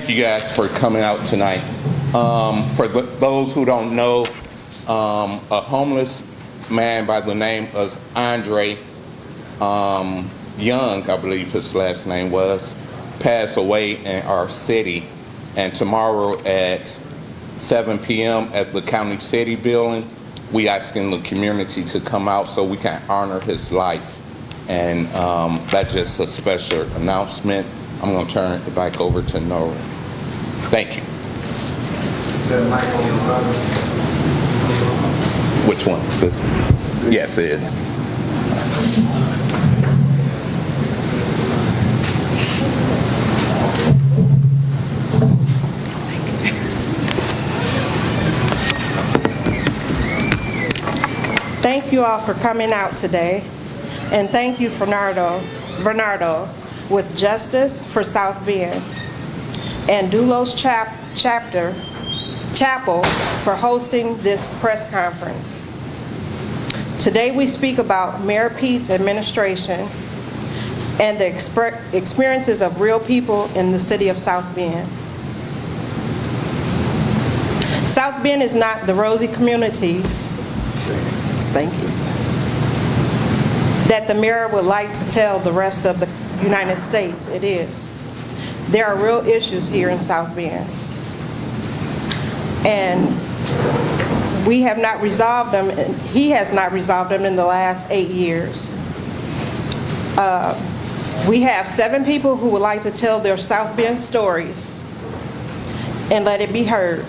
Thank you guys for coming out tonight. For those who don't know, a homeless man by the name of Andre Young, I believe his last name was, passed away in our city. And tomorrow at 7 p.m. at the County City building, we asking the community to come out so we can honor his life. And that's just a special announcement. I'm going to turn it back over to Nora. Thank you. Is that mic on your brother? Which one? This one? Yes, it is. Thank you all for coming out today, and thank you, Bernardo, with Justice for South Bend, and Dulos Chapel for hosting this press conference. Today we speak about Mayor Pete's administration and the experiences of real people in the city of South Bend. South Bend is not the rosy community, thank you, that the mayor would like to tell the rest of the United States it is. There are real issues here in South Bend, and we have not resolved them, and he has not resolved them in the last 8 years. We have 7 people who would like to tell their South Bend stories and let it be heard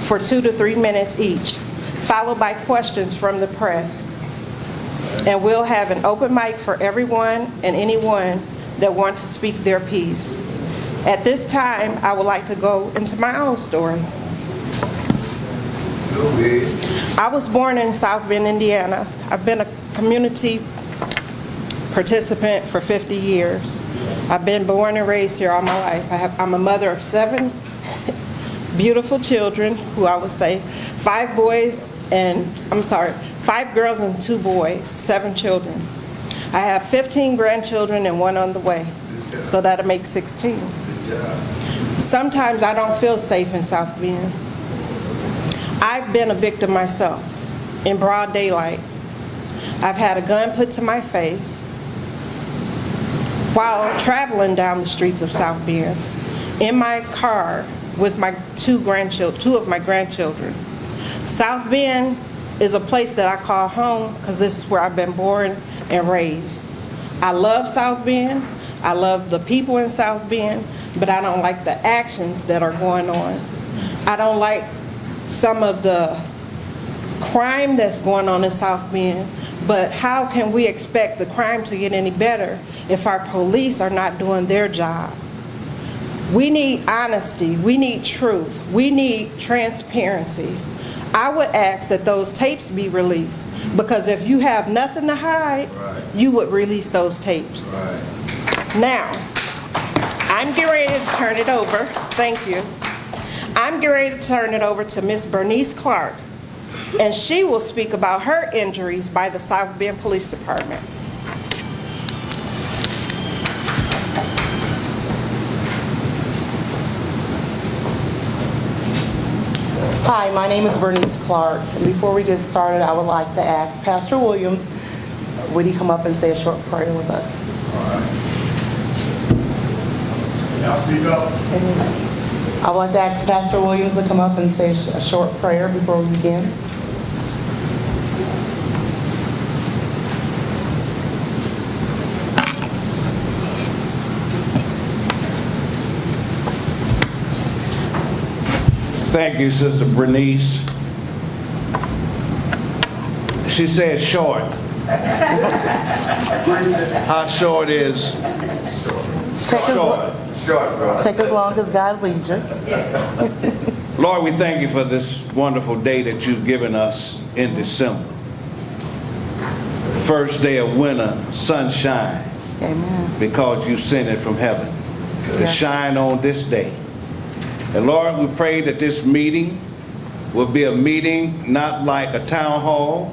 for 2 to 3 minutes each, followed by questions from the press. And we'll have an open mic for everyone and anyone that want to speak their piece. At this time, I would like to go into my own story. I was born in South Bend, Indiana. I've been a community participant for 50 years. I've been born and raised here all my life. I'm a mother of 7 beautiful children, who I would say 5 girls and 2 boys, 7 children. I have 15 grandchildren and 1 on the way, so that'll make 16. Sometimes I don't feel safe in South Bend. I've been a victim myself in broad daylight. I've had a gun put to my face while traveling down the streets of South Bend in my car with my 2 of my grandchildren. South Bend is a place that I call home because this is where I've been born and raised. I love South Bend. I love the people in South Bend, but I don't like the actions that are going on. I don't like some of the crime that's going on in South Bend, but how can we expect the crime to get any better if our police are not doing their job? We need honesty, we need truth, we need transparency. I would ask that those tapes be released, because if you have nothing to hide, you would release those tapes. Now, I'm getting ready to turn it over. Thank you. I'm getting ready to turn it over to Miss Bernice Clark, and she will speak about her injuries by the South Bend Police Department. Hi, my name is Bernice Clark. And before we get started, I would like to ask Pastor Williams, would he come up and say a short prayer with us? All right. Y'all speak up. I would like to ask Pastor Williams to come up and say a short prayer before we begin. Thank you, Sister Bernice. She said short. How short is short? Take as long as God leads you. Lord, we thank you for this wonderful day that you've given us in December. First day of winter, sunshine. Amen. Because you sent it from heaven to shine on this day. And Lord, we pray that this meeting will be a meeting not like a town hall,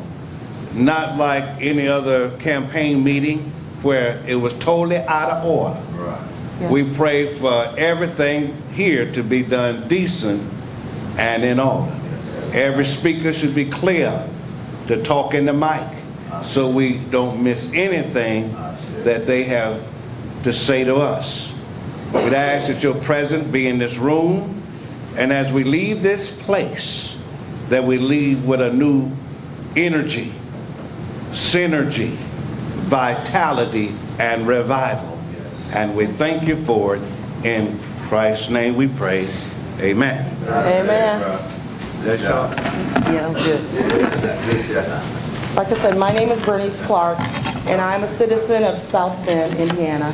not like any other campaign meeting where it was totally out of order. Right. We Yes. pray for everything here to be done decent and in order. Every speaker should be clear to talk in the mic so we don't miss anything that they have to say to us. We'd ask that your presence be in this room, and as we leave this place, that we leave with a new energy, synergy, vitality, and revival. And we thank you for it. In Christ's name we pray. Amen. Amen. That's all. Yeah, that's good. Like I said, my name is Bernice Clark, and I'm a citizen of South Bend, Indiana.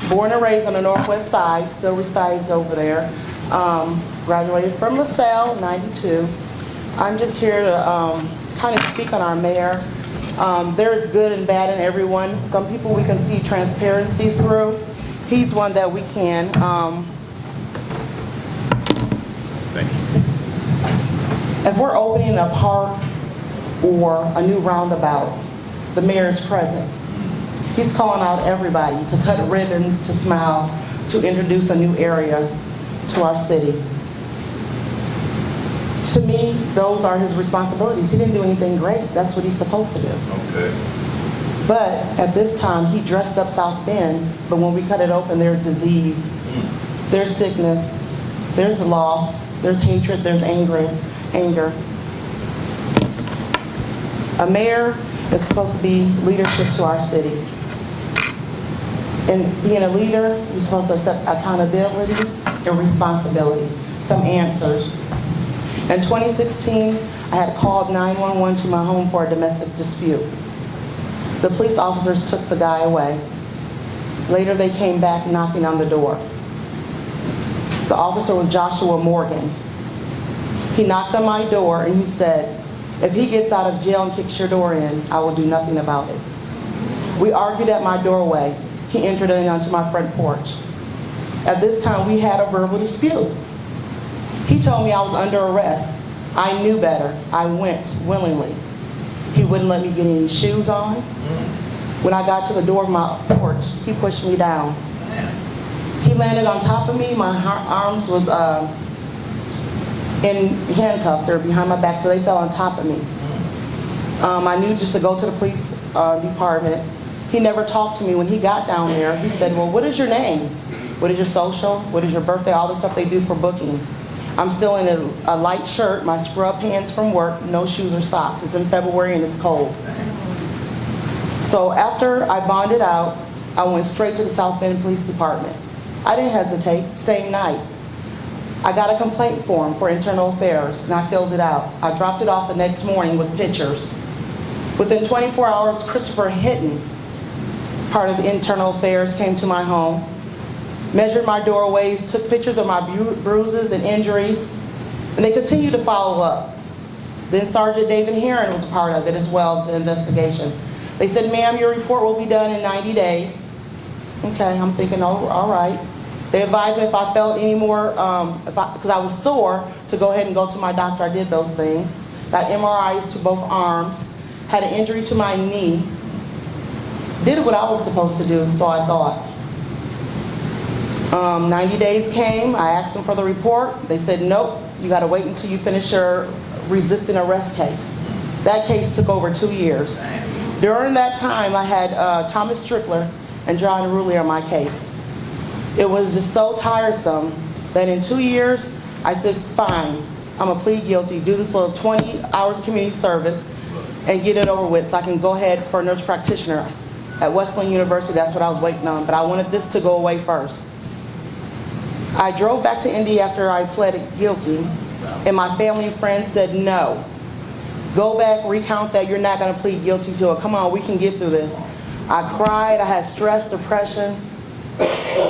Born and raised on the northwest side, still resides over there. Graduated from LaSalle, 92. I'm just here to kind of speak on our mayor. There's good and bad in everyone. Some people we can see transparency through. He's one that we can. If we're opening a park or a new roundabout, the mayor is present. He's calling out everybody to cut ribbons, to smile, to introduce a new area to our city. To me, those are his responsibilities. He didn't do anything great. That's what he's supposed to do. Okay. But at this time, he dressed up South Bend, but when we cut it open, there's disease, there's sickness, there's loss, there's hatred, there's anger. A mayor is supposed to be leadership to our city. And being a leader, you're supposed to accept accountability and responsibility, some answers. In 2016, I had called 911 to my home for a domestic dispute. The police officers took the guy away. Later, they came back knocking on the door. The officer was Joshua Morgan. He knocked on my door and he said, "If he gets out of jail and kicks your door in, I will do nothing about it." We argued at my doorway. He entered in onto my front porch. At this time, we had a verbal dispute. He told me I was under arrest. I knew better. I went willingly. He wouldn't let me get any shoes on. When I got to the door of my porch, he pushed me down. He landed on top of me. My arms was in handcuffs. They were behind my back, so they fell on top of me. I knew just to go to the police department. He never talked to me when he got down there. He said, "Well, what is your name? What is your social? What is your birthday?" All the stuff they do for booking. I'm still in a light shirt, my scrub pants from work, no shoes or socks. It's in February and it's cold. So after I bonded out, I went straight to the South Bend Police Department. I didn't hesitate, same night. I got a complaint form for internal affairs and I filled it out. I dropped it off the next morning with pictures. Within 24 hours, Christopher Hinton, part of internal affairs, came to my home, measured my doorways, took pictures of my bruises and injuries, and they continued to follow up. Then Sergeant David Heron was a part of it as well as the investigation. They said, "Ma'am, your report will be done in 90 days. Okay, I'm thinking, oh, all right. They advised me if I felt any more, because I was sore, to go ahead and go to my doctor. I did those things. Got MRIs to both arms, had an injury to my knee, did what I was supposed to do, so I thought. 90 days came, I asked them for the report. They said, "Nope, you gotta wait until you finish your resisting arrest case." That case took over 2 years. During that time, I had Thomas Strickler and John Rulli on my case. It was just so tiresome that in 2 years, I said, "Fine, I'm gonna plead guilty, do this little 20 hours of community service, and get it over with so I can go ahead for a nurse practitioner at Wesleyan University." That's what I was waiting on, but I wanted this to go away first. I drove back to Indy after I pleaded guilty, and my family and friends said, "No. Go back, recount that, you're not gonna plead guilty to it. Come on, we can get through this." I cried, I had stress, depression,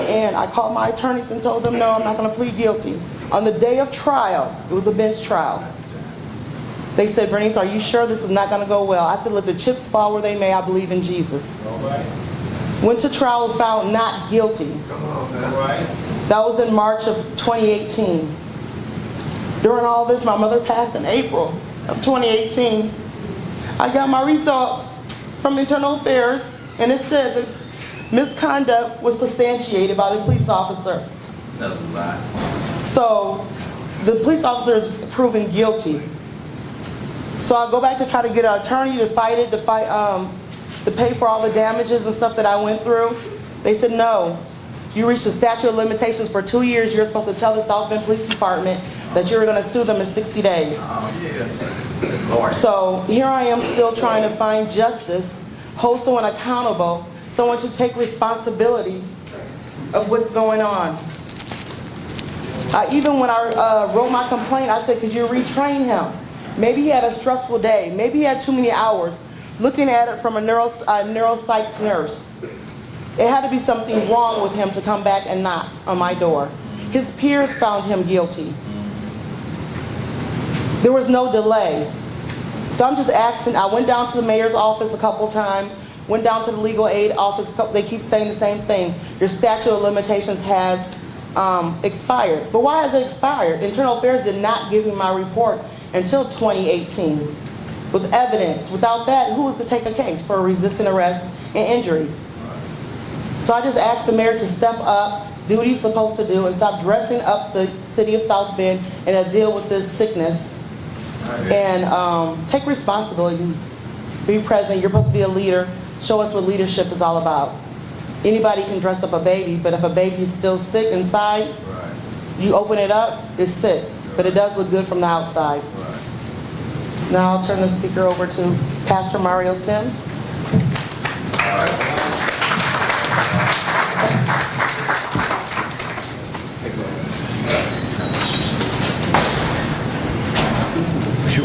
and I called my attorneys and told them, "No, I'm not gonna plead guilty." On the day of trial, it was a bench trial. They said, "Bernice, are you sure this is not gonna go well?" I said, "Let the chips fall where they may, I believe in Jesus." Went to trial, was found not guilty. That was in March of 2018. During all this, my mother passed in April of 2018. I got my results from internal affairs, and it said that Misconduct was substantiated by the police officer. That's a lie. So the police officer is proven guilty. So I go back to try to get an attorney to fight it, to pay for all the damages and stuff that I went through. They said, no, you reached the statute of limitations for 2 years. You're supposed to tell the South Bend Police Department that you were going to sue them in 60 days. So here I am still trying to find justice, hold someone accountable, someone to take responsibility of what's going on. Even when I wrote my complaint, I said, could you retrain him? Maybe he had a stressful day. Maybe he had too many hours. Looking at it from a neuropsych nurse, it had to be something wrong with him to come back and knock on my door. His peers found him guilty. There was no delay. So I'm just asking, I went down to the mayor's office a couple times, went down to the legal aid office, they keep saying the same thing. Your statute of limitations has expired. But why has it expired? Internal Affairs did not give me my report until 2018 with evidence. Without that, who was to take a case for resisting arrest and injuries? So I just asked the mayor to step up, do what he's supposed to do, and stop dressing up the city of South Bend and deal with this sickness. And take responsibility. Be present. You're supposed to be a leader. Show us what leadership is all about. Anybody can dress up a baby, but if a baby is still sick inside, you open it up, it's sick. But it does look good from the outside. Now I'll turn the speaker over to Pastor Mario Sims.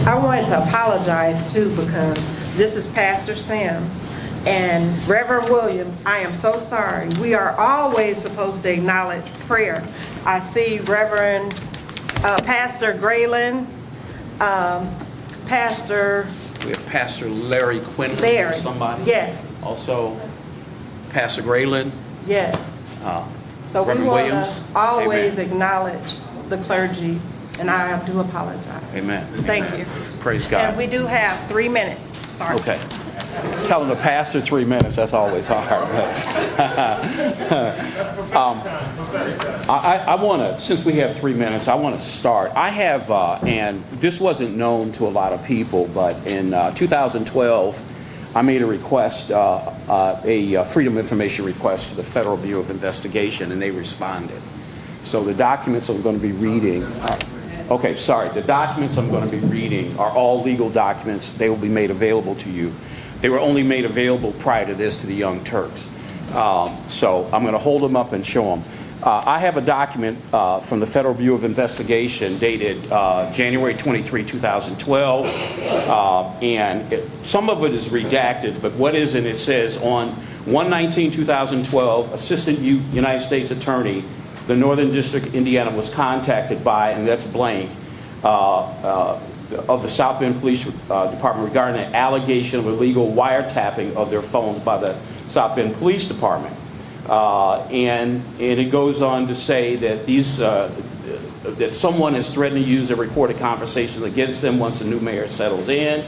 I wanted to apologize too because this is Pastor Sims and Reverend Williams. I am so sorry. We are always supposed to acknowledge prayer. I see Reverend Pastor Graylin, Pastor We have Pastor Larry Quinlan or Larry. somebody. Yes, Also, Pastor Graylin, yes. So we Reverend want Williams. to always Amen. acknowledge the clergy, and I do apologize. Amen. Thank Amen. you. Praise And God. we do have 3 minutes. Sorry. Okay. Telling the pastor 3 minutes, that's always hard. I want to, since we have 3 minutes, I want to start. I have, and this wasn't known to a lot of people, but in 2012, I made a request, a Freedom of Information request to the Federal Bureau of Investigation, and they responded. So the documents I'm going to be reading, the documents I'm going to be reading are all legal documents. They will be made available to you. They were only made available prior to this to the Young Turks. So I'm going to hold them up and show them. I have a document from the Federal Bureau of Investigation dated January 23, 2012. Some of it is redacted, but what is in it says on 1/19/2012, Assistant United States Attorney, the Northern District, Indiana, was contacted by, and that's blank, of the South Bend Police Department regarding an allegation of illegal wiretapping of their phones by the South Bend Police Department. And it goes on to say that that someone is threatening to use their recorded conversations against them once the new mayor settles in.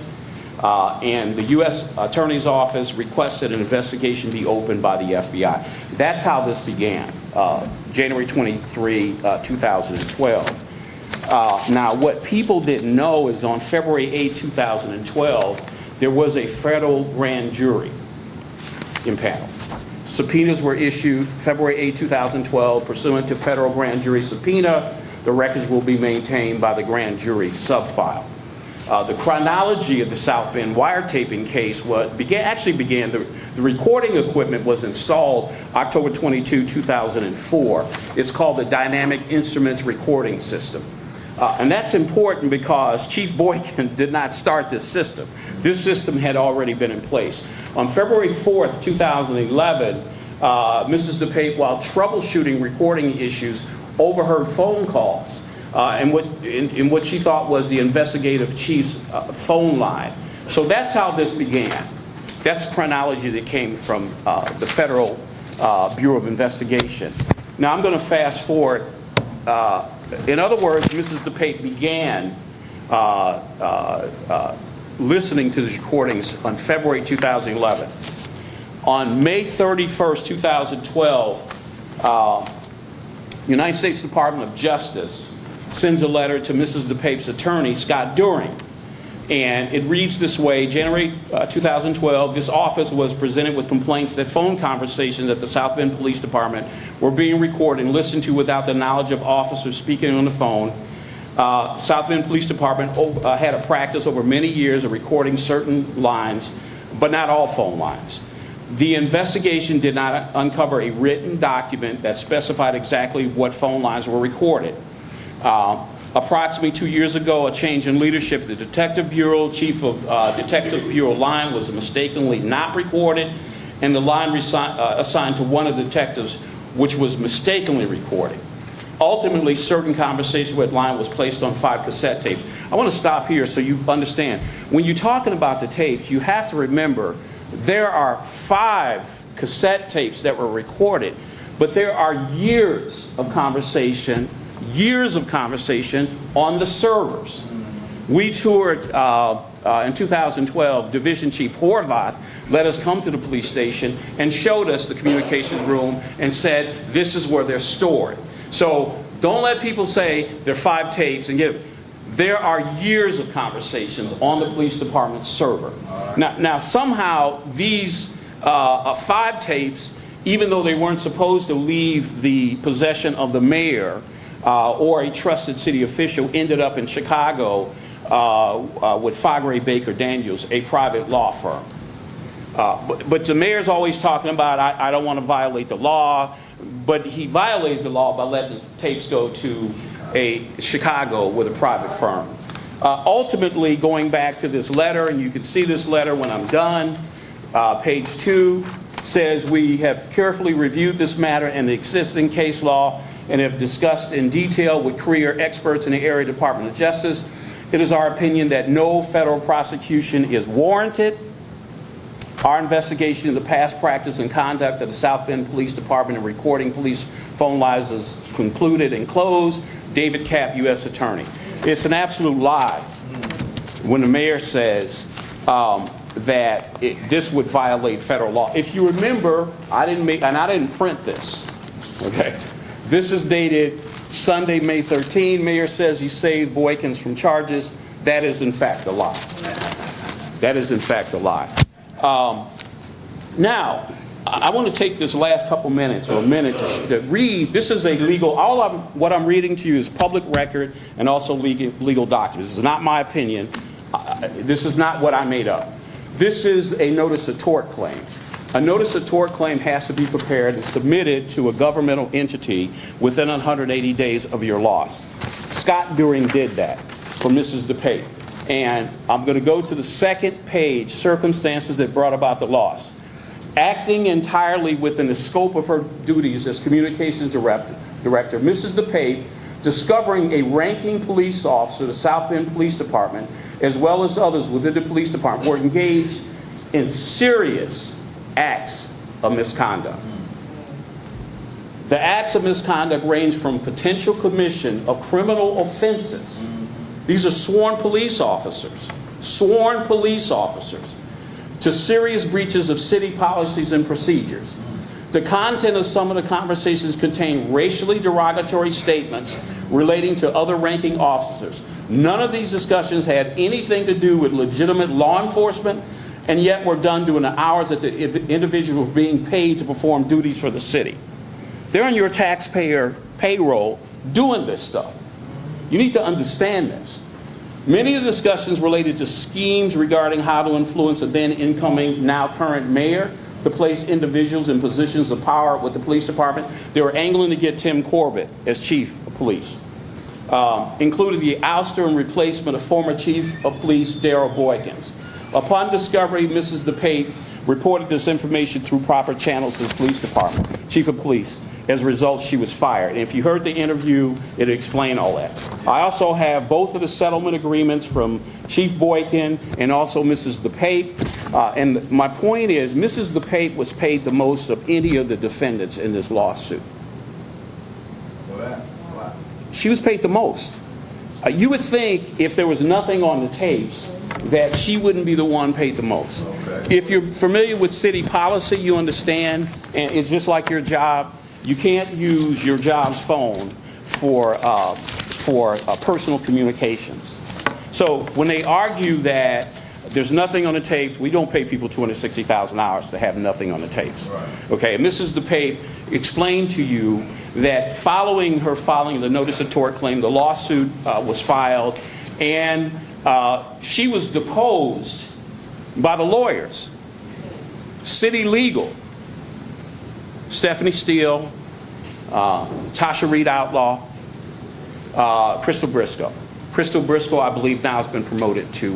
And the U.S. Attorney's Office requested an investigation be opened by the FBI. That's how this began, January 23, 2012. Now, what people didn't know is on February 8, 2012, there was a federal grand jury impaneled. Subpoenas were issued February 8, 2012. Pursuant to federal grand jury subpoena, the records will be maintained by the grand jury subfile. The chronology of the South Bend wiretaping case began. The recording equipment was installed October 22, 2004. It's called the Dynamic Instruments Recording System. And that's important because Chief Boykin did not start this system. This system had already been in place. On February 4th, 2011, Mrs. DePape, while troubleshooting recording issues, overheard phone calls in what she thought was the investigative chief's phone line. So that's how this began. That's the chronology that came from the Federal Bureau of Investigation. Now I'm going to fast forward. In other words, Mrs. DePape began listening to the recordings on February 2011. On May 31st, 2012, United States Department of Justice sends a letter to Mrs. DePape's attorney, Scott During. And it reads this way: January 2012, this office was presented with complaints that phone conversations at the South Bend Police Department were being recorded and listened to without the knowledge of officers speaking on the phone. South Bend Police Department had a practice over many years of recording certain lines, but not all phone lines. The investigation did not uncover a written document that specified exactly what phone lines were recorded. Approximately 2 years ago, a change in leadership at the Detective Bureau. Chief of Detective Bureau line was mistakenly not recorded, and the line assigned to one of the detectives, which was mistakenly recorded. Ultimately, certain conversation with line was placed on 5 cassette tapes. I want to stop here so you understand. When you're talking about the tapes, you have to remember there are 5 cassette tapes that were recorded, but there are years of conversation on the servers. We toured in 2012. Division Chief Horvath let us come to the police station and showed us the communications room and said, this is where they're stored. So don't let people say there are 5 tapes and there are years of conversations on the police department's server. Now somehow these 5 tapes, even though they weren't supposed to leave the possession of the mayor or a trusted city official, ended up in Chicago with Fagre Baker Daniels, a private law firm. But the mayor's always talking about, I don't want to violate the law, but he violated the law by letting the tapes go to Chicago with a private firm. Ultimately, going back to this letter, and you can see this letter when I'm done, page 2 says, we have carefully reviewed this matter and the existing case law and have discussed in detail with career experts in the area Department of Justice. It is our opinion that no federal prosecution is warranted. Our investigation of the past practice and conduct of the South Bend Police Department in recording police phone lines is concluded and closed. David Kapp, U.S. Attorney. It's an absolute lie when the mayor says that this would violate federal law. If you remember, I didn't print this. Okay, this is dated Sunday, May 13. Mayor says he saved Boykins from charges. That is in fact a lie. That is in fact a lie. Now, I want to take this last couple minutes or a minute to read. This is a legal, what I'm reading to you is public record and also legal documents. This is not my opinion. This is not what I made up. This is a notice of tort claim. A notice of tort claim has to be prepared and submitted to a governmental entity within 180 days of your loss. Scott During did that for Mrs. DePape. And I'm going to go to the second page, circumstances that brought about the loss. Acting entirely within the scope of her duties as communications director, Mrs. DePape, discovering a ranking police officer of the South Bend Police Department, as well as others within the police department, were engaged in serious acts of misconduct. The acts of misconduct range from potential commission of criminal offenses. These are sworn police officers, to serious breaches of city policies and procedures. The content of some of the conversations contain racially derogatory statements relating to other ranking officers. None of these discussions had anything to do with legitimate law enforcement, and yet were done during the hours that the individual was being paid to perform duties for the city. They're on your taxpayer payroll doing this stuff. You need to understand this. Many of the discussions related to schemes regarding how to influence a then incoming, now current mayor to place individuals in positions of power with the police department. They were angling to get Tim Corbett as chief of police. Included the ouster and replacement of former chief of police Darrell Boykins. Upon discovery, Mrs. DePape reported this information through proper channels to the police department, chief of police. As a result, she was fired. And if you heard the interview, it explained all that. I also have both of the settlement agreements from Chief Boykin and also Mrs. DePape. And my point is, Mrs. DePape was paid the most of any of the defendants in this lawsuit. She was paid the most. You would think if there was nothing on the tapes, that she wouldn't be the one paid the most. If you're familiar with city policy, you understand, and it's just like your job, you can't use your job's phone for personal communications. So when they argue that there's nothing on the tapes, we don't pay people $260,000 to have nothing on the tapes. Okay, and Mrs. DePape explained to you that following her filing the notice of tort claim, the lawsuit was filed, and she was deposed by the lawyers. City Legal, Stephanie Steele, Tasha Reed Outlaw, Crystal Briscoe. Crystal Briscoe, I believe, now has been promoted to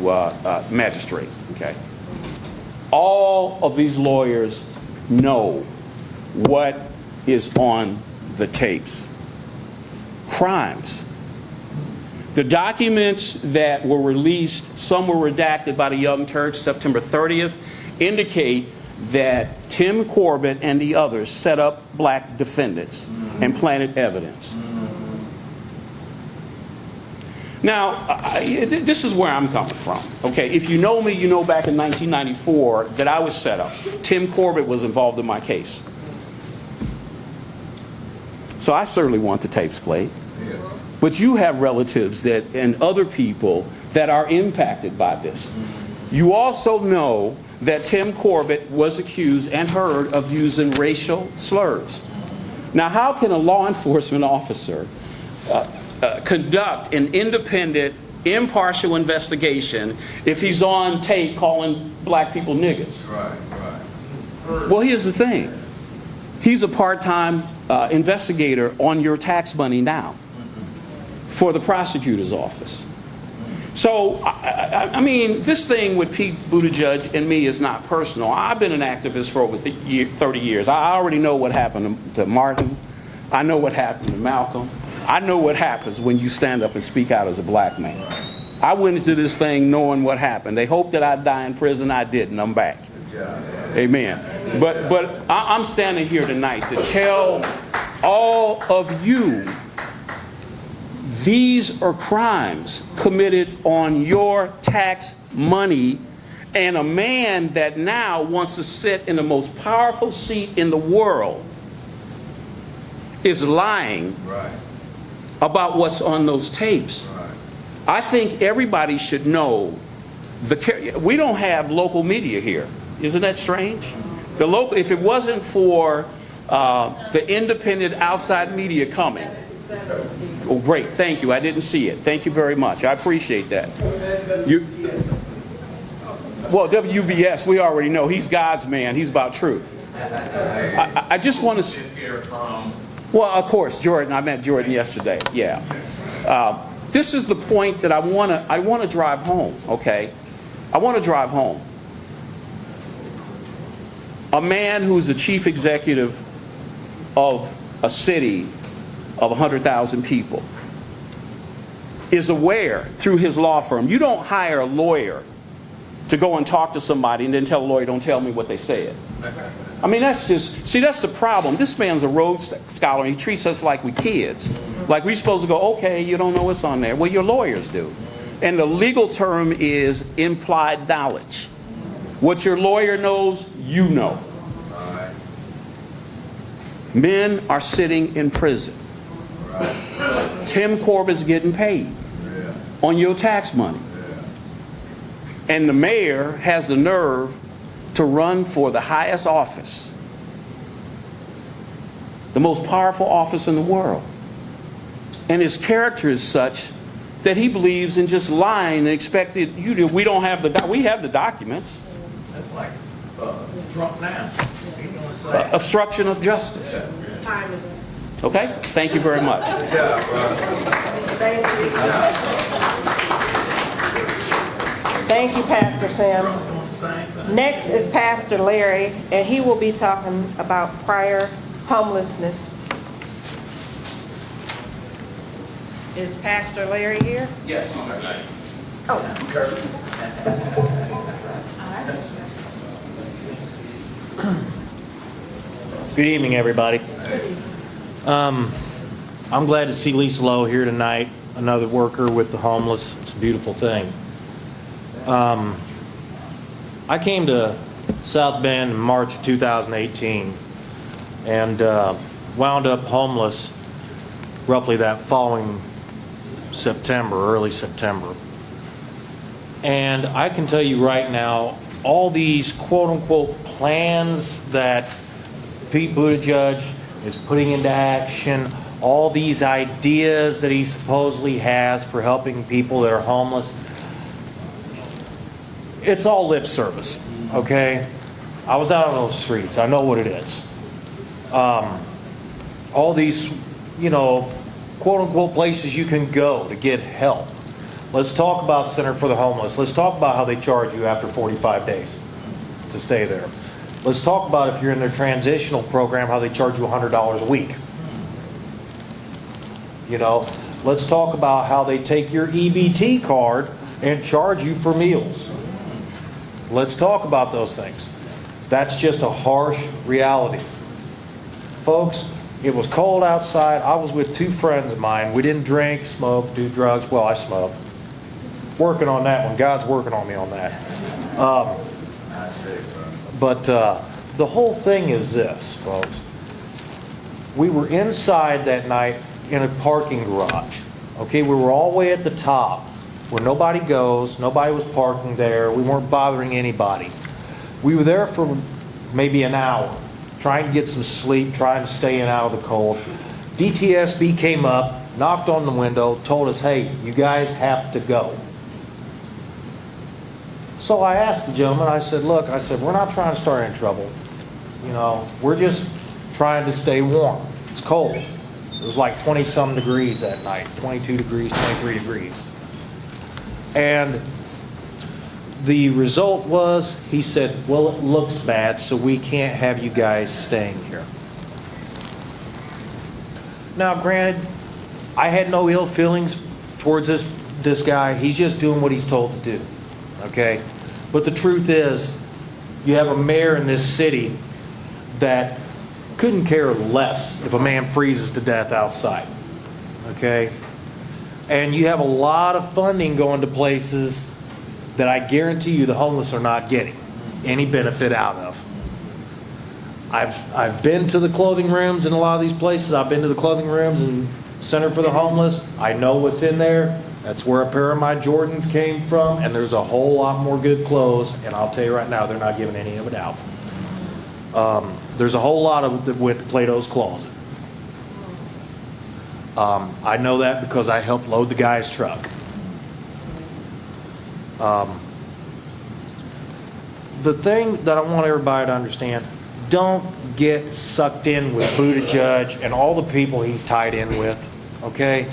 magistrate. Okay. All of these lawyers know what is on the tapes. Crimes. The documents that were released, some were redacted by the Young Turks September 30th, indicate that Tim Corbett and the others set up black defendants and planted evidence. Now, this is where I'm coming from. Okay, if you know me, you know back in 1994 that I was set up. Tim Corbett was involved in my case. So I certainly want the tapes played. But you have relatives that and other people that are impacted by this. You also know that Tim Corbett was accused and heard of using racial slurs. Now, how can a law enforcement officer conduct an independent, impartial investigation if he's on tape calling black people niggas? Well, here's the thing. He's a part-time investigator on your tax money now for the prosecutor's office. So, I mean, this thing with Pete Buttigieg and me is not personal. I've been an activist for over 30 years. I already know what happened to Martin. I know what happened to Malcolm. I know what happens when you stand up and speak out as a black man. I went into this thing knowing what happened. They hoped that I'd die in prison. I didn't. I'm back. Amen. But I'm standing here tonight to tell all of you these are crimes committed on your tax money, and a man that now wants to sit in the most powerful seat in the world is lying about what's on those tapes. I think everybody should know we don't have local media here. Isn't that strange? If it wasn't for the independent outside media coming. Oh, great. Thank you. I didn't see it. Thank you very much. I appreciate that. Well, WBS, we already know. He's God's man. He's about truth. I just want to... Well, of course, Jordan. I met Jordan yesterday. Yeah. This is the point that I want to drive home, okay? I want to drive home. A man who's the chief executive of a city of 100,000 people is aware through his law firm. You don't hire a lawyer to go and talk to somebody and then tell a lawyer, don't tell me what they said. I mean, that's the problem. This man's a Rhodes Scholar. He treats us like we kids. Like we're supposed to go, okay, you don't know what's on there. Well, your lawyers do. And the legal term is implied knowledge. What your lawyer knows, you know. Men are sitting in prison. Tim Corbett's getting paid on your tax money. And the mayor has the nerve to run for the highest office, the most powerful office in the world. And his character is such that he believes in just lying and expected you to. We don't have we have the documents. That's like Trump now. Obstruction of justice. Time is up. Okay? Thank you very much. Thank you. Thank you, Pastor Sims. Next is Pastor Larry, and he will be talking about prior homelessness. Is Pastor Larry here? Yes, I'm okay. Good evening, everybody. I'm glad to see Lisa Lowe here tonight, another worker with the homeless. It's a beautiful thing. I came to South Bend in March of 2018 and wound up homeless roughly that following September, early September. And I can tell you right now, all these quote-unquote plans that Pete Buttigieg is putting into action, all these ideas that he supposedly has for helping people that are homeless, it's all lip service, okay? I was out on those streets. I know what it is. All these, quote-unquote places you can go to get help. Let's talk about Center for the Homeless. Let's talk about how they charge you after 45 days to stay there. Let's talk about if you're in their transitional program, how they charge you $100 a week. Let's talk about how they take your EBT card and charge you for meals. Let's talk about those things. That's just a harsh reality. Folks, it was cold outside. I was with 2 friends of mine. We didn't drink, smoke, do drugs. Well, I smoked. Working on that one. God's working on me on that. But the whole thing is this, folks. We were inside that night in a parking garage. Okay, we were all the way at the top where nobody goes. Nobody was parking there. We weren't bothering anybody. We were there for maybe an hour, trying to get some sleep, trying to stay in out of the cold. DTSB came up, knocked on the window, told us, hey, you guys have to go. So I asked the gentleman, I said, look, we're not trying to start any trouble. We're just trying to stay warm. It's cold. It was like 20-some degrees that night, 22 degrees, 23 degrees. And the result was, he said, well, it looks bad, so we can't have you guys staying here. Now, granted, I had no ill feelings towards this guy. He's just doing what he's told to do, okay? But the truth is, you have a mayor in this city that couldn't care less if a man freezes to death outside, okay? And you have a lot of funding going to places that I guarantee you the homeless are not getting any benefit out of. I've been to the clothing rooms in a lot of these places. I've been to the clothing rooms in Center for the Homeless. I know what's in there. That's where a pair of my Jordans came from, and there's a whole lot more good clothes, and I'll tell you right now, they're not giving any of it out. There's a whole lot of it that went to Plato's Closet. I know that because I helped load the guy's truck. The thing that I want everybody to understand, don't get sucked in with Buttigieg and all the people he's tied in with, okay?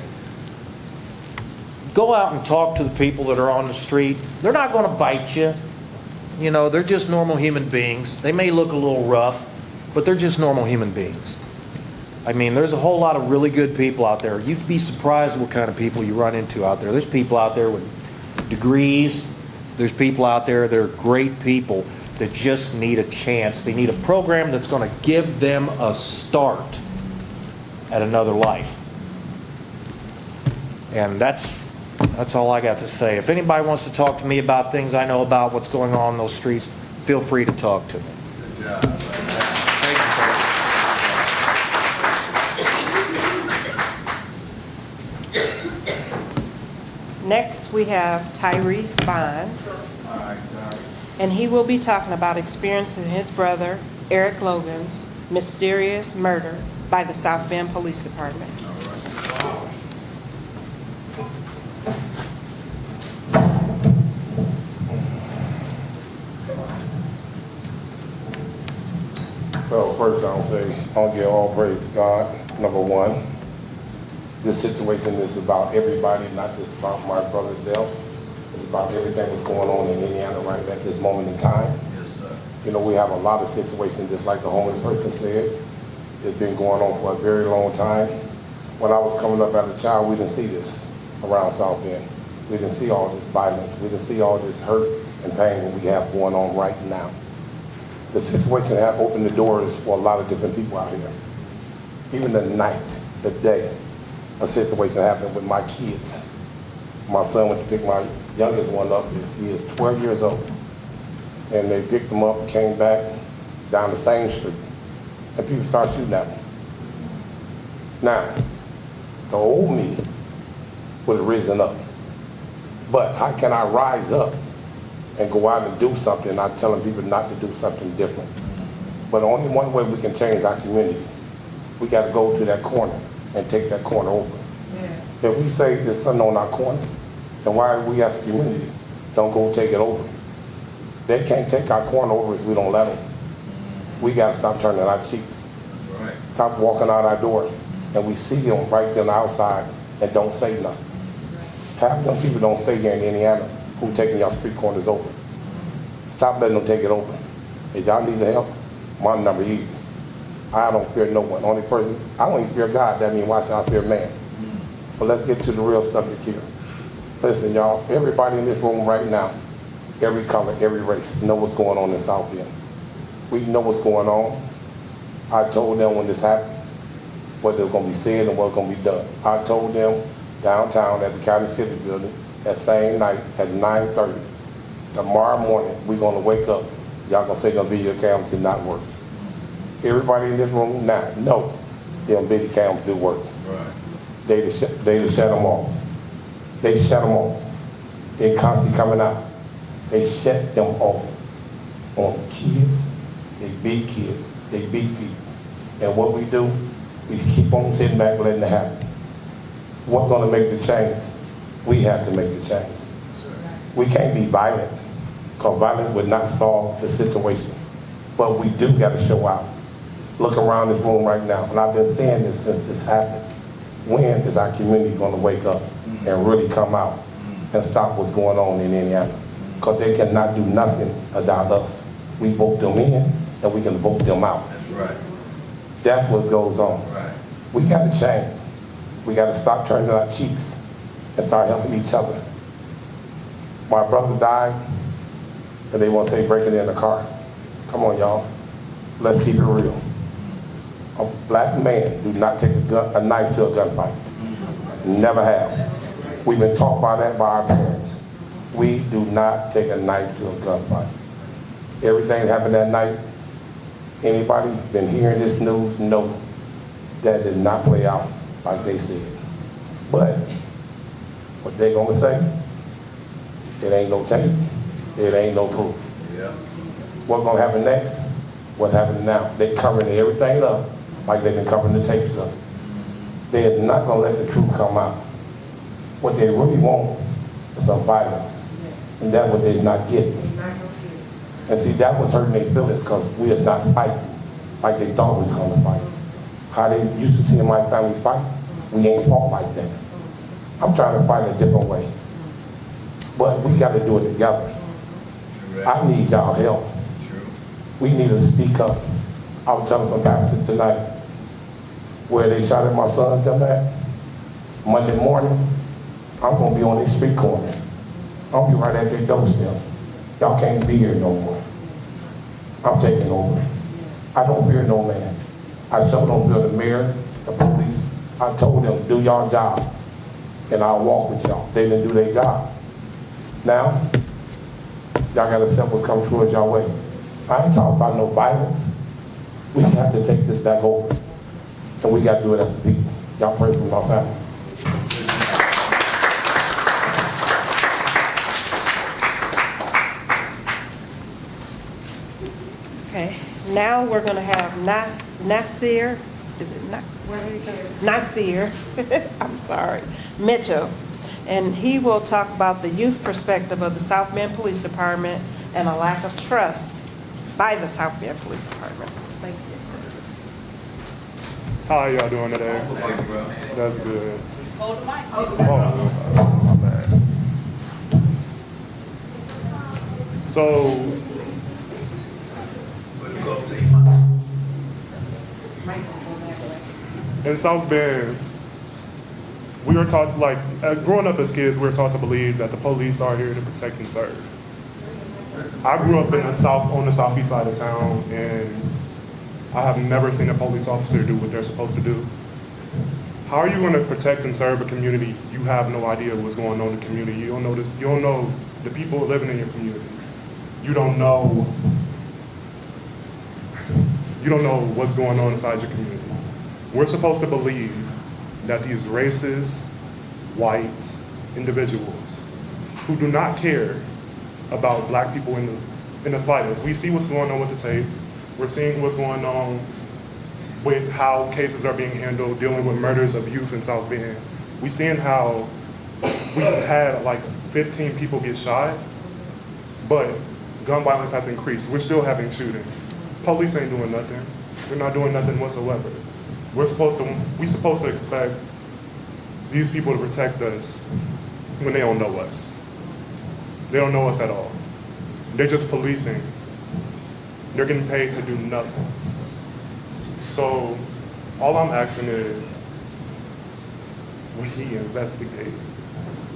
Go out and talk to the people that are on the street. They're not going to bite you. They're just normal human beings. They may look a little rough, but they're just normal human beings. I mean, there's a whole lot of really good people out there. You'd be surprised what kind of people you run into out there. There's people out there with degrees. There's people out there that are great people that just need a chance. They need a program that's going to give them a start at another life. And that's all I got to say. If anybody wants to talk to me about things I know about what's going on in those streets, feel free to talk to me. Good job. Thank you, sir. Next, we have Tyrese Bonds, and he will be talking about experiencing his brother, Eric Logan's, mysterious murder by the South Bend Police Department. Well, first I'll give all praise to God. Number one, this situation is about everybody, not just about my brother's death. It's about everything that's going on in Indiana right at this moment in time. Yes, sir. We have a lot of situations, just like the homeless person said. It's been going on for a very long time. When I was coming up as a child, we didn't see this around South Bend. We didn't see all this violence. We didn't see all this hurt and pain that we have going on right now. The situation has opened the doors for a lot of different people out here. Even the night, the day, a situation happened with my kids. My son went to pick my youngest one up. He is 12 years old. And they picked him up, came back down the same street. And people started shooting at him. Now, the old me would have risen up. But how can I rise up and go out and do something, not telling people not to do something different? But only one way we can change our community. We got to go to that corner and take that corner over. Yes. If we say there's something on our corner, then why we as a community don't go take it over? They can't take our corner over if we don't let them. We got to stop turning our cheeks. Right. Stop walking out our door and we see them right there on the outside and don't say nothing. Half them people don't stay here in Indiana who taking y'all street corners over. Stop letting them take it over. If y'all need help, my number easy. I don't fear no one. Only person, I don't even fear God. That means why should I fear man? But let's get to the real subject here. Listen, y'all, everybody in this room right now, every color, every race, know what's going on in South Bend. We know what's going on. I told them when this happened, what was going to be said and what's going to be done. I told them downtown at the County City Building that same night at 9:30. Tomorrow morning, we're going to wake up. Y'all going to say the video cams did not work. Everybody in this room now know them video cams do work. Right. They just shut them off. They shut them off. They constantly coming out. They shut them off on kids. They beat kids. They beat people. And what we do, we keep on sitting back letting it happen. What's going to make the change? We have to make the change. We can't be violent, because violence would not solve the situation. But we do got to show out. Look around this room right now, and I've been saying this since this happened. When is our community going to wake up and really come out and stop what's going on in Indiana? Because they cannot do nothing about us. We vote them in, and we can vote them out. That's right. That's what goes on. Right. We got to change. We got to stop turning our cheeks and start helping each other. My brother died, and they want to say breaking in the car. Come on, y'all. Let's keep it real. A black man do not take a knife to a gunfight. Never have. We've been taught by that by our parents. We do not take a knife to a gunfight. Everything that happened that night, anybody been hearing this news, know that did not play out like they said. But what they gonna say, it ain't no tape, it ain't no proof. Yeah. What's gonna happen next? What happened now? They covering everything up like they've been covering the tapes up. They are not gonna let the truth come out. What they really want is some violence. And that's what they're not getting. And see, that was hurting their feelings because we is not fighting like they thought we was gonna fight. How they used to see my family fight, we ain't fought like that. I'm trying to fight a different way. But we gotta do it together. I need y'all help. We need to speak up. I was telling some pastors tonight where they shot at my son tonight. Monday morning, I'm gonna be on this street corner. I'll be right at their doorstep. Y'all can't be here no more. I'm taking over. I don't fear no man. I sure don't fear the mayor, the police. I told them, do y'all job, and I'll walk with y'all. They didn't do their job. Now, y'all gotta accept what's coming towards y'all way. I ain't talking about no violence. We have to take this back over, and we gotta do it as a people. Y'all pray for my family. Okay, now we're gonna have Nasir, is it not, where did he go? Nasir, I'm sorry, Mitchell. And he will talk about the youth perspective of the South Bend Police Department and a lack of trust by the South Bend Police Department. Thank you. How are y'all doing today? That's good. Hold the mic. Oh, my bad. So, in South Bend, we were taught to, like, growing up as kids, we were taught to believe that the police are here to protect and serve. I grew up in the south, on the southeast side of town, and I have never seen a police officer do what they're supposed to do. How are you going to protect and serve a community you have no idea what's going on in the community? You don't know this, you don't know the people living in your community. You don't know what's going on inside your community. We're supposed to believe that these racist, white individuals who do not care about black people in the slightest. We see what's going on with the tapes. We're seeing what's going on with how cases are being handled, dealing with murders of youth in South Bend. We're seeing how we've had like 15 people get shot, but gun violence has increased. We're still having shootings. Police ain't doing nothing. They're not doing nothing whatsoever. We're supposed to expect these people to protect us when they don't know us. They don't know us at all. They're just policing. They're getting paid to do nothing. So all I'm asking is we investigate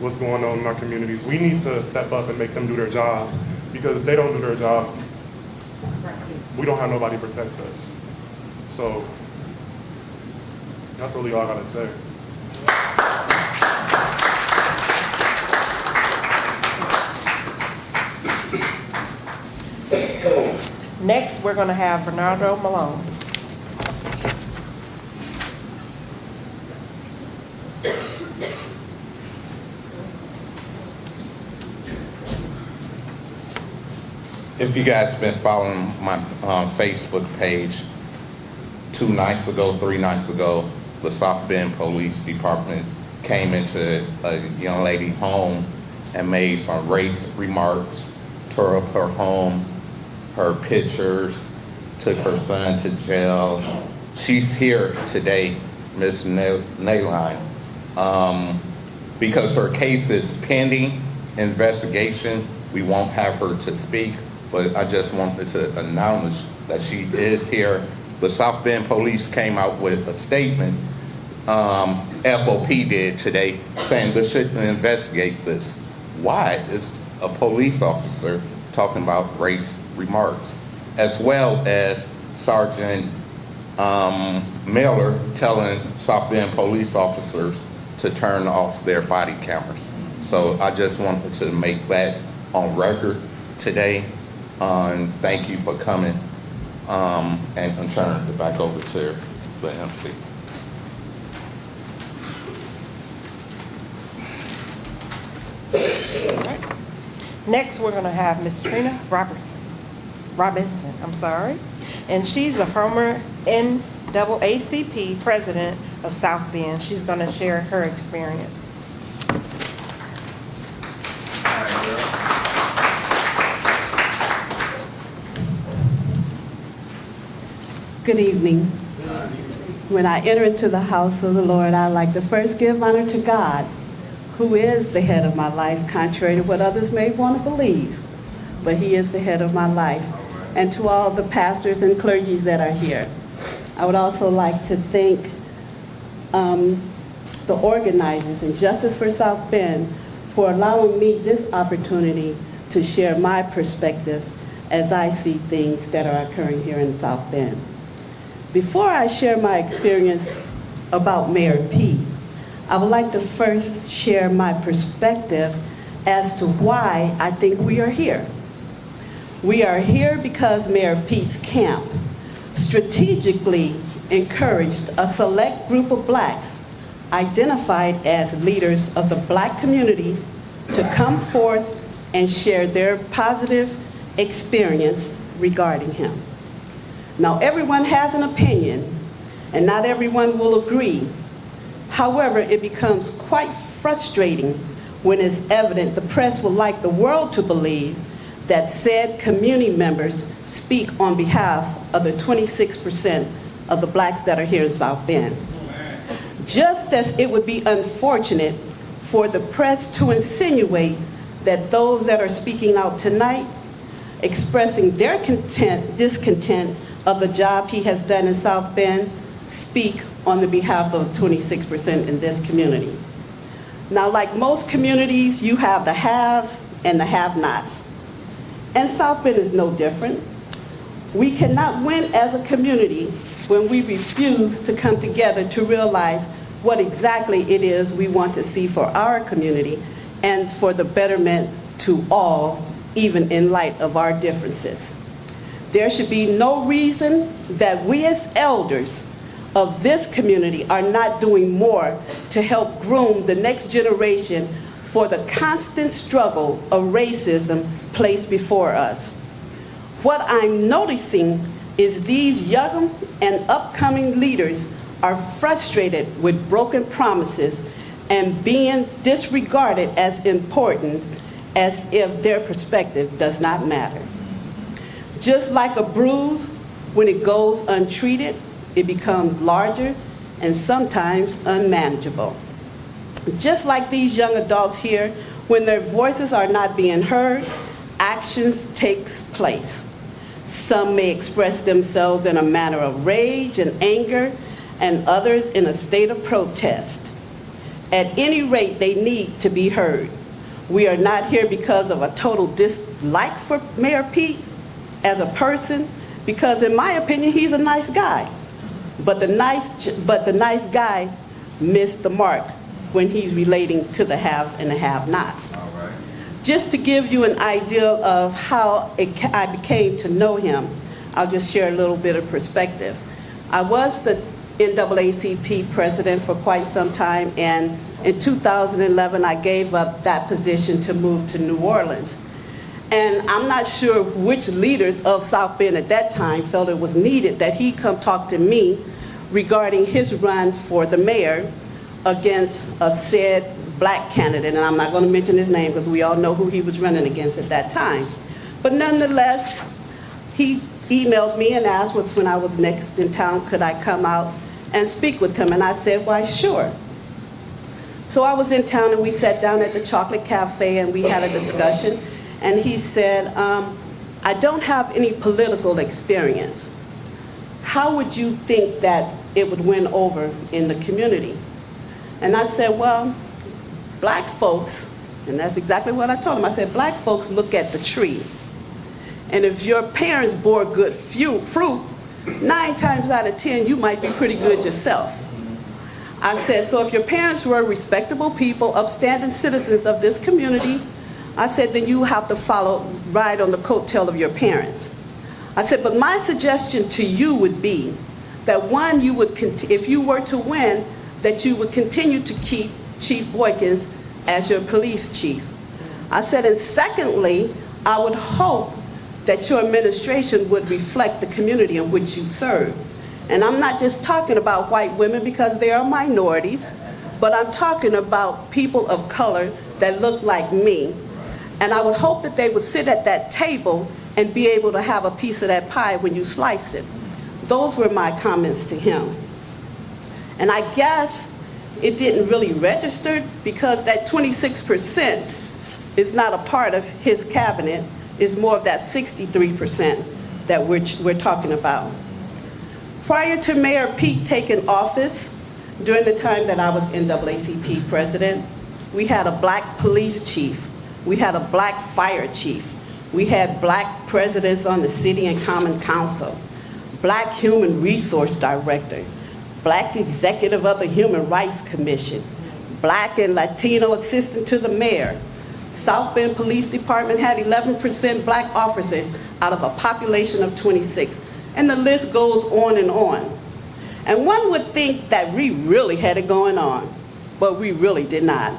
what's going on in our communities. We need to step up and make them do their jobs, because if they don't do their jobs, we don't have nobody to protect us. So that's really all I gotta say. Next, we're going to have Bernardo Malone. If you guys been following my Facebook page, 2 nights ago, 3 nights ago, the South Bend Police Department came into a young lady's home and made some race remarks, tore up her home, her pictures, took her son to jail. She's here today, Ms. Nayline, because her case is pending investigation. We won't have her to speak, but I just wanted to acknowledge that she is here. The South Bend Police came out with a statement, FOP did today, saying they shouldn't investigate this. Why is a police officer talking about race remarks? As well as Sergeant Miller telling South Bend police officers to turn off their body cameras. So I just wanted to make that on record today. And thank you for coming. And I'm turning it back over to the MC. Next, we're going to have Ms. Trina Robinson, and she's a former NAACP president of South Bend. She's going to share her experience. Good evening. When I enter into the house of the Lord, I like to first give honor to God, who is the head of my life, contrary to what others may want to believe. But he is the head of my life. And to all the pastors and clergies that are here. I would also like to thank the organizers and Justice for South Bend for allowing me this opportunity to share my perspective as I see things that are occurring here in South Bend. Before I share my experience about Mayor P, I would like to first share my perspective as to why I think we are here. We are here because Mayor P's camp strategically encouraged a select group of blacks identified as leaders of the black community to come forth and share their positive experience regarding him. Now, everyone has an opinion, and not everyone will agree. However, it becomes quite frustrating when it's evident the press would like the world to believe that said community members speak on behalf of the 26% of the blacks that are here in South Bend. Just as it would be unfortunate for the press to insinuate that those that are speaking out tonight, expressing their discontent of the job he has done in South Bend, speak on the behalf of 26% in this community. Now, like most communities, you have the haves and the have-nots. And South Bend is no different. We cannot win as a community when we refuse to come together to realize what exactly it is we want to see for our community and for the betterment to all, even in light of our differences. There should be no reason that we as elders of this community are not doing more to help groom the next generation for the constant struggle of racism placed before us. What I'm noticing is these young and upcoming leaders are frustrated with broken promises and being disregarded as important as if their perspective does not matter. Just like a bruise, when it goes untreated, it becomes larger and sometimes unmanageable. Just like these young adults here, when their voices are not being heard, actions takes place. Some may express themselves in a manner of rage and anger, and others in a state of protest. At any rate, they need to be heard. We are not here because of a total dislike for Mayor Pete as a person, because in my opinion, he's a nice guy. But the nice guy missed the mark when he's relating to the haves and the have-nots. Just to give you an idea of how I became to know him, I'll just share a little bit of perspective. I was the NAACP president for quite some time, and in 2011, I gave up that position to move to New Orleans. And I'm not sure which leaders of South Bend at that time felt it was needed that he come talk to me regarding his run for the mayor against a said black candidate, and I'm not going to mention his name because we all know who he was running against at that time. But nonetheless, he emailed me and asked when I was next in town, could I come out and speak with him? And I said, why, sure. So I was in town and we sat down at the Chocolate Cafe and we had a discussion. And he said, I don't have any political experience. How would you think that it would win over in the community? And I said, well, black folks, and that's exactly what I told him. I said, black folks look at the tree. And if your parents bore good fruit, 9 times out of 10, you might be pretty good yourself. I said, so if your parents were respectable people, upstanding citizens of this community, I said, then you have to ride on the coattail of your parents. I said, but my suggestion to you would be that one, you would, if you were to win, that you would continue to keep Chief Boykins as your police chief. I said, and secondly, I would hope that your administration would reflect the community in which you serve. And I'm not just talking about white women because they are minorities, but I'm talking about people of color that look like me. And I would hope that they would sit at that table and be able to have a piece of that pie when you slice it. Those were my comments to him. And I guess it didn't really register because that 26% is not a part of his cabinet. It's more of that 63% that we're talking about. Prior to Mayor Pete taking office, during the time that I was NAACP president, we had a black police chief. We had a black fire chief. We had black presidents on the city and common council, black human resource director, black executive of the Human Rights Commission, black and Latino assistant to the mayor. South Bend Police Department had 11% black officers out of a population of 26. And the list goes on and on. And one would think that we really had it going on, but we really did not.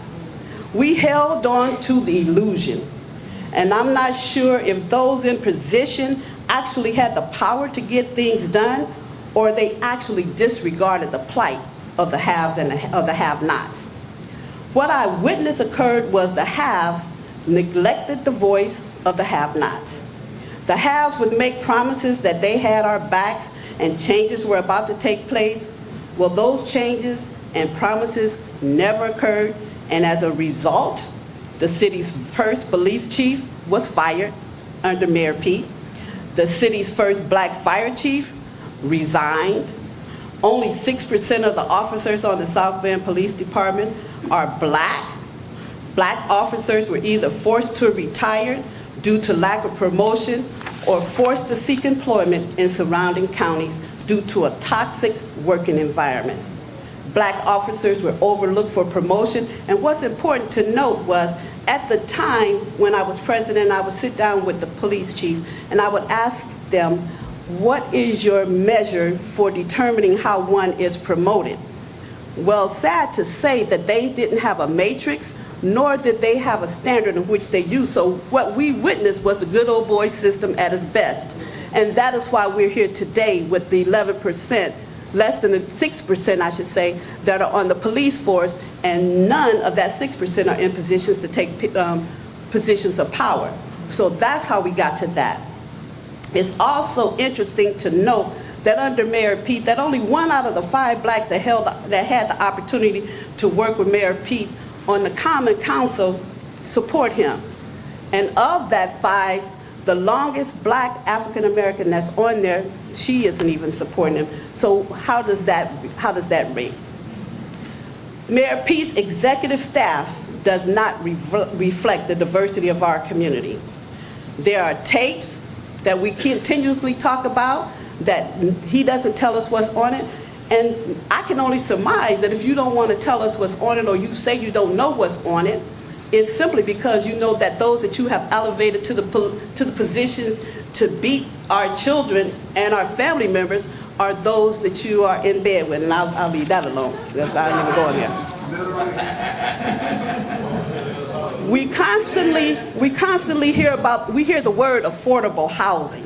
We held on to the illusion. And I'm not sure if those in position actually had the power to get things done, or they actually disregarded the plight of the haves and of the have-nots. What I witnessed occurred was the haves neglected the voice of the have-nots. The haves would make promises that they had our backs and changes were about to take place. Well, those changes and promises never occurred, and as a result, the city's first police chief was fired under Mayor Pete. The city's first black fire chief resigned. Only 6% of the officers on the South Bend Police Department are black. Black officers were either forced to retire due to lack of promotion or forced to seek employment in surrounding counties due to a toxic working environment. black officers were overlooked for promotion. And what's important to note was, at the time when I was president, I would sit down with the police chief and I would ask them, what is your measure for determining how one is promoted? Well, sad to say that they didn't have a matrix, nor did they have a standard in which they used. So what we witnessed was the good old boy system at its best. And that is why we're here today with the 11%, less than the 6%, I should say, that are on the police force, and none of that 6% are in positions to take positions of power. So that's how we got to that. It's also interesting to note that under Mayor Pete, that only 1 out of the 5 blacks that had the opportunity to work with Mayor Pete on the Common Council support him. And of that 5, the longest black African American that's on there, she isn't even supporting him. So how does that rate? Mayor Pete's executive staff does not reflect the diversity of our community. There are tapes that we continuously talk about that he doesn't tell us what's on it. And I can only surmise that if you don't want to tell us what's on it, or you say you don't know what's on it, it's simply because you know that those that you have elevated to the positions to beat our children and our family members are those that you are in bed with. And I'll leave that alone, because I didn't even go in there. We constantly hear the word affordable housing.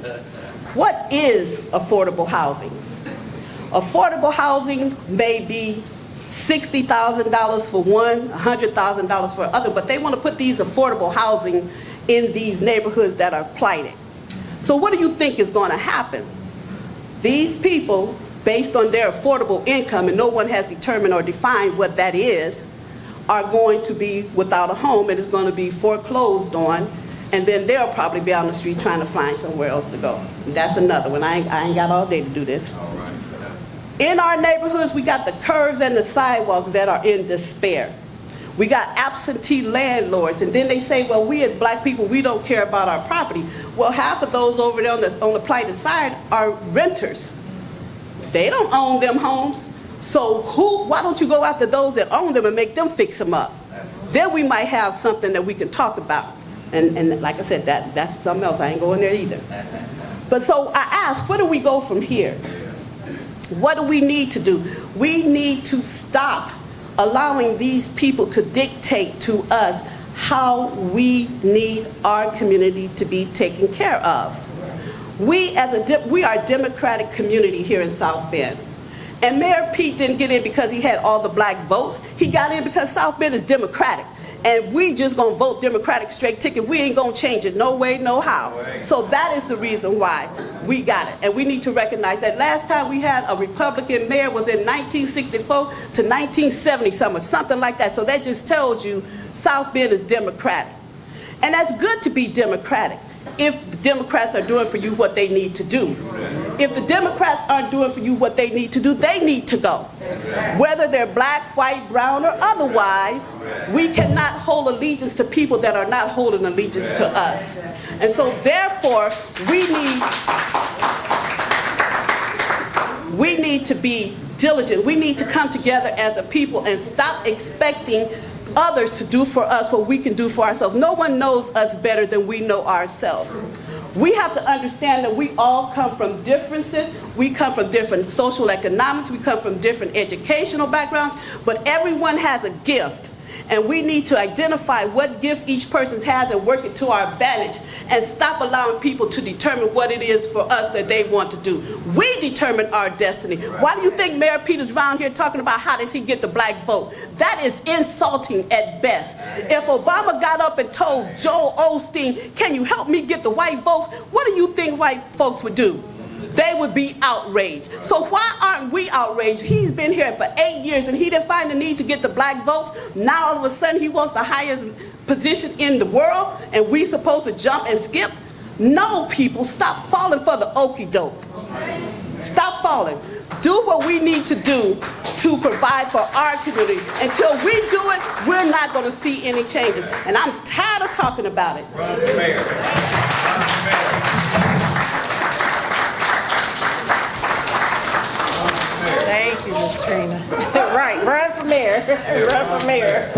What is affordable housing? Affordable housing may be $60,000 for one, $100,000 for other, but they want to put these affordable housing in these neighborhoods that are plighted. So what do you think is going to happen? These people, based on their affordable income, and no one has determined or defined what that is, are going to be without a home, and it's going to be foreclosed on, and then they'll probably be on the street trying to find somewhere else to go. That's another one. I ain't got all day to do this. In our neighborhoods, we got the curves and the sidewalks that are in despair. We got absentee landlords, and then they say, well, we as black people, we don't care about our property. Well, half of those over there on the plighted side are renters. They don't own them homes. So why don't you go after those that own them and make them fix them up? Then we might have something that we can talk about. And like I said, that's something else. I ain't going there either. But so I ask, where do we go from here? What do we need to do? We need to stop allowing these people to dictate to us how we need our community to be taken care of. We are a democratic community here in South Bend. And Mayor Pete didn't get in because he had all the black votes. He got in because South Bend is democratic. And we just gonna vote Democratic straight ticket. We ain't gonna change it, no way, no how. So that is the reason why we got it. And we need to recognize that last time we had a Republican mayor was in 1964 to 1970 something like that. So that just tells you South Bend is democratic. And that's good to be democratic if the Democrats are doing for you what they need to do. If the Democrats aren't doing for you what they need to do, they need to go. Whether they're black, white, brown, or otherwise, we cannot hold allegiance to people that are not holding allegiance to us. And so therefore, we need to be diligent. We need to come together as a people and stop expecting others to do for us what we can do for ourselves. No one knows us better than we know ourselves. We have to understand that we all come from differences. We come from different social economics. We come from different educational backgrounds. But everyone has a gift. And we need to identify what gift each person has and work it to our advantage, and stop allowing people to determine what it is for us that they want to do. We determine our destiny. Why do you think Mayor Peter's around here talking about how does he get the black vote? That is insulting at best. If Obama got up and told Joel Osteen, can you help me get the white votes? What do you think white folks would do? They would be outraged. So why aren't we outraged? He's been here for 8 years and he didn't find the need to get the black votes. Now all of a sudden he wants the highest position in the world and we supposed to jump and skip? No, people, stop falling for the okie doke. Stop falling. Do what we need to do to provide for our community. Until we do it, we're not going to see any changes. And I'm tired of talking about it. Thank you, Ms. Trina. Right, run for mayor. Run for mayor.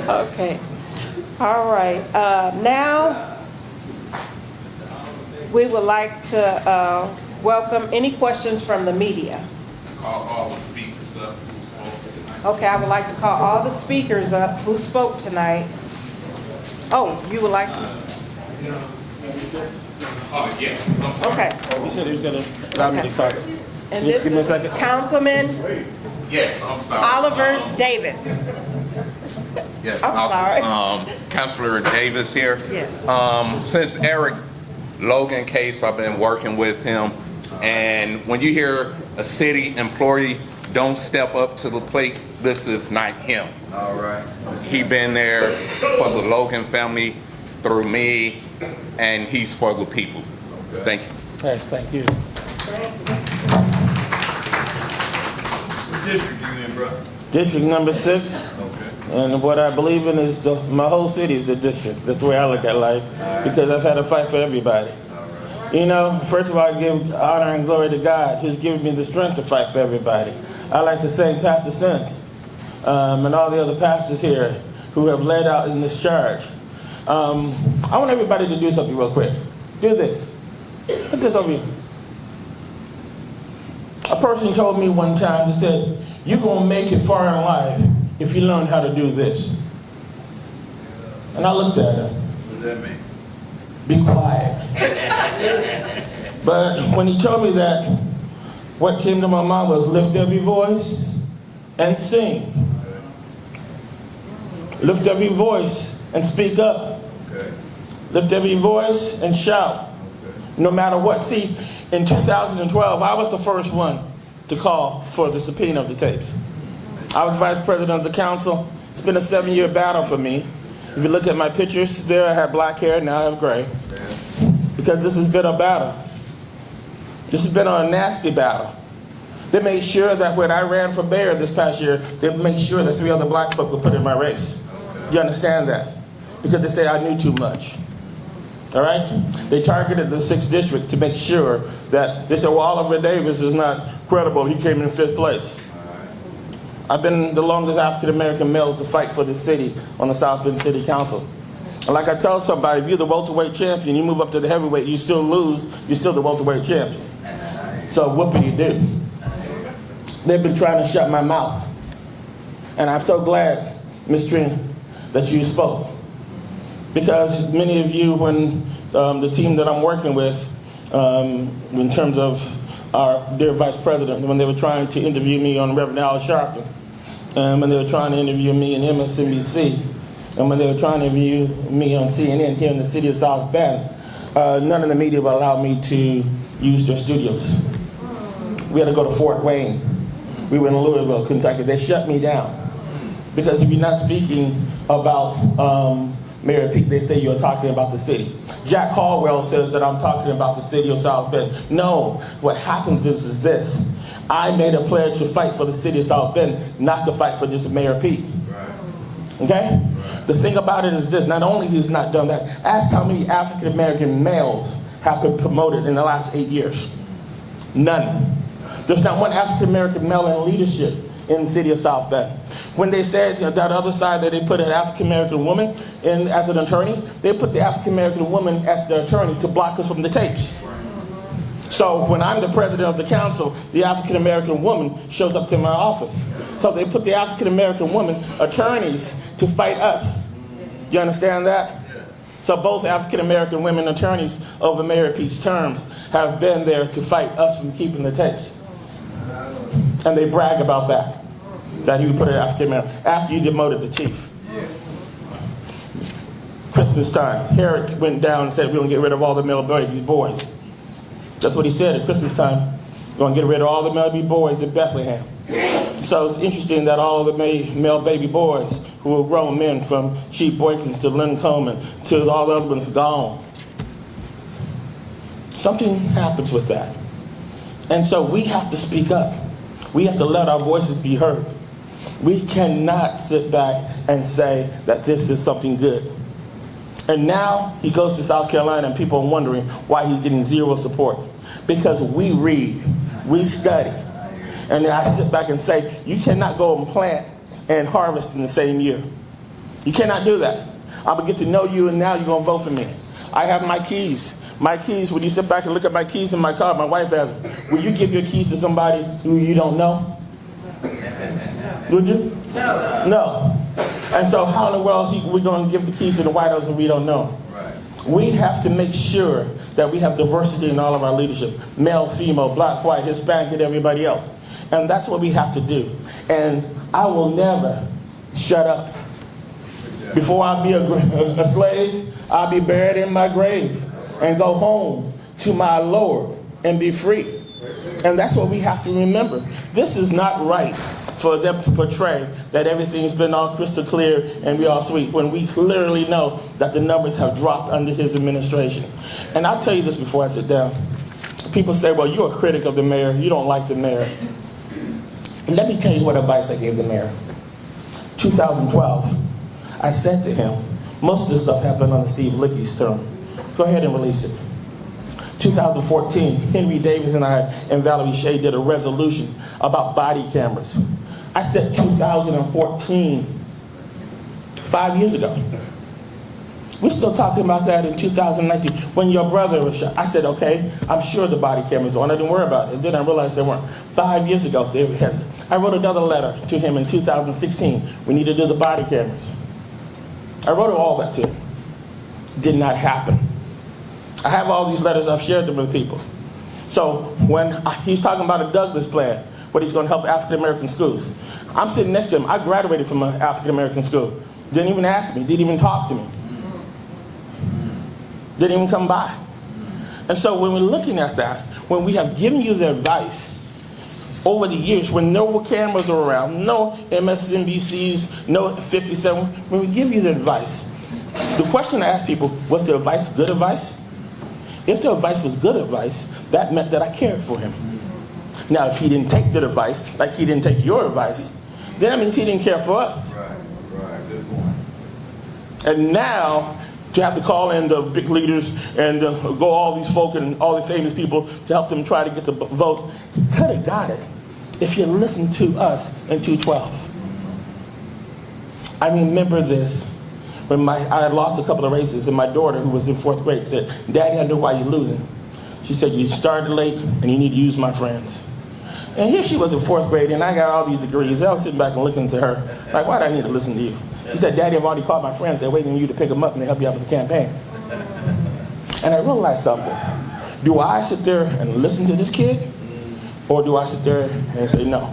Okay. All right. Now, we would like to welcome any questions from the media. Call all the speakers up who spoke tonight. Okay, I would like to call all the speakers up who spoke tonight. Oh, you would like to? Oh, yeah. Okay. You said he was gonna allow me to talk. And this Give me a is second. Councilman Yes, I'm sorry. Oliver Davis. Yes, I'm sorry. Councilor Davis here. Yes. Since Eric Logan case, I've been working with him, and when you hear a city employee don't step up to the plate, this is not him. All right. He been there for the Logan family through me, and he's for the people. Thank you. Hey, thank you. What district you in, bro? District number 6. And what I believe in is my whole city is the district. That's the way I look at life, because I've had to fight for everybody. You know, first of all, I give honor and glory to God, who's given me the strength to fight for everybody. I'd like to thank Pastor Sims and all the other pastors here who have led out in this charge. I want everybody to do something real quick. Do this. Put this over here. A person told me one time, they said, "You're going to make it far in life if you learn how to do this." And I looked at him. What does that mean? Be quiet. But when he told me that, what came to my mind was lift every voice and sing. Lift every voice and speak up. Okay. Lift every voice and shout. No matter what. See, in 2012, I was the first one to call for the subpoena of the tapes. I was vice president of the council. It's been a 7-year battle for me. If you look at my pictures there, I had black hair, now I have gray. Because this has been a battle. This has been a nasty battle. They made sure that when I ran for mayor this past year, they made sure that 3 other black folk were put in my race. You understand that? Because they say I knew too much. All right? They targeted the 6th district to make sure that they said, well, Oliver Davis is not credible. He came in 5th place. I've been the longest African-American male to fight for the city on the South Bend City Council. And like I tell somebody, if you're the welterweight champion, you move up to the heavyweight, you still lose, you're still the welterweight champion. So what can you do? They've been trying to shut my mouth. And I'm so glad, Ms. Trina, that you spoke. Because many of you, when the team that I'm working with, in terms of our dear vice president, when they were trying to interview me on Reverend Al Sharpton, and when they were trying to interview me in MSNBC, and when they were trying to interview me on CNN here in the city of South Bend, none of the media would allow me to use their studios. We had to go to Fort Wayne. We were in Louisville, Kentucky. They shut me down. Because if you're not speaking about Mayor Pete, they say you're talking about the city. Jack Caldwell says that I'm talking about the city of South Bend. No, what happens is this. I made a pledge to fight for the city of South Bend, not to fight for just Mayor Pete. Okay? The thing about it is this, not only he's not done that, ask how many African-American males have been promoted in the last 8 years. None. There's not one African-American male in leadership in the city of South Bend. When they said that other side that they put an African-American woman in as an attorney, they put the African-American woman as the attorney to block us from the tapes. So when I'm the president of the council, the African-American woman shows up to my office. So they put the African-American woman attorneys to fight us. You understand that? So both African-American women attorneys over Mayor Pete's terms have been there to fight us from keeping the tapes. And they brag about that he would put an African-American, after you demoted the chief. Christmas time, Herrick went down and said, we're going to get rid of all the male baby boys. That's what he said at Christmas time. We're going to get rid of all the male baby boys in Bethlehem. So it's interesting that all the male baby boys who were grown men, from Chief Boykins to Lynn Coleman to all the other ones, gone. Something happens with that. And so we have to speak up. We have to let our voices be heard. We cannot sit back and say that this is something good. And now he goes to South Carolina and people are wondering why he's getting zero support. Because we read, we study, And then I sit back and say, you cannot go and plant and harvest in the same year. You cannot do that. I'm going to get to know you, and now you're going to vote for me. I have my keys. My keys, when you sit back and look at my keys in my car, my wife has them. Will you give your keys to somebody who you don't know? Would you? No. No. And so how in the world are we going to give the keys to the White House if we don't know? Right. We have to make sure that we have diversity in all of our leadership. Male, female, black, white, Hispanic, and everybody else. And that's what we have to do. And I will never shut up. Before I be a slave, I'll be buried in my grave and go home to my Lord and be free. And that's what we have to remember. This is not right for them to portray that everything's been all crystal clear and we all sweet, when we clearly know that the numbers have dropped under his administration. And I'll tell you this before I sit down. People say, well, you're a critic of the mayor. You don't like the mayor. And let me tell you what advice I gave the mayor. 2012. I said to him, most of this stuff happened under Steve Licky's term. Go ahead and release it. 2014, Henry Davis and I and Valerie Shea did a resolution about body cameras. I said 2014, 5 years ago. We're still talking about that in 2019 when your brother was shot. I said, okay, I'm sure the body cameras are on. I didn't worry about it. And then I realized they weren't. 5 years ago, I wrote another letter to him in 2016. We need to do the body cameras. I wrote all that to him. Did not happen. I have all these letters. I've shared them with people. So when he's talking about a Douglas plan, what he's going to help African-American schools. I'm sitting next to him. I graduated from an African-American school. Didn't even ask me. Didn't even talk to me. Didn't even come by. And so when we're looking at that, when we have given you the advice over the years, when no cameras are around, no MSNBCs, no 57, when we give you the advice, the question I ask people, was the advice good advice? If the advice was good advice, that meant that I cared for him. Now, if he didn't take the advice, like he didn't take your advice, then that means he didn't care for us. Right, good point. And now, to have to call in the big leaders and go all these folk and all the famous people to help them try to get the vote, he could have got it if he had listened to us in 2012. I remember this when I had lost a couple of races, and my daughter, who was in 4th grade, said, Daddy, I know why you're losing. She said, you started late and you need to use my friends. And here she was in 4th grade, and I got all these degrees. I was sitting back and looking to her, like, why do I need to listen to you? She said, Daddy, I've already called my friends. They're waiting on you to pick them up and they help you out with the campaign. And I realized something. Do I sit there and listen to this kid? Or do I sit there and say no?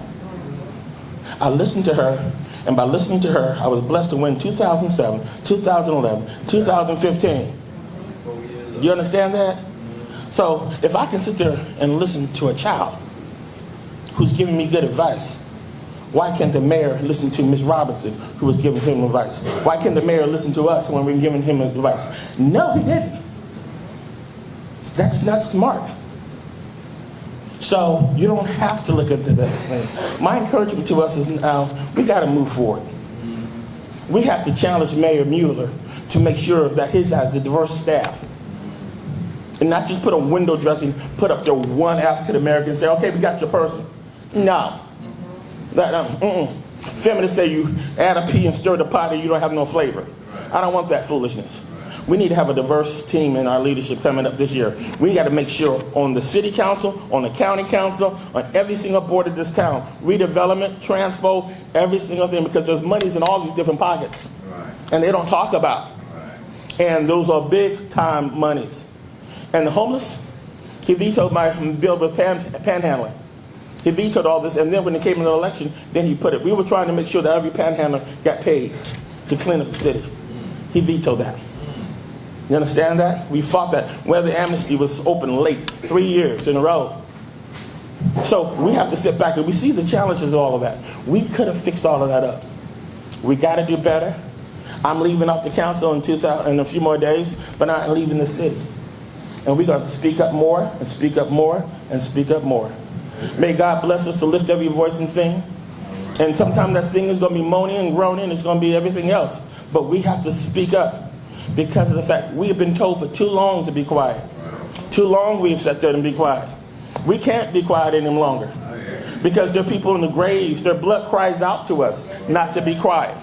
I listened to her, and by listening to her, I was blessed to win 2007, 2011, 2015. Do you understand that? So if I can sit there and listen to a child who's giving me good advice, why can't the mayor listen to Ms. Robinson, who was giving him advice? Why can't the mayor listen to us when we're giving him advice? No, he didn't. That's not smart. So you don't have to look at those things. My encouragement to us is now, we got to move forward. We have to challenge Mayor Mueller to make sure that his has a diverse staff. And not just put a window dressing, put up there one African American and say, okay, we got your person. No. Feminists say you add a pea and stir the pot and you don't have no flavor. I don't want that foolishness. We need to have a diverse team in our leadership coming up this year. We got to make sure on the city council, on the county council, on every single board of this town, redevelopment, transpo, every single thing, because there's monies in all these different pockets. And they don't talk about. And those are big time monies. And the homeless, he vetoed my bill with panhandling. He vetoed all this, and then when it came in the election, then he put it. We were trying to make sure that every panhandler got paid to clean up the city. He vetoed that. You understand that? We fought that. Where the amnesty was open late, 3 years in a row. So we have to sit back and we see the challenges of all of that. We could have fixed all of that up. We got to do better. I'm leaving off the council in a few more days, but I'm leaving the city. And we're going to speak up more and speak up more and speak up more. May God bless us to lift every voice and sing. And sometimes that singing is going to be moaning and groaning. It's going to be everything else. But we have to speak up because of the fact we have been told for too long to be quiet. Too long we've sat there and be quiet. We can't be quiet any longer. Because there are people in the graves, their blood cries out to us not to be quiet.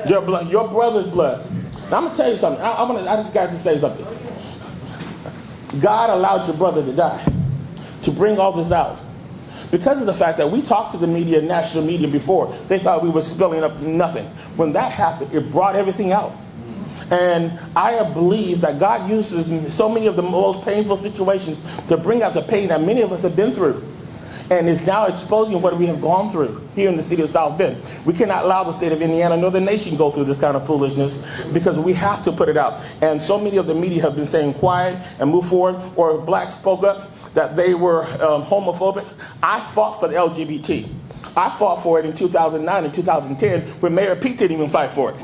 Your blood, your brother's blood. Now I'm gonna tell you something. I just got to say something. God allowed your brother to die to bring all this out. Because of the fact that we talked to the media, national media before, they thought we were spilling up nothing. When that happened, it brought everything out. And I believe that God uses so many of the most painful situations to bring out the pain that many of us have been through. And is now exposing what we have gone through here in the city of South Bend. We cannot allow the state of Indiana nor the nation go through this kind of foolishness because we have to put it out. And so many of the media have been saying quiet and move forward, or blacks spoke up that they were homophobic. I fought for the LGBT. I fought for it in 2009 and 2010 when Mayor Pete didn't even fight for it.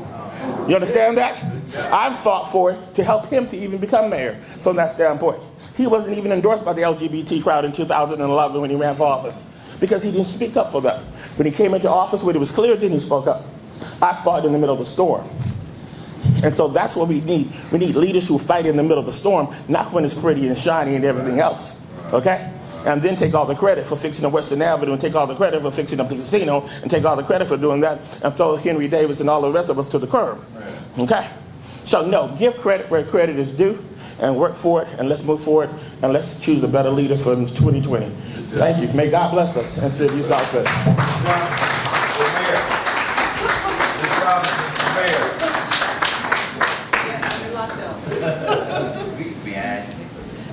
You understand that? I fought for it to help him to even become mayor from that standpoint. He wasn't even endorsed by the LGBT crowd in 2011 when he ran for office because he didn't speak up for them. When he came into office, when it was clear, then he spoke up. I fought in the middle of the storm. And so that's what we need. We need leaders who fight in the middle of the storm, not when it's pretty and shiny and everything else. Okay? And then take all the credit for fixing the Western Avenue, and take all the credit for fixing up the casino, and take all the credit for doing that, and throw Henry Davis and all the rest of us to the curb. Okay? So no, give credit where credit is due, and work for it, and let's move forward, and let's choose a better leader for 2020. Thank you. May God bless us and City of South Bend.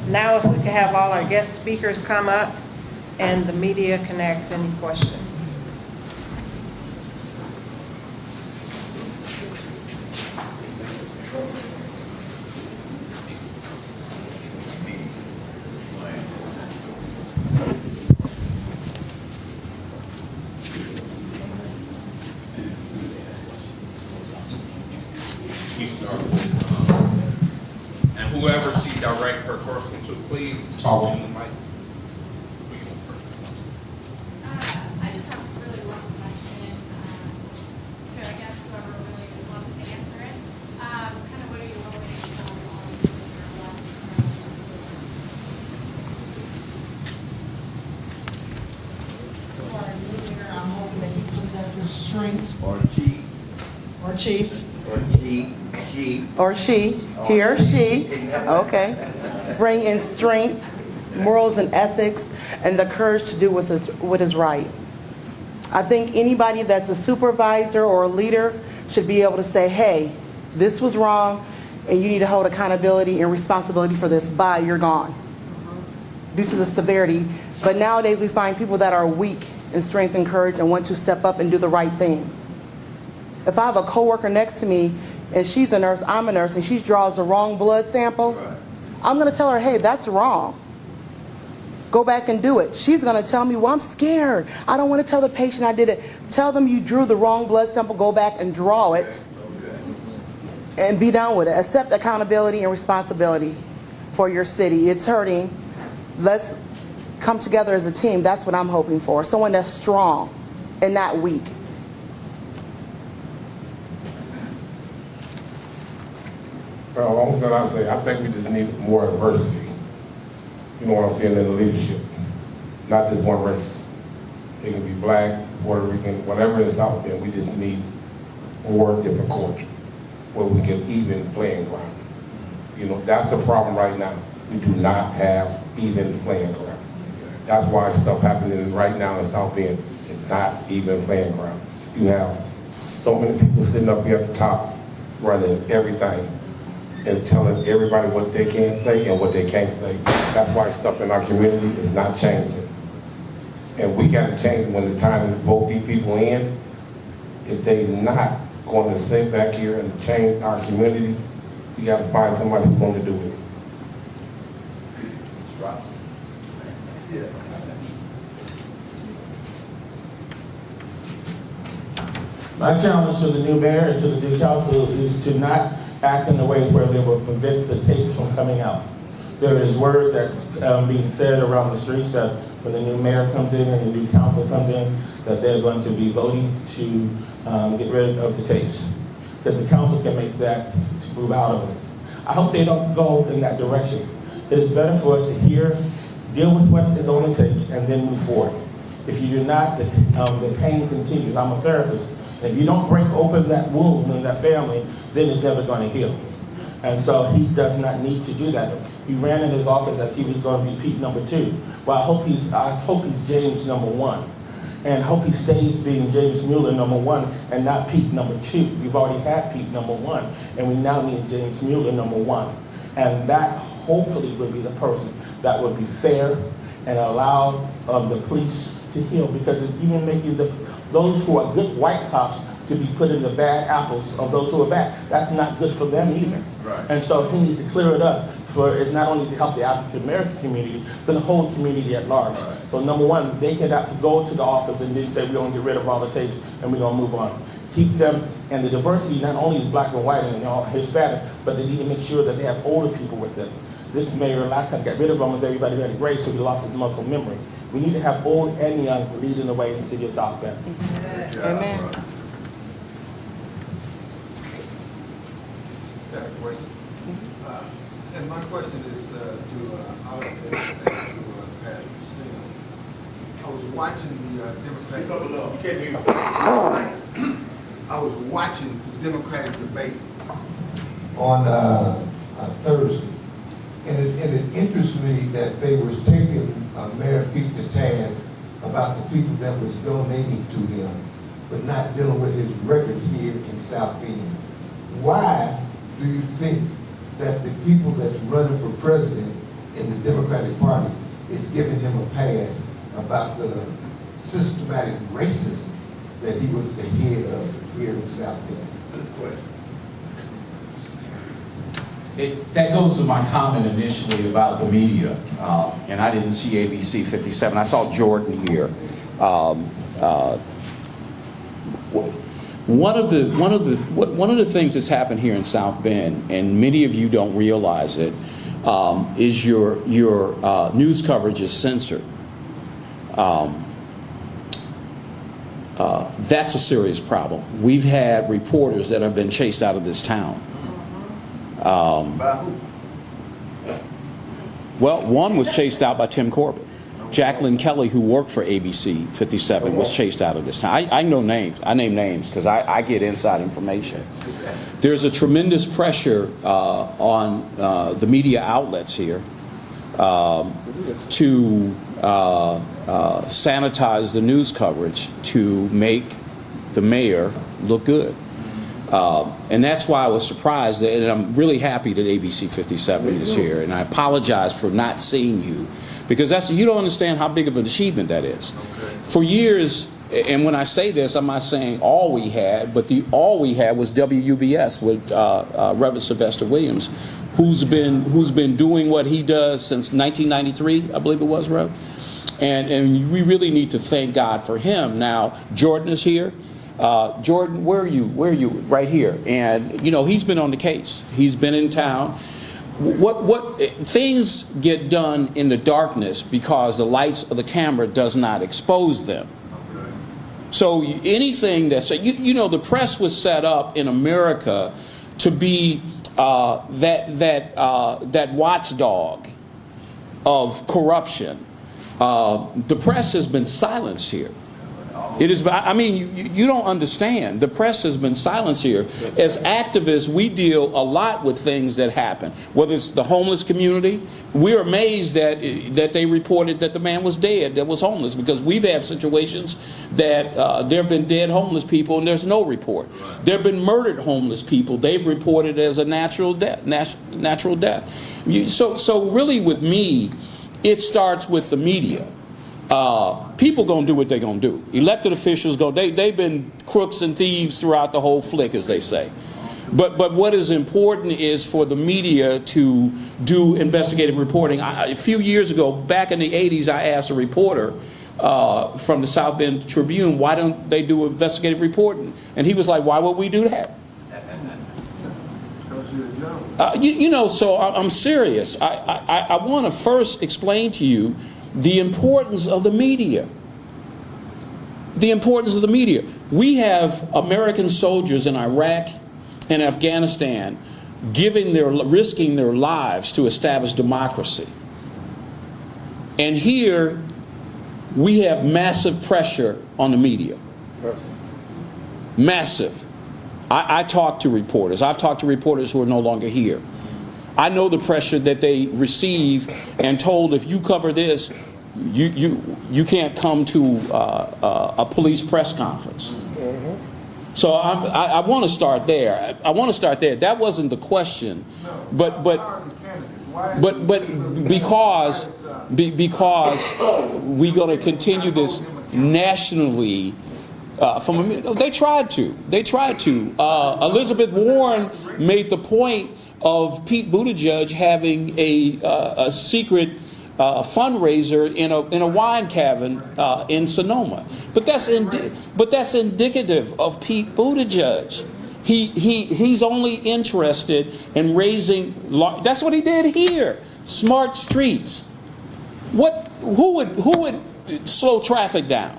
Now if we could have all our guest speakers come up and the media can ask any questions. And whoever she direct her person to, please talk on the mic. I just have really one question. So I guess whoever really wants to answer it. Kind of what are you hoping on For our new leader, I'm hoping that he possesses strength. Or chief. Or chief. Or she. Or she, he or she, okay. Bring in strength, morals and ethics, and the courage to do what is right. I think anybody that's a supervisor or a leader should be able to say, hey, this was wrong, and you need to hold accountability and responsibility for this. Bye, you're gone. Due to the severity. But nowadays we find people that are weak in strength and courage and want to step up and do the right thing. If I have a coworker next to me and she's a nurse, I'm a nurse, and she draws the wrong blood sample, I'm going to tell her, hey, that's wrong. Go back and do it. She's going to tell me, well, I'm scared. I don't want to tell the patient I did it. Tell them you drew the wrong blood sample, go back and draw it, and be done with it. Accept accountability and responsibility for your city. It's hurting. Let's come together as a team. That's what I'm hoping for. Someone that's strong and not weak. Well, the only thing I say, I think we just need more diversity. You know what I'm saying, in the leadership. Not just one race. It can be black, Puerto Rican, whatever is out there. We just need more different culture where we get even playing ground. You know, that's the problem right now. We do not have even playing ground. That's why stuff happening right now in South Bend. It's not even playing ground. You have so many people sitting up here at the top running everything and telling everybody what they can say and what they can't say. That's why stuff in our community is not changing. And we got to change when it's time to vote these people in. If they're not going to sit back here and change our community, we got to find somebody who's going to do it. My challenge to the new mayor and to the new council is to not act in a way where they will prevent the tapes from coming out. There is word that's being said around the streets that when the new mayor comes in and the new council comes in, that they're going to be voting to get rid of the tapes. Because the council can make that to move out of it. I hope they don't go in that direction. It is better for us to hear, deal with what is on the tapes, and then move forward. If you do not, the pain continues. I'm a therapist. If you don't break open that wound in that family, then it's never going to heal. And so he does not need to do that. He ran in his office as he was going to be Pete number 2. Well, I hope he's James number 1. And hope he stays being James Mueller number 1 and not Pete number 2. We've already had Pete number 1, and we now need James Mueller number 1. And that hopefully will be the person that will be fair and allow the police to heal, because it's even making those who are good white cops to be put in the bad apples of those who are bad. That's not good for them either. Right. And so he needs to clear it up for it's not only to help the African American community, but the whole community at large. Right. So number one, they can have to go to the office and then say we're going to get rid of all the tapes and we're going to move on. Keep them, and the diversity not only is black and white and Hispanic, but they need to make sure that they have older people with them. This mayor last time got rid of almost everybody who had a grade, so he lost his muscle memory. We need to have old and young leading the way in the city of South Bend. Amen. Right. Got a question? And my question is to Pastor Sims. I was watching the Democratic. I was watching the Democratic debate on Thursday, and it interests me that they was taking Mayor Pete to task about the people that was donating to him, but not dealing with his record here in South Bend. Why do you think that the people that's running for president in the Democratic Party is giving him a pass about the systematic racism that he was the head of here in South Bend? Good question. That goes to my comment initially about the media, and I didn't see ABC 57. I saw Jordan here. One of the things that's happened here in South Bend, and many of you don't realize it, is your news coverage is censored. That's a serious problem. We've had reporters that have been chased out of this town. By who? Well, one was chased out by Tim Corbett. Jacqueline Kelly, who worked for ABC 57, was chased out of this town. I know names. I name names because I get inside information. There's a tremendous pressure on the media outlets here to sanitize the news coverage to make the mayor look good. And that's why I was surprised, and I'm really happy that ABC 57 is here, and I apologize for not seeing you, because you don't understand how big of an achievement that is. Okay. For years, and when I say this, I'm not saying all we had, but all we had was WUBS with Reverend Sylvester Williams, who's been doing what he does since 1993, I believe it was, Rev. And we really need to thank God for him. Now, Jordan is here. Jordan, where are you? Right here. And, you know, he's been on the case. He's been in town. What things get done in the darkness because the lights of the camera does not expose them. So anything that's, you know, the press was set up in America to be that watchdog of corruption. The press has been silenced here. It is, I mean, you don't understand. The press has been silenced here. As activists, we deal a lot with things that happen. Whether it's the homeless community, we're amazed that they reported that the man was dead, that was homeless, because we've had situations that there have been dead homeless people and there's no report. There have been murdered homeless people. They've reported as a natural death. So really with me, it starts with the media. People gonna do what they're gonna do. Elected officials they've been crooks and thieves throughout the whole flick, as they say. But what is important is for the media to do investigative reporting. A few years ago, back in the 80s, I asked a reporter from the South Bend Tribune, why don't they do investigative reporting? And he was like, why would we do that? You know, so I'm serious. I want to first explain to you the importance of the media. The importance of the media. We have American soldiers in Iraq and Afghanistan risking their lives to establish democracy. And here, we have massive pressure on the media. Yes. Massive. I talk to reporters. I've talked to reporters who are no longer here. I know the pressure that they receive and told, if you cover this, you can't come to a police press conference. So I want to start there. That wasn't the question, but because we're going to continue this nationally. They tried to. Elizabeth Warren made the point of Pete Buttigieg having a secret fundraiser in a wine cavern in Sonoma. But that's indicative of Pete Buttigieg. He's only interested in raising. That's what he did here. Smart streets. Who would slow traffic down?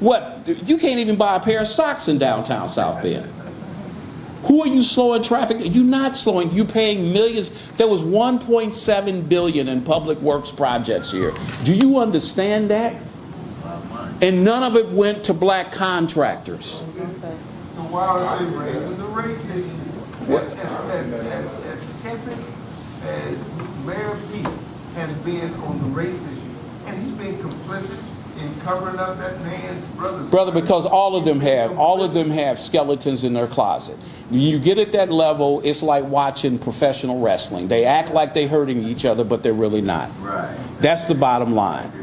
What? You can't even buy a pair of socks in downtown South Bend. Who are you slowing traffic? You're not slowing. You're paying millions. There was $1.7 billion in public works projects here. Do you understand that? And none of it went to black contractors. So why are they raising the race issue? As tepid as Mayor Pete has been on the race issue, and he's been complicit in covering up that man's brother's Brother, because all of them have skeletons in their closet. When you get at that level, it's like watching professional wrestling. They act like they're hurting each other, but they're really not. Right. That's the bottom line.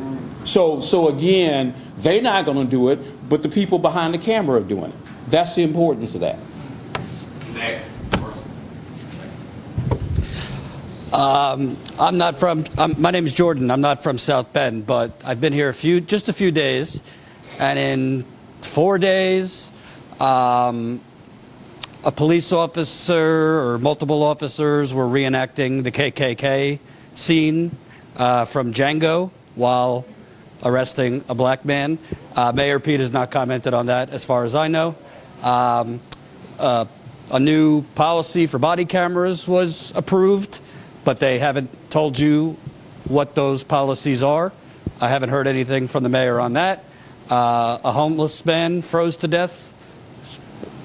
So again, they're not going to do it, but the people behind the camera are doing it. That's the importance of that. Next. My name is Jordan. I'm not from South Bend, but I've been here just a few days, and in 4 days, a police officer or multiple officers were reenacting the KKK scene from Django while arresting a black man. Mayor Pete has not commented on that, as far as I know. A new policy for body cameras was approved, but they haven't told you what those policies are. I haven't heard anything from the mayor on that. A homeless man froze to death.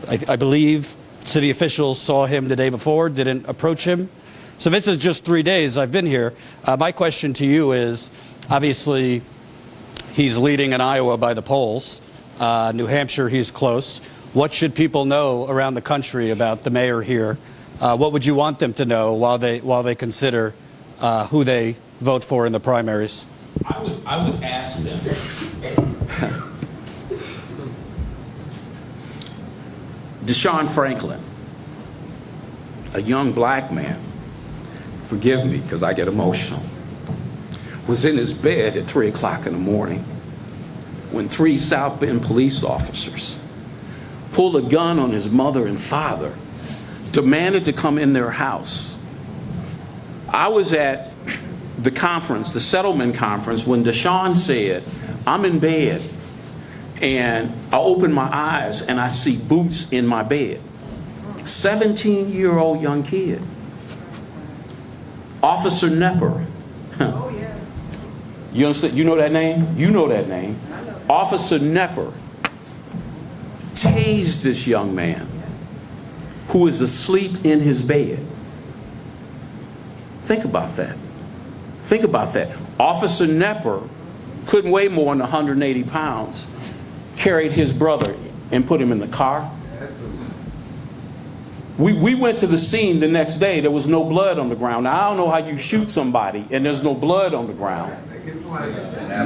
I believe city officials saw him the day before, didn't approach him. So this is just 3 days I've been here. My question to you is, obviously, he's leading in Iowa by the polls. New Hampshire, he's close. What should people know around the country about the mayor here? What would you want them to know while they consider who they vote for in the primaries? I would ask them. Deshaun Franklin, a young black man, forgive me because I get emotional, was in his bed at 3 o'clock in the morning when 3 South Bend police officers pulled a gun on his mother and father, demanded to come in their house. I was at the conference, the settlement conference, when Deshaun said, I'm in bed, and I open my eyes and I see boots in my bed. 17-year-old young kid. Officer Nepper. Oh, yeah. You understand? You know that name? You know that name. Officer Nepper tased this young man who is asleep in his bed. Think about that. Think about that. Officer Nepper couldn't weigh more than 180 pounds, carried his brother and put him in the car. We went to the scene the next day. There was no blood on the ground. Now, I don't know how you shoot somebody and there's no blood on the ground.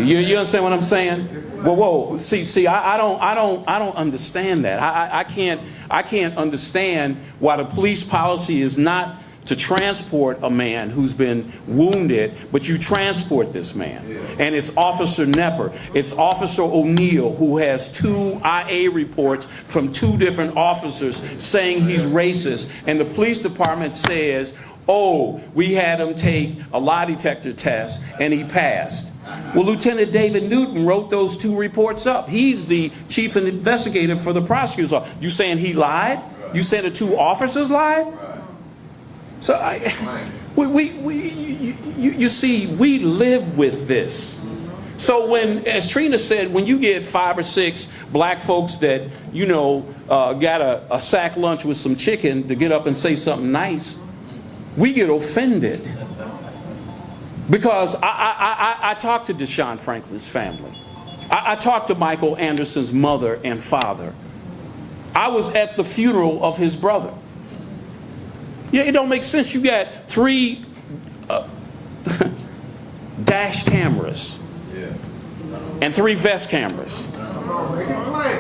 You understand what I'm saying? Whoa. See, I don't understand that. I can't understand why the police policy is not to transport a man who's been wounded, but you transport this man. And it's Officer Nepper. It's Officer O'Neill, who has 2 IA reports from 2 different officers saying he's racist. And the police department says, oh, we had him take a lie detector test and he passed. Well, Lieutenant David Newton wrote those 2 reports up. He's the chief investigator for the prosecutor's office. You saying he lied? You saying the 2 officers lied? So you see, we live with this. So when, as Trina said, when you get 5 or 6 black folks that, you know, got a sack lunch with some chicken to get up and say something nice, we get offended. Because I talked to Deshaun Franklin's family. I talked to Michael Anderson's mother and father. I was at the funeral of his brother. Yeah, it don't make sense. You got 3 dash cameras and 3 vest cameras,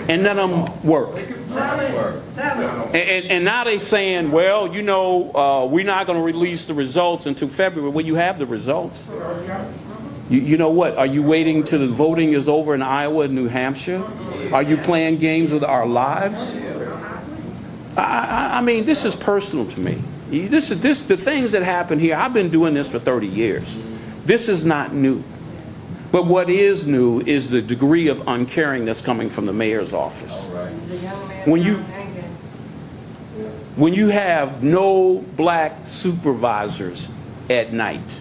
and none of them work. And now they saying, well, you know, we're not going to release the results until February. Well, you have the results. You know what? Are you waiting till the voting is over in Iowa and New Hampshire? Are you playing games with our lives? I mean, this is personal to me. The things that happen here, I've been doing this for 30 years. This is not new. But what is new is the degree of uncaring that's coming from the mayor's office. When you have no black supervisors at night.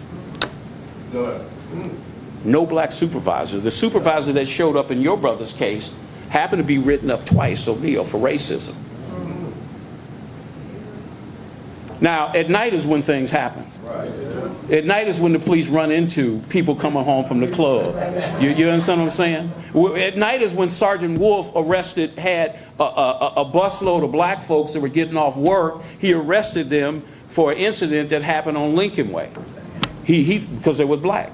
No black supervisor. The supervisor that showed up in your brother's case happened to be written up twice, O'Neill, for racism. Now, at night is when things happen. At night is when the police run into people coming home from the club. You understand what I'm saying? At night is when Sergeant Wolf had a busload of black folks that were getting off work. He arrested them for an incident that happened on Lincoln Way. Because they were black.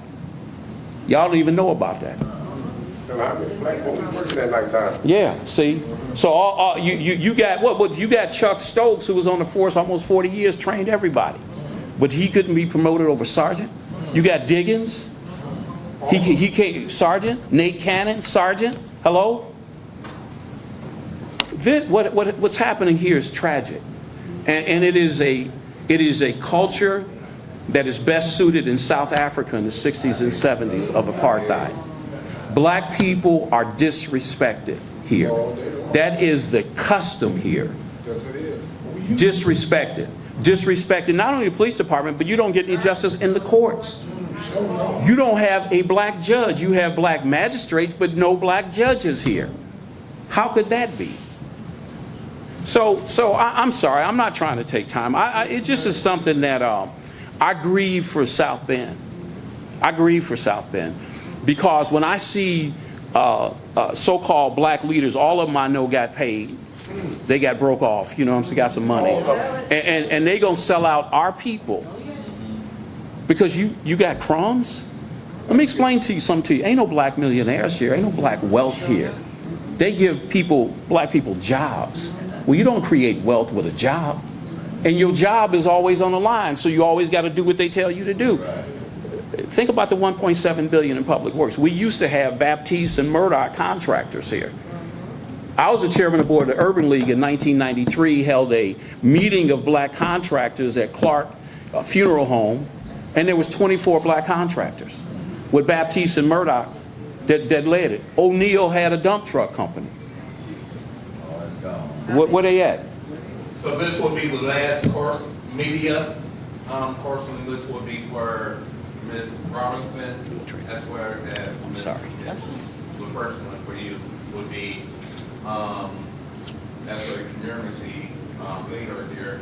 Y'all don't even know about that. Yeah, see? So you got you got Chuck Stokes, who was on the force almost 40 years, trained everybody. But he couldn't be promoted over sergeant. You got Diggins. He can't, sergeant. Nate Cannon, sergeant. Hello? What's happening here is tragic. And it is a culture that is best suited in South Africa in the 60s and 70s of apartheid. Black people are disrespected here. That is the custom here. Disrespected. Disrespected not only the police department, but you don't get any justice in the courts. You don't have a black judge. You have black magistrates, but no black judges here. How could that be? So I'm sorry. I'm not trying to take time. It just is something that I grieve for South Bend. I grieve for South Bend. Because when I see so-called black leaders, all of them I know got paid. They got broke off, you know what I'm saying, got some money. And they gonna sell out our people. Because you got crumbs? Let me explain to you something. Ain't no black millionaires here, ain't no black wealth here. They give black people jobs. Well, you don't create wealth with a job. And your job is always on the line, so you always gotta do what they tell you to do. Think about the $1.7 billion in public works. We used to have Baptiste and Murdoch contractors here. I was the chairman of the board of the Urban League in 1993, held a meeting of black contractors at Clark Funeral Home, and there was 24 black contractors with Baptiste and Murdoch that led it. O'Neill had a dump truck company. Where they at? So this will be the last course media portion, and this will be for Ms. Robinson, as well as I'm sorry. The first one for you would be, as a community leader here,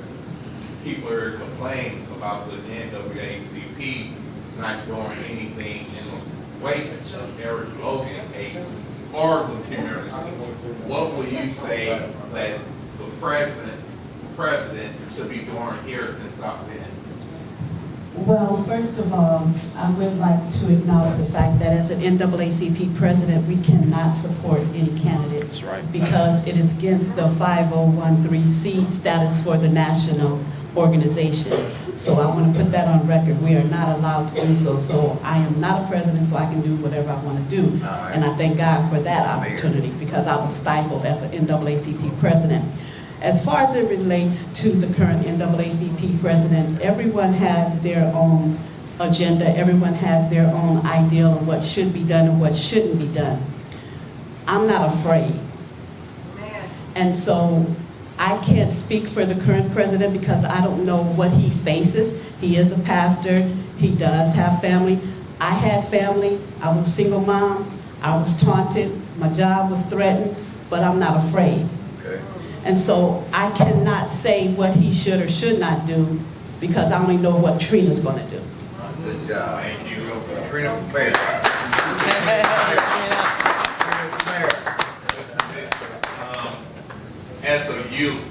people are complaining about the NAACP not doing anything in the wake of Eric Logan case or the community. What would you say that the president should be doing here in South Bend? Well, first of all, I would like to acknowledge the fact that as an NAACP president, we cannot support any candidate. That's right. Because it is against the 5013C status for the national organization. So I want to put that on record. We are not allowed to do so. So I am not a president, so I can do whatever I want to do. And I thank God for that opportunity, because I was stifled as an NAACP president. As far as it relates to the current NAACP president, everyone has their own agenda. Everyone has their own ideal of what should be done and what shouldn't be done. I'm not afraid. And so I can't speak for the current president because I don't know what he faces. He is a pastor. He does have family. I had family, I was a single mom, I was taunted, my job was threatened, but I'm not afraid. Okay. And so I cannot say what he should or should not do because I only know what Trina's going to do. Good job. Thank you. Trina for mayor. As a youth,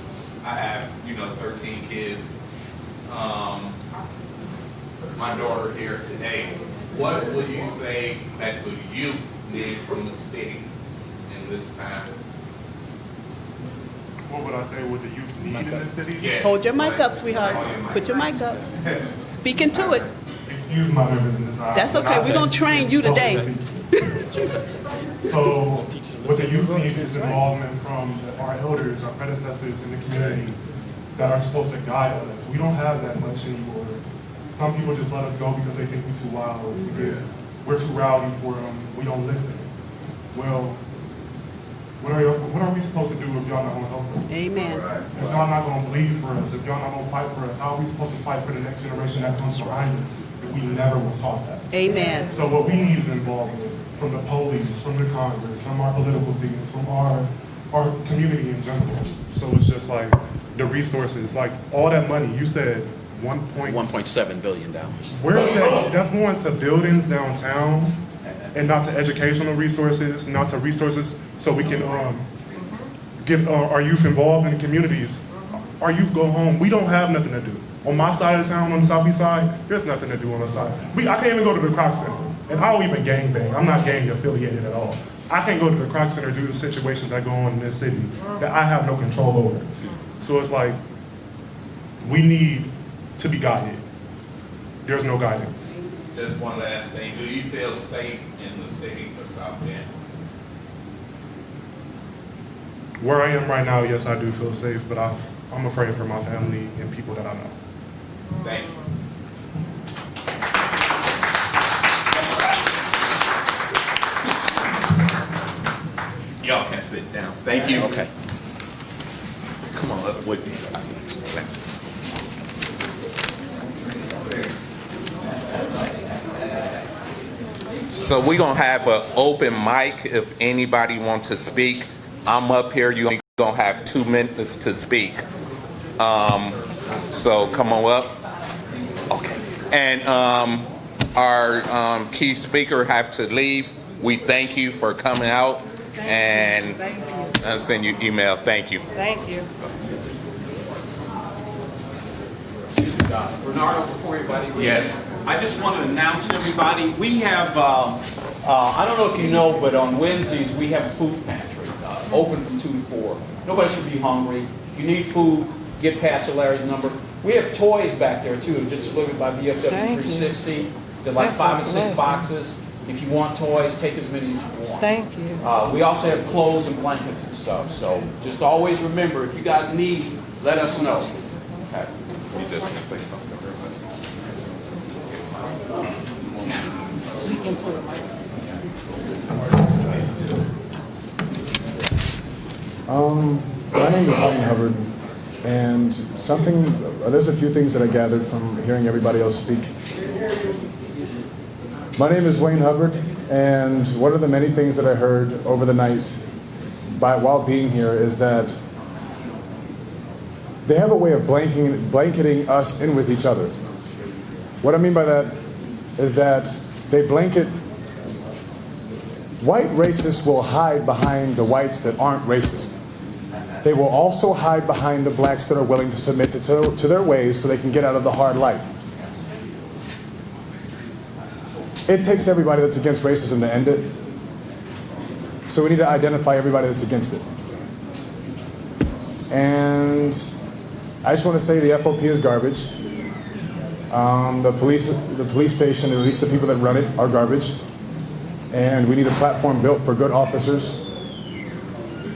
I have, 13 kids. My daughter here today. What would you say that the youth need from the city in this time? What would I say would the youth need in the city? Yeah. Hold your mic up, sweetheart. Put your mic up. Speak into it. Excuse my nervousness. That's okay. We're going to train you today. So what the youth needs is involvement from our elders, our predecessors in the community that are supposed to guide us. We don't have that much anymore. Some people just let us go because they think we're too wild. We're too rowdy for them. We don't listen. Well, what are we supposed to do if y'all not going to help us? Amen. If y'all not going to bleed for us, if y'all not going to fight for us, how are we supposed to fight for the next generation that comes behind us if we never was taught that? Amen. So what we need is involvement from the police, from the Congress, from our political leaders, from our community in general. So it's just like the resources, like all that money, you said $1.7 billion. where is that? That's going to buildings downtown and not to educational resources, not to resources so we can get our youth involved in the communities. Our youth go home. We don't have nothing to do. On my side of town, on the southeast side, there's nothing to do on the side. I can't even go to the Croc Center. And I don't even gang bang. I'm not gang affiliated at all. I can't go to the Croc Center due to situations that go on in this city that I have no control over. So it's like, we need to be guided. There's no guidance. Just one last thing. Do you feel safe in the city of South Bend? Where I am right now, yes, I do feel safe, but I'm afraid for my family and people that I know. Thank you. Y'all can sit down. Thank you. Okay. Come on, up with me. So we're gonna have an open mic if anybody wants to speak. I'm up here, you're gonna have 2 minutes to speak. So come on up. Okay. And our key speaker have to leave. We thank you for coming out and I'll send you email. Thank you. Thank you. Bernardo, before everybody leaves, Yes. I just want to announce to everybody, we have, I don't know if you know, but on Wednesdays, we have a food pantry, open from 2 to 4. Nobody should be hungry. If you need food, get past Larry's number. We have toys back there too, just delivered by VFW 360. They're like That's 5 or a 6 blessing. boxes. If you want toys, take as many as you want. Thank you. We also have clothes and blankets and stuff. So just always remember, if you guys need, let us know. Okay. You just want to say something. My name is Wayne Hubbard, and there's a few things that I gathered from hearing everybody else speak. My name is Wayne Hubbard, and one of the many things that I heard over the night while being here is that they have a way of blanketing us in with each other. What I mean by that is that they blanket. White racists will hide behind the whites that aren't racist. They will also hide behind the blacks that are willing to submit to their ways so they can get out of the hard life. It takes everybody that's against racism to end it. So we need to identify everybody that's against it. And I just want to say the FOP is garbage. The police station, at least the people that run it, are garbage. And we need a platform built for good officers.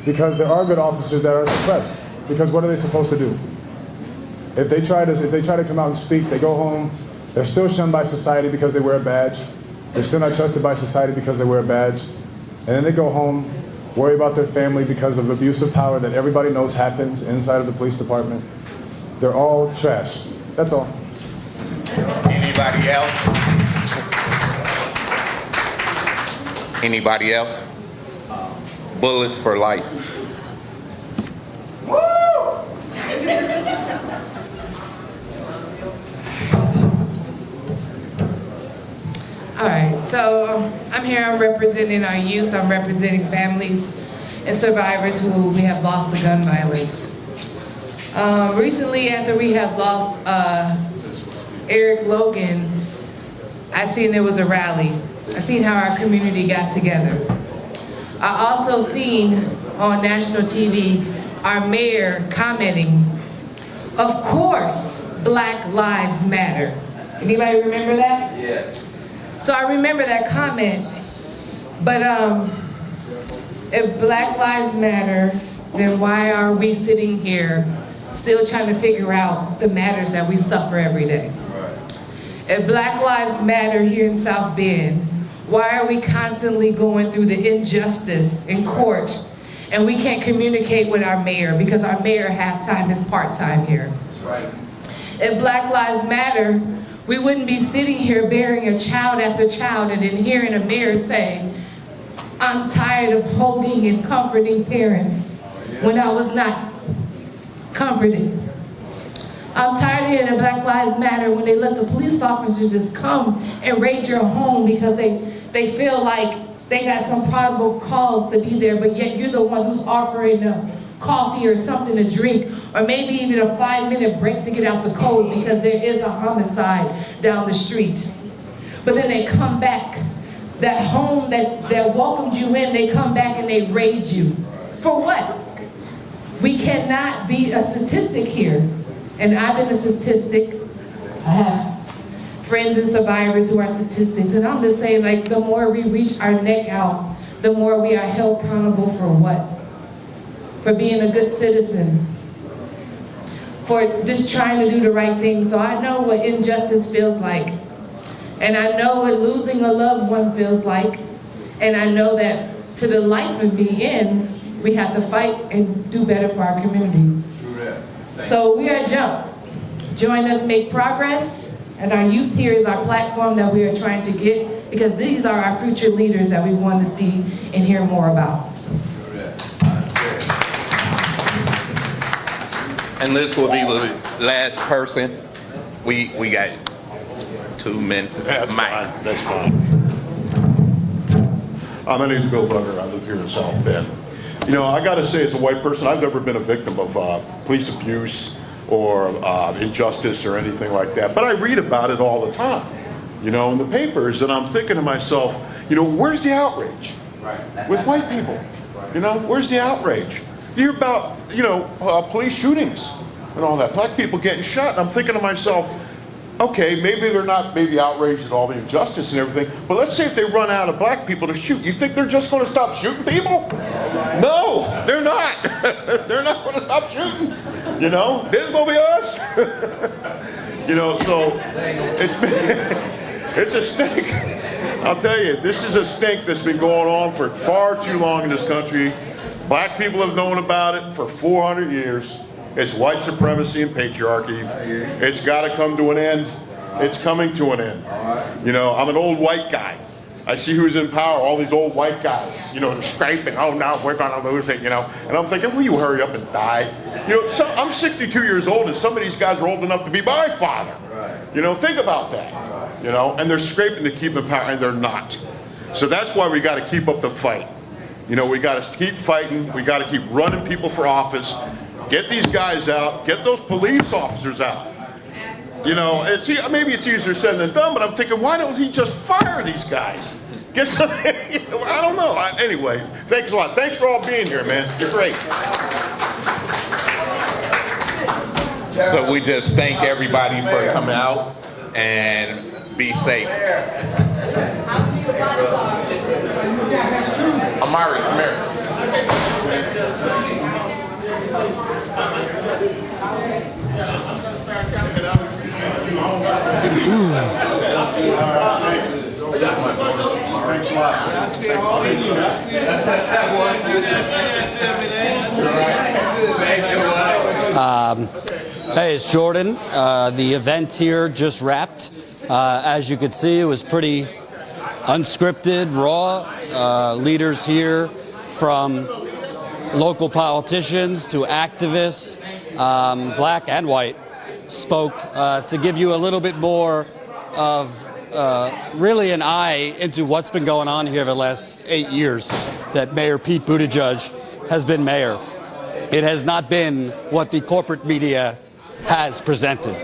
Because there are good officers that are suppressed. Because what are they supposed to do? If they try to come out and speak, they go home. They're still shunned by society because they wear a badge. They're still not trusted by society because they wear a badge. And then they go home, worry about their family because of abuse of power that everybody knows happens inside of the police department. They're all trash. That's all. Anybody else? Anybody else? Bullets for life. All right, so I'm here, I'm representing our youth, I'm representing families and survivors who we have lost to gun violence. Recently, after we had lost Eric Logan, I seen there was a rally. I seen how our community got together. I also seen on national TV our mayor commenting, of course, Black Lives Matter. Anybody remember that? Yes. So I remember that comment, but if Black Lives Matter, then why are we sitting here still trying to figure out the matters that we suffer every day? If Black Lives Matter here in South Bend, why are we constantly going through the injustice in court and we can't communicate with our mayor because our mayor half-time is part-time here? Right. If Black Lives Matter, we wouldn't be sitting here burying a child after child and then hearing a mayor say, I'm tired of holding and comforting parents when I was not comforted. I'm tired of hearing Black Lives Matter when they let the police officers just come and raid your home because they feel like they got some probable cause to be there, but yet you're the one who's offering them coffee or something to drink, or maybe even a 5-minute break to get out the cold because there is a homicide down the street. But then they come back, that home that welcomed you in, they come back and they raid you. For what? We cannot be a statistic here. And I've been a statistic. I have friends and survivors who are statistics. And I'm just saying, like, the more we reach our neck out, the more we are held accountable for what? For being a good citizen, for just trying to do the right thing. So I know what injustice feels like. And I know what losing a loved one feels like. And I know that to the life of me ends, we have to fight and do better for our community. True that. So we are JUMP. Join us, make progress. And our youth here is our platform that we are trying to get, because these are our future leaders that we want to see and hear more about. And this will be the last person. We got 2 minutes. That's fine. That's fine. My name's Bill Duggar. I live here in South Bend. You know, I got to say, as a white person, I've never been a victim of police abuse or injustice or anything like that. But I read about it all the time, you know, in the papers. And I'm thinking to myself, you know, where's the outrage with white people? You know, where's the outrage? You hear about, you know, police shootings and all that, black people getting shot, and I'm thinking to myself, okay, maybe they're not outraged at all the injustice and everything, but let's say if they run out of black people to shoot, you think they're just going to stop shooting people? No, they're not. They're not going to stop shooting. You know, this is going to be us. You know, so it's a stink. I'll tell you, this is a stink that's been going on for far too long in this country. Black people have known about it for 400 years. It's white supremacy and patriarchy. It's got to come to an end. It's coming to an end. You know, I'm an old white guy. I see who's in power, all these old white guys. You know, they're scraping, oh no, we're going to lose it, you know. And I'm thinking, will you hurry up and die? You know, I'm 62 years old, and some of these guys are old enough to be my father. You know, think about that. You know, and they're scraping to keep in power, and they're not. So that's why we got to keep up the fight. You know, we got to keep fighting. We got to keep running people for office. Get these guys out. Get those police officers out. You know, maybe it's easier said than done, but I'm thinking, why don't he just fire these guys? Get some, you know, I don't know. Anyway, thanks a lot. Thanks for all being here, man. You're great. So we just thank everybody for coming out and be safe. Amari, come here. Thanks a lot. Hey, it's Jordan. The event here just wrapped. As you could see, it was pretty unscripted, raw, leaders here, from local politicians to activists, black and white, spoke to give you a little bit more of really an eye into what's been going on here the last 8 years that Mayor Pete Buttigieg has been mayor. It has not been what the corporate media has presented.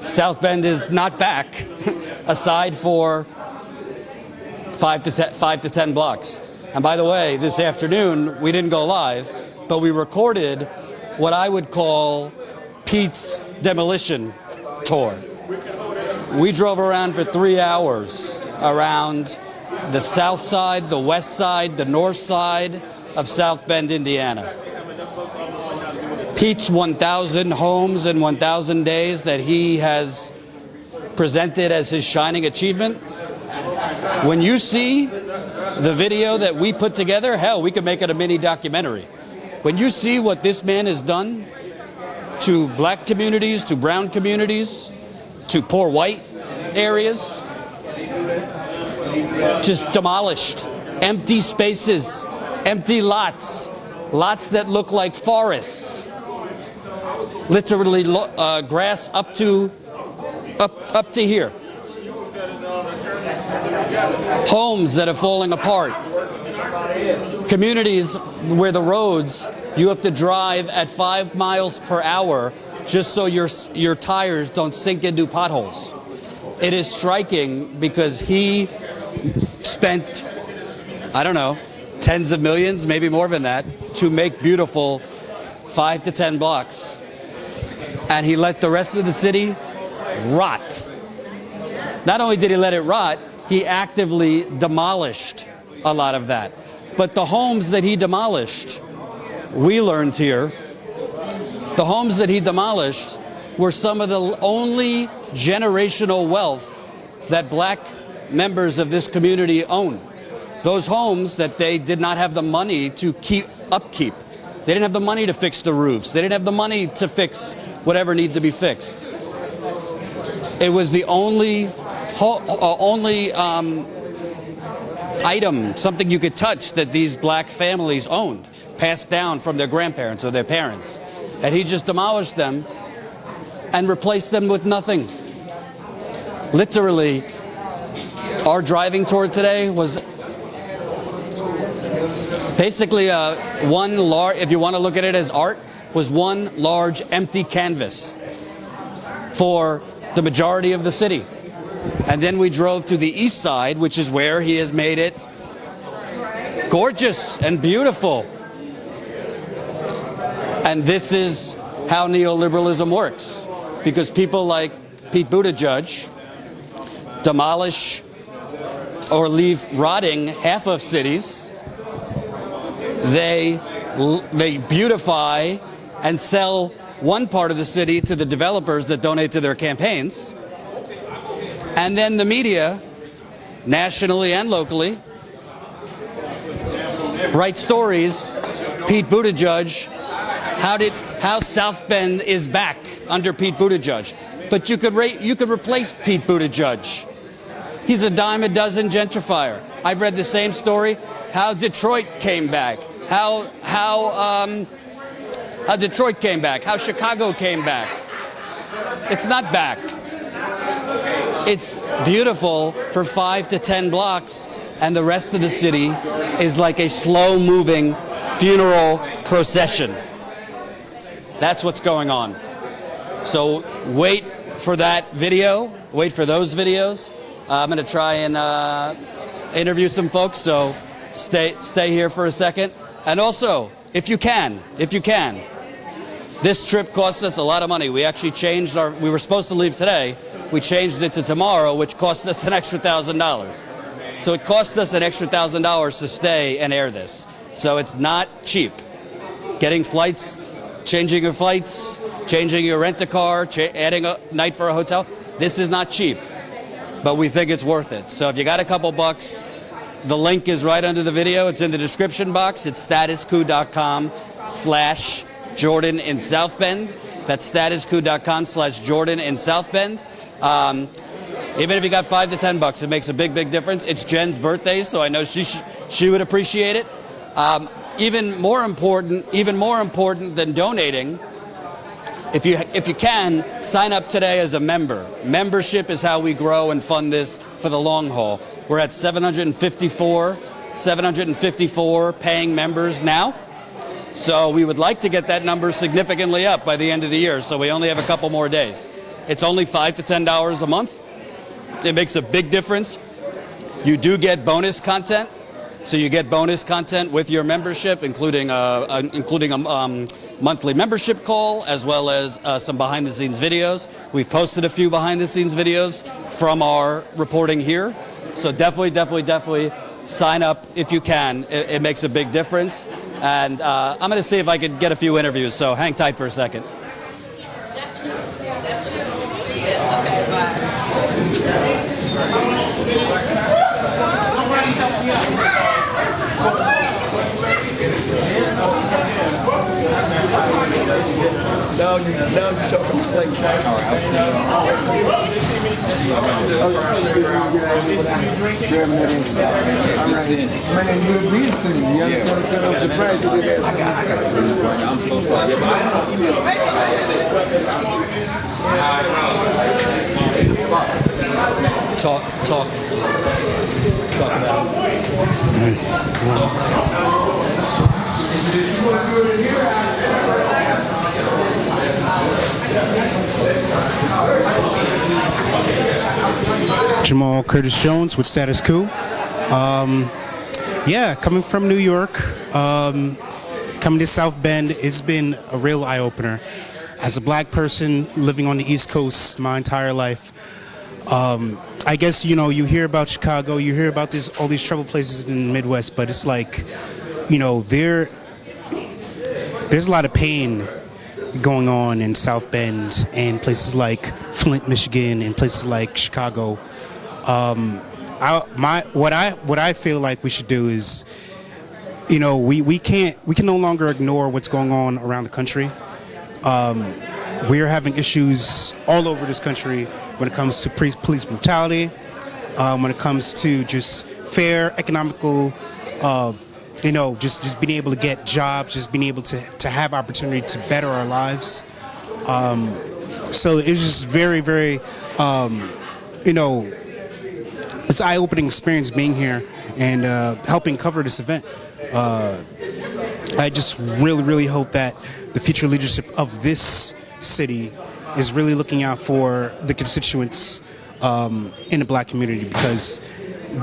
South Bend is not back, aside for 5 to 10 blocks. And by the way, this afternoon, we didn't go live, but we recorded what I would call Pete's demolition tour. We drove around for 3 hours around the south side, the west side, the north side of South Bend, Indiana. Pete's 1,000 homes in 1,000 days that he has presented as his shining achievement. When you see the video that we put together, hell, we could make it a mini documentary. When you see what this man has done to black communities, to brown communities, to poor white areas, just demolished, empty spaces, empty lots, lots that look like forests, literally grass up to here. Homes that are falling apart. Communities where the roads, you have to drive at 5 miles per hour just so your tires don't sink into potholes. It is striking because he spent, I don't know, tens of millions, maybe more than that, to make beautiful 5 to 10 blocks. And he let the rest of the city rot. Not only did he let it rot, he actively demolished a lot of that. But the homes that he demolished, we learned here, the homes that he demolished were some of the only generational wealth that black members of this community own. Those homes that they did not have the money to upkeep. They didn't have the money to fix the roofs. They didn't have the money to fix whatever needed to be fixed. It was the only item, something you could touch that these black families owned, passed down from their grandparents or their parents. And he just demolished them and replaced them with nothing. Literally, our driving tour today was basically if you want to look at it as art, was one large empty canvas for the majority of the city. And then we drove to the east side, which is where he has made it gorgeous and beautiful. And this is how neoliberalism works. Because people like Pete Buttigieg demolish or leave rotting half of cities. They beautify and sell one part of the city to the developers that donate to their campaigns. And then the media, nationally and locally, write stories. Pete Buttigieg, how South Bend is back under Pete Buttigieg. But you could replace Pete Buttigieg. He's a dime a dozen gentrifier. I've read the same story, how Detroit came back, how Detroit came back, how Chicago came back. It's not back. It's beautiful for 5 to 10 blocks, and the rest of the city is like a slow-moving funeral procession. That's what's going on. So wait for that video. Wait for those videos. I'm going to try and interview some folks, so stay here for a second. And also, if you can, this trip cost us a lot of money. We actually changed we were supposed to leave today. We changed it to tomorrow, which cost us an extra $1,000. So it cost us an extra $1,000 to stay and air this. So it's not cheap. Getting flights, changing your flights, changing your rent-a-car, adding a night for a hotel, this is not cheap. But we think it's worth it. So if you got a couple bucks, the link is right under the video. It's in the description box. It's statuscoup.com/Jordan in South Bend. That's statuscoup.com/Jordan in South Bend. Even if you got $5 to $10, it makes a big, big difference. It's Jen's birthday, so I know she would appreciate it. Even more important than donating, if you can, sign up today as a member. Membership is how we grow and fund this for the long haul. We're at 754 paying members now. So we would like to get that number significantly up by the end of the year, so we only have a couple more days. It's only $5 to $10 a month. It makes a big difference. You do get bonus content. So you get bonus content with your membership, including a monthly membership call, as well as some behind-the-scenes videos. We've posted a few behind-the-scenes videos from our reporting here. So definitely sign up if you can. It makes a big difference. And I'm going to see if I could get a few interviews, so hang tight for a second. Now you're talking slave trade. All right, I'll see Man, you're being seen. You understand what I'm saying? I'm surprised you did that. I'm so sorry. Talk about Jamal Curtis Jones with Status Coup. Yeah, coming from New York, coming to South Bend, it's been a real eye-opener. As a black person living on the East Coast my entire life, I guess, you know, you hear about Chicago, you hear about all these trouble places in the Midwest, but it's like, you know, there's a lot of pain going on in South Bend and places like Flint, Michigan, and places like Chicago. What I feel like we should do is, you know, we can no longer ignore what's going on around the country. We are having issues all over this country when it comes to police brutality, when it comes to just fair, economical, you know, just being able to get jobs, just being able to have opportunity to better our lives. So it was just very, very, you know, it's an eye-opening experience being here and helping cover this event. I just really, really hope that the future leadership of this city is really looking out for the constituents in the black community, because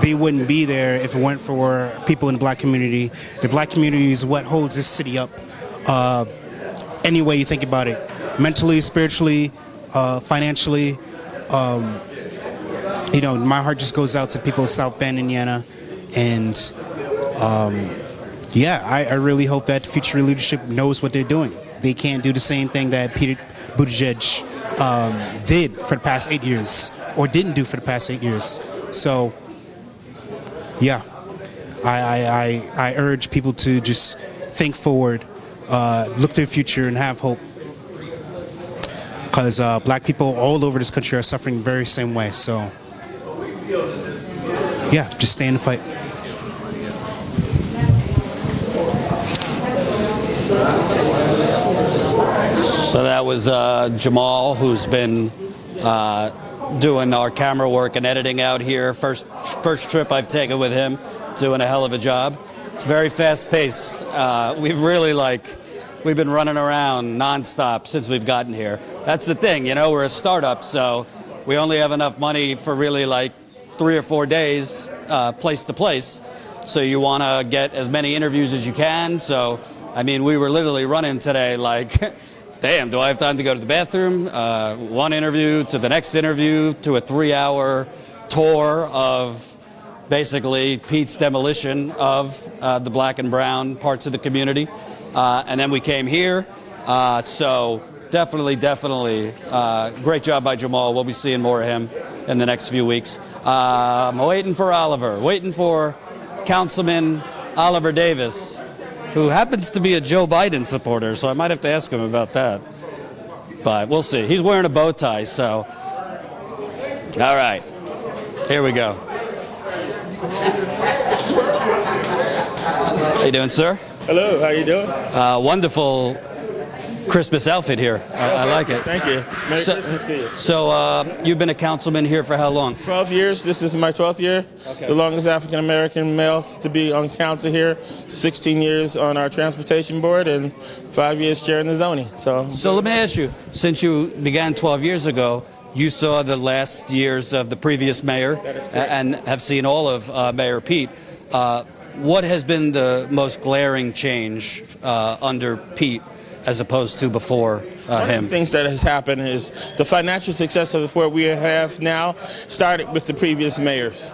they wouldn't be there if it weren't for people in the black community. The black community is what holds this city up, any way you think about it, mentally, spiritually, financially. You know, my heart just goes out to people of South Bend, Indiana, and yeah, I really hope that the future leadership knows what they're doing. They can't do the same thing that Buttigieg did for the past 8 years, or didn't do for the past 8 years. So, yeah, I urge people to just think forward, look to the future, and have hope. Because black people all over this country are suffering the very same way. So, yeah, just stay in the fight. So that was Jamal, who's been doing our camera work and editing out here. First trip I've taken with him, doing a hell of a job. It's very fast paced. We've been running around nonstop since we've gotten here. That's the thing, you know, we're a startup, so we only have enough money for really like 3 or 4 days, place to place. So you want to get as many interviews as you can. So, I mean, we were literally running today like, damn, do I have time to go to the bathroom? One interview to the next interview to a 3-hour tour of basically Pete's demolition of the black and brown parts of the community. And then we came here. So definitely, great job by Jamal. We'll be seeing more of him in the next few weeks. I'm waiting for Oliver, waiting for Councilman Oliver Davis, who happens to be a Joe Biden supporter, so I might have to ask him about that. But we'll see. He's wearing a bow tie, so. All right. Here we go. How you doing, sir? Hello, how you doing? Wonderful Christmas outfit here. I like it. Thank you. Merry Christmas to you. So you've been a councilman here for how long? 12 years. This is my 12th year. Okay. The longest African American male to be on council here. 16 years on our transportation board and 5 years chairing the zoning. So let me ask you, since you began 12 years ago, you saw the last years of the previous mayor and have seen all of Mayor Pete. What has been the most glaring change under Pete as opposed to before One of him? the things that has happened is the financial success of where we have now started with the previous mayors.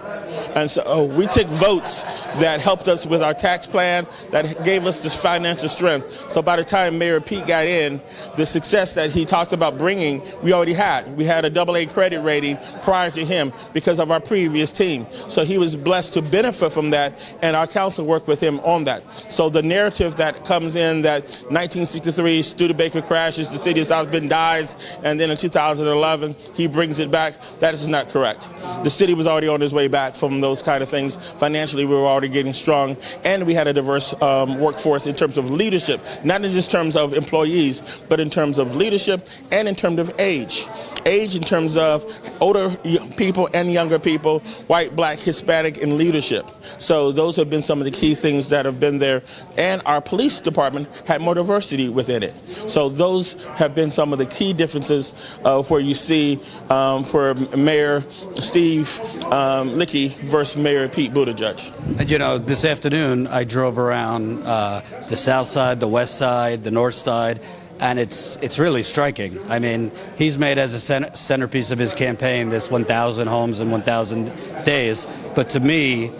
And so we took votes that helped us with our tax plan, that gave us this financial strength. So by the time Mayor Pete got in, the success that he talked about bringing, we already had. We had a AA credit rating prior to him because of our previous team. So he was blessed to benefit from that, and our council worked with him on that. So the narrative that comes in that 1963 Studebaker crashes, the city of South Bend dies, and then in 2011 he brings it back, that is not correct. The city was already on its way back from those kind of things. Financially, we were already getting strong, and we had a diverse workforce in terms of leadership, not in just terms of employees, but in terms of leadership and in terms of age. Age in terms of older people and younger people, white, black, Hispanic, in leadership. So those have been some of the key things that have been there. And our police department had more diversity within it. So those have been some of the key differences where you see for Mayor Steve Lickey versus Mayor Pete Buttigieg. And you know, this afternoon I drove around the south side, the west side, the north side, and it's really striking. I mean, he's made as a centerpiece of his campaign this 1,000 homes in 1,000 days. But to me,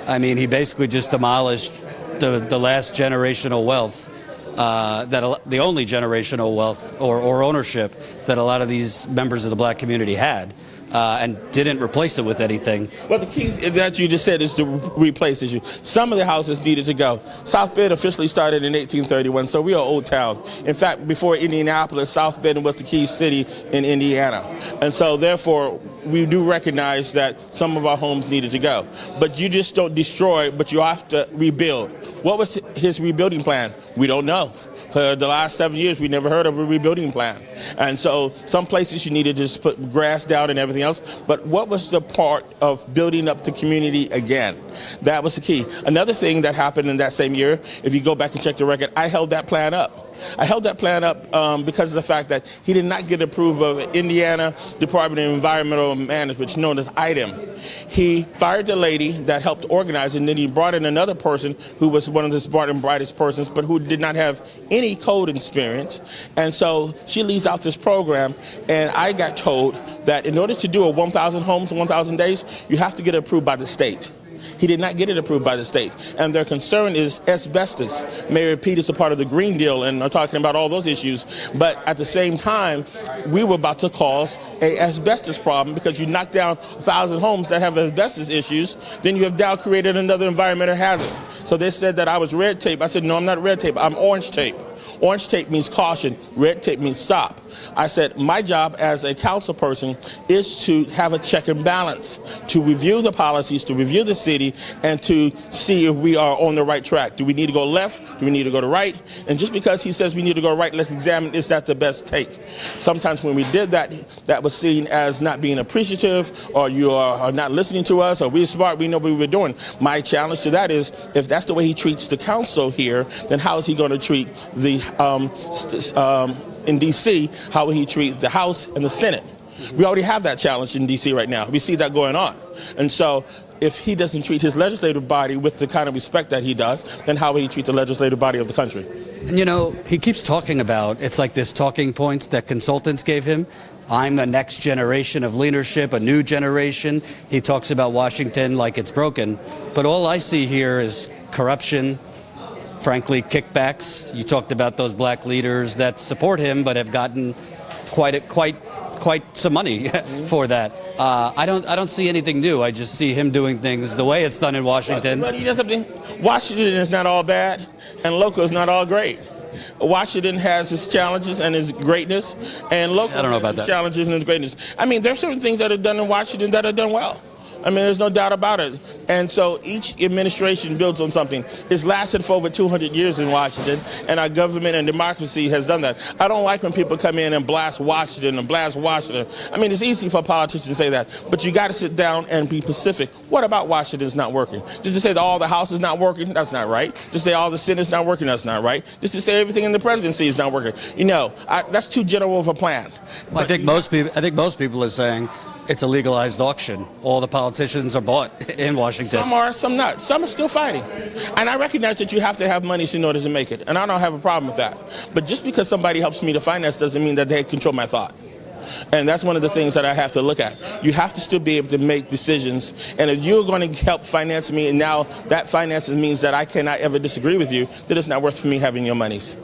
I mean, he basically just demolished the last generational wealth, the only generational wealth or ownership that a lot of these members of the black community had. And didn't replace it with anything. Well, the key that you just said is to replace issue. Some of the houses needed to go. South Bend officially started in 1831, so we are old town. In fact, before Indianapolis, South Bend was the key city in Indiana. And so therefore, we do recognize that some of our homes needed to go. But you just don't destroy, but you have to rebuild. What was his rebuilding plan? We don't know. For the last 7 years, we never heard of a rebuilding plan. And so some places you need to just put grass down and everything else. But what was the part of building up the community again? That was the key. Another thing that happened in that same year, if you go back and check the record, I held that plan up. I held that plan up because of the fact that he did not get approval of Indiana Department of Environmental Management, known as IDEM. He fired the lady that helped organize it, and then he brought in another person who was one of the smart and brightest persons, but who did not have any code experience. And so she leads out this program, and I got told that in order to do a 1,000 homes in 1,000 days, you have to get it approved by the state. He did not get it approved by the state. And their concern is asbestos. Mayor Pete is a part of the Green Deal and are talking about all those issues. But at the same time, we were about to cause a asbestos problem because you knock down 1,000 homes that have asbestos issues, then you have now created another environmental hazard. So they said that I was red tape. I said, no, I'm not red tape. I'm orange tape. Orange tape means caution. Red tape means stop. I said my job as a council person is to have a check and balance, to review the policies, to review the city, and to see if we are on the right track. Do we need to go left? Do we need to go to right? And just because he says we need to go right, let's examine, is that the best take? Sometimes when we did that, that was seen as not being appreciative, or you are not listening to us, or we're smart, we know what we were doing. My challenge to that is, if that's the way he treats the council here, then how is he going to treat the in D.C., how will he treat the House and the Senate? We already have that challenge in D.C. right now. We see that going on. And so if he doesn't treat his legislative body with the kind of respect that he does, then how will he treat the legislative body of the country? And you know, he keeps talking about, it's like this talking points that consultants gave him. I'm the next generation of leadership, a new generation. He talks about Washington like it's broken. But all I see here is corruption, frankly, kickbacks. You talked about those black leaders that support him but have gotten quite some money for that. I don't see anything new. I just see him doing things the way it's done in Washington. But you know something? Washington is not all bad, and local is not all great. Washington has its challenges and its greatness, and local has its challenges and its greatness. I mean, there are certain things that are done in Washington that are done well. I mean, there's no doubt about it. And so each administration builds on something. It's lasted for over 200 years in Washington, and our government and democracy has done that. I don't like when people come in and blast Washington and blast Washington. I mean, it's easy for politicians to say that, but you got to sit down and be specific. What about Washington's not working? Just to say that all the House is not working, that's not right. Just to say all the Senate's not working, that's not right. Just to say everything in the presidency is not working. You know, that's too general of a plan. Well, I think most people are saying it's a legalized auction. All the politicians are bought in Washington. Some are, some not. Some are still fighting. And I recognize that you have to have money in order to make it. And I don't have a problem with that. But just because somebody helps me to finance doesn't mean that they control my thought. And that's one of the things that I have to look at. You have to still be able to make decisions. And if you're going to help finance me, and now that finances means that I cannot ever disagree with you, then it's not worth for me having your monies.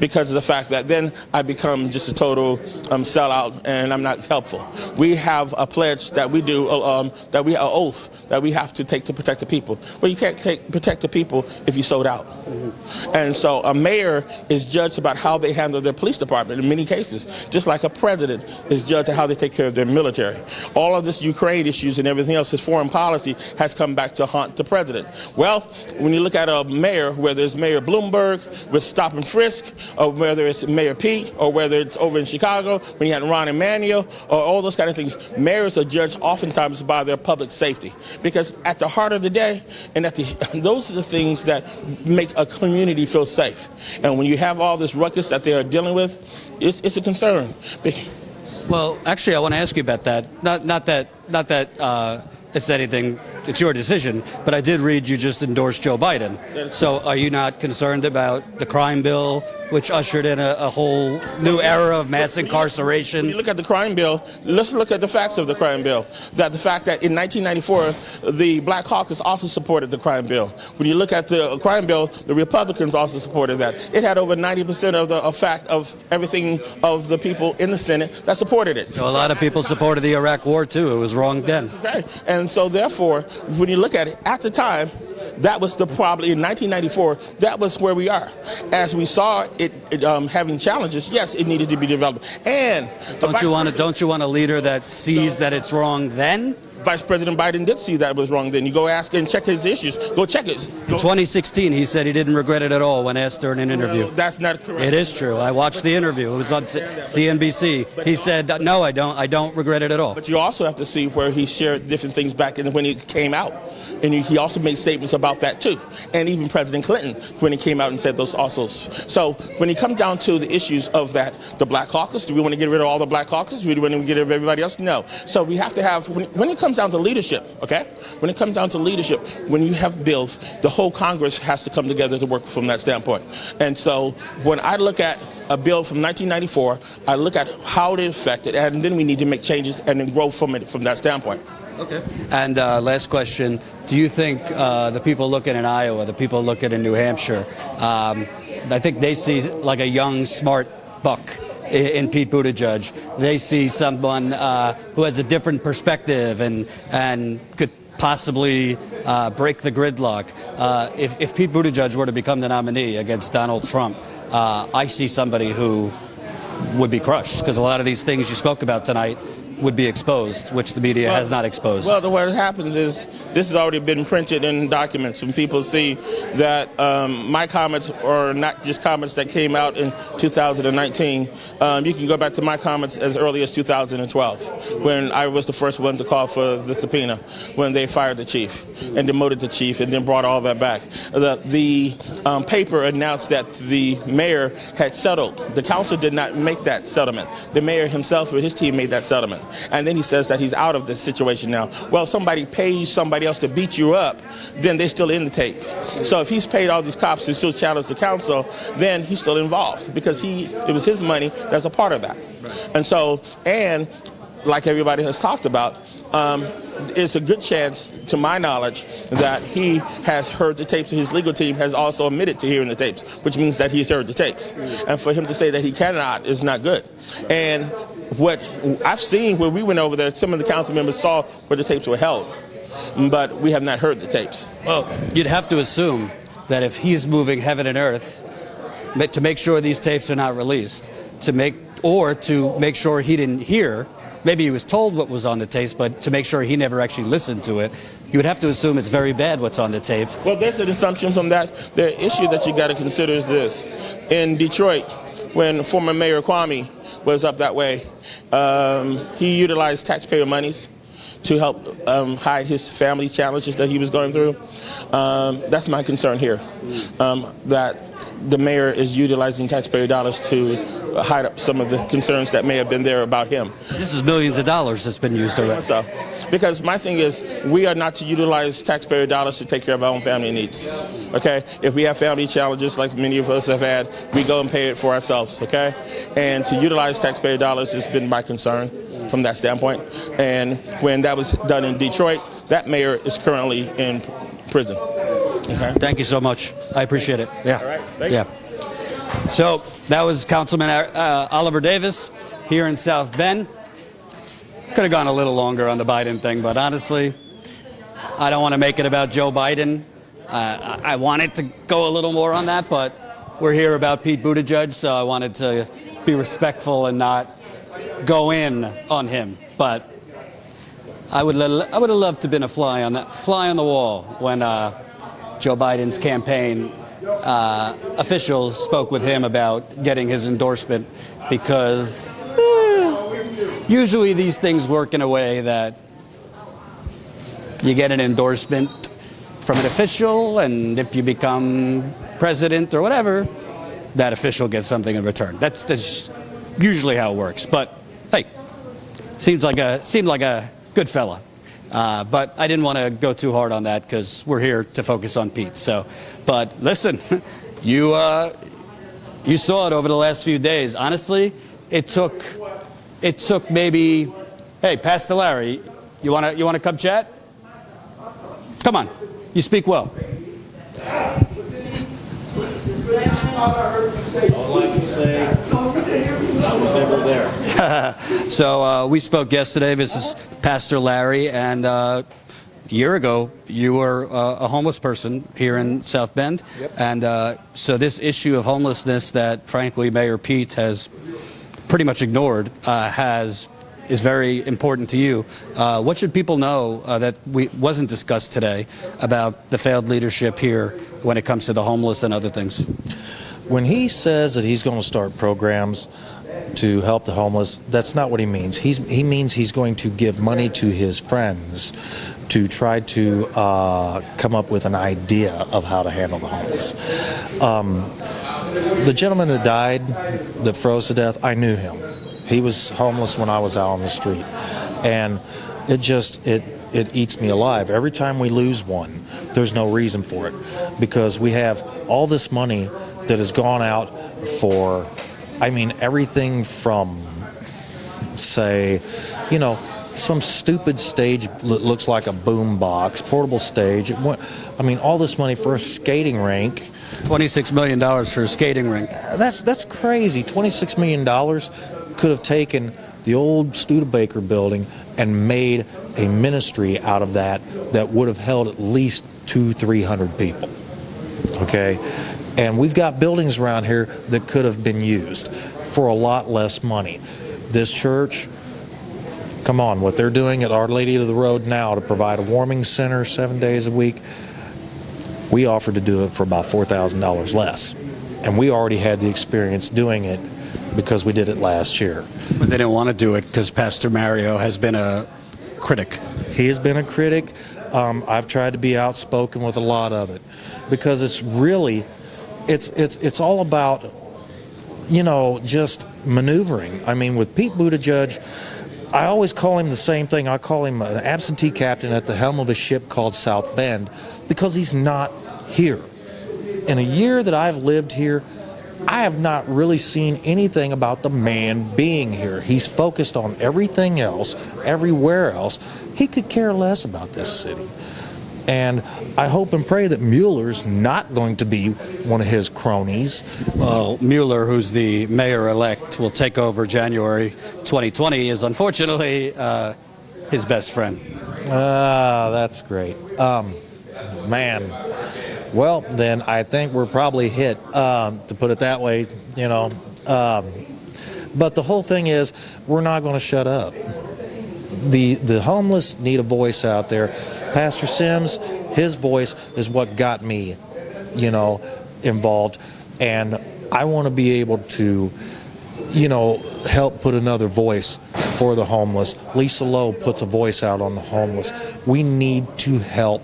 Because of the fact that then I become just a total sellout and I'm not helpful. We have a pledge that we do, an oath that we have to take to protect the people. Well, you can't protect the people if you sold out. And so a mayor is judged about how they handle their police department in many cases, just like a president is judged on how they take care of their military. All of this Ukraine issues and everything else, his foreign policy has come back to haunt the president. Well, when you look at a mayor, whether it's Mayor Bloomberg with stop and frisk, or whether it's Mayor Pete, or whether it's over in Chicago, when you had Ron Emanuel, or all those kind of things, mayors are judged oftentimes by their public safety. Because at the heart of the day, and those are the things that make a community feel safe. And when you have all this ruckus that they are dealing with, it's a concern. Well, actually, I want to ask you about that. Not that it's anything. It's your decision. But I did read you just endorsed Joe Biden. So are you not concerned about the crime bill, which ushered in a whole new era of mass incarceration? When you look at the crime bill, let's look at the facts of the crime bill. That the fact that in 1994, the Black Caucus also supported the crime bill. When you look at the crime bill, the Republicans also supported that. It had over 90% of the fact of everything of the people in the Senate that supported it. So a lot of people supported the Iraq War too. It was wrong then. Okay. And so therefore, when you look at it, at the time, that was the problem. In 1994, that was where we are. As we saw it having challenges, yes, it needed to be developed. And don't you want a leader that sees that it's wrong then? Vice President Biden did see that was wrong then. You go ask and check his issues. Go check it. In 2016, he said he didn't regret it at all when asked during an interview. No, that's not correct. It is true. I watched the interview. It was on CNBC. He said, no, I don't regret it at all. But you also have to see where he shared different things back when he came out. And he also made statements about that too. And even President Clinton, when he came out and said those also. So when it comes down to the issues of that, the Black Caucus, do we want to get rid of all the Black Caucus? Do we want to get rid of everybody else? No. So we have to have, when it comes down to leadership, okay? When it comes down to leadership, when you have bills, the whole Congress has to come together to work from that standpoint. And so when I look at a bill from 1994, I look at how it affected, and then we need to make changes and then grow from it from that standpoint. Okay. And last question, do you think the people looking in Iowa, the people looking in New Hampshire, I think they see like a young, smart buck in Pete Buttigieg. They see someone who has a different perspective and could possibly break the gridlock. If Pete Buttigieg were to become the nominee against Donald Trump, I see somebody who would be crushed because a lot of these things you spoke about tonight would be exposed, which the media has not exposed. Well, what happens is this has already been printed in documents, and people see that my comments are not just comments that came out in 2019. You can go back to my comments as early as 2012, when I was the first one to call for the subpoena, when they fired the chief and demoted the chief and then brought all that back. The paper announced that the mayor had settled. The council did not make that settlement. The mayor himself with his team made that settlement. And then he says that he's out of this situation now. Well, if somebody pays somebody else to beat you up, then they're still in the tape. So if he's paid all these cops who still challenge the council, then he's still involved because it was his money that's a part of that. And so, and like everybody has talked about, it's a good chance, to my knowledge, that he has heard the tapes. His legal team has also admitted to hearing the tapes, which means that he's heard the tapes. And for him to say that he cannot is not good. And what I've seen where we went over there, some of the council members saw where the tapes were held, but we have not heard the tapes. Well, you'd have to assume that if he's moving heaven and earth to make sure these tapes are not released, to make sure he didn't hear maybe he was told what was on the tape, but to make sure he never actually listened to it, you would have to assume it's very bad what's on the tape. Well, there's an assumption from that. The issue that you got to consider is this. In Detroit, when former Mayor Kwame was up that way, he utilized taxpayer monies to help hide his family challenges that he was going through. That's my concern here, that the mayor is utilizing taxpayer dollars to hide up some of the concerns that may have been there about him. This is millions of dollars that's been used already. So, because my thing is, we are not to utilize taxpayer dollars to take care of our own family needs. Okay? If we have family challenges like many of us have had, we go and pay it for ourselves. Okay? And to utilize taxpayer dollars has been my concern from that standpoint. And when that was done in Detroit, that mayor is currently in prison. Okay? Thank you so much. I appreciate it. Yeah. All right. Thank you. So that was Councilman Oliver Davis here in South Bend. Could have gone a little longer on the Biden thing, but honestly, I don't want to make it about Joe Biden. I wanted to go a little more on that, but we're here about Pete Buttigieg, so I wanted to be respectful and not go in on him. But I would have loved to have been a fly on the wall when Joe Biden's campaign officials spoke with him about getting his endorsement, because usually these things work in a way that you get an endorsement from an official, and if you become president or whatever, that official gets something in return. That's usually how it works. But hey, seemed like a good fella. But I didn't want to go too hard on that because we're here to focus on Pete. So, but listen, you saw it over the last few days. Honestly, it took maybe, hey, Pastor Larry, you wanna come chat? Come on, you speak well. I would like to say I was never there. So we spoke yesterday. This is Pastor Larry, and a year ago you were a homeless person here in South Bend. Yep. And so this issue of homelessness that, frankly, Mayor Pete has pretty much ignored is very important to you. What should people know that wasn't discussed today about the failed leadership here when it comes to the homeless and other things? When he says that he's going to start programs to help the homeless, that's not what he means. He means he's going to give money to his friends to try to come up with an idea of how to handle the homeless. The gentleman that died, that froze to death, I knew him. He was homeless when I was out on the street. And it eats me alive. Every time we lose one, there's no reason for it, because we have all this money that has gone out for, everything from, say, some stupid stage that looks like a boom box, portable stage. All this money for a skating rink. $26 million for a skating rink. That's crazy. $26 million could have taken the old Studebaker building and made a ministry out of that would have held at least 200-300 people. Okay? And we've got buildings around here that could have been used for a lot less money. This church, come on, what they're doing at Our Lady of the Road now to provide a warming center 7 days a week, we offered to do it for about $4,000 less. And we already had the experience doing it because we did it last year. But they didn't want to do it because Pastor Mario has been a critic. He has been a critic. I've tried to be outspoken with a lot of it because it's really, it's all about, just maneuvering. With Pete Buttigieg, I always call him the same thing. I call him an absentee captain at the helm of a ship called South Bend because he's not here. In a year that I've lived here, I have not really seen anything about the man being here. He's focused on everything else, everywhere else. He could care less about this city. And I hope and pray that Mueller's not going to be one of his cronies. Well, Mueller, who's the mayor-elect, will take over January 2020, is unfortunately his best friend. That's great. Man. Well, then I think we're probably hit, to put it that way, But the whole thing is, we're not going to shut up. the homeless need a voice out there. Pastor Sims, his voice is what got me, involved, and I want to be able to, help put another voice for the homeless. Lisa Lowe puts a voice out on the homeless. We need to help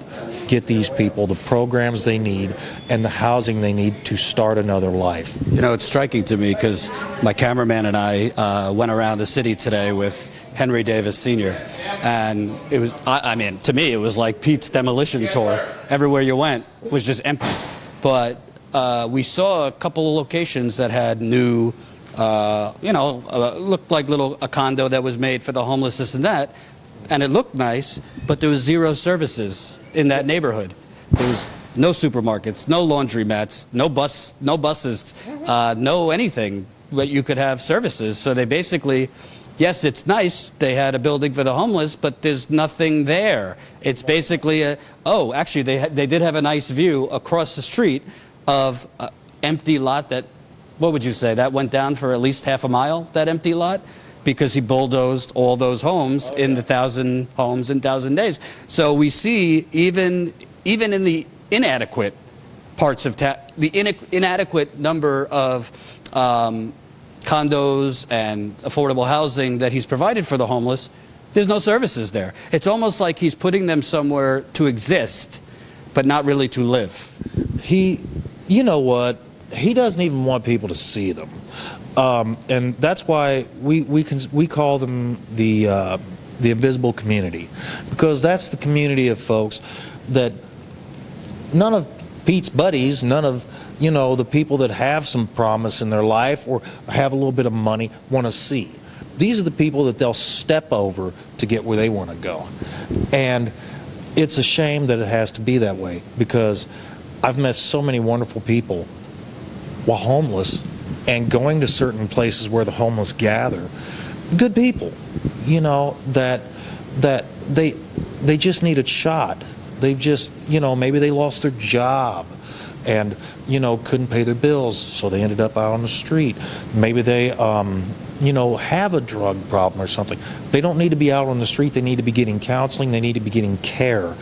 get these people the programs they need and the housing they need to start another life. It's striking to me because my cameraman and I went around the city today with Henry Davis Sr. And it was, to me, it was like Pete's demolition tour. Everywhere you went was just empty. But we saw a couple of locations that had new, looked like a condo that was made for the homeless, this and that. And it looked nice, but there was zero services in that neighborhood. There was no supermarkets, no laundromats, no buses, no anything that you could have services. So they basically, yes, it's nice, they had a building for the homeless, but there's nothing there. It's basically actually they did have a nice view across the street of an empty lot that, what would you say, that went down for at least half a mile, that empty lot? Because he bulldozed all those homes in the 1,000 homes in 1,000 days. So we see even in the inadequate parts of the inadequate number of condos and affordable housing that he's provided for the homeless, there's no services there. It's almost like he's putting them somewhere to exist, but not really to live. You know what? He doesn't even want people to see them. And that's why we call them the invisible community, because that's the community of folks that none of Pete's buddies, none of the people that have some promise in their life or have a little bit of money want to see. These are the people that they'll step over to get where they want to go. And it's a shame that it has to be that way, because I've met so many wonderful people while homeless and going to certain places where the homeless gather. Good people, that they just need a shot. They've just, maybe they lost their job and, couldn't pay their bills, so they ended up out on the street. Maybe they, have a drug problem or something. They don't need to be out on the street. They need to be getting counseling. They need to be getting care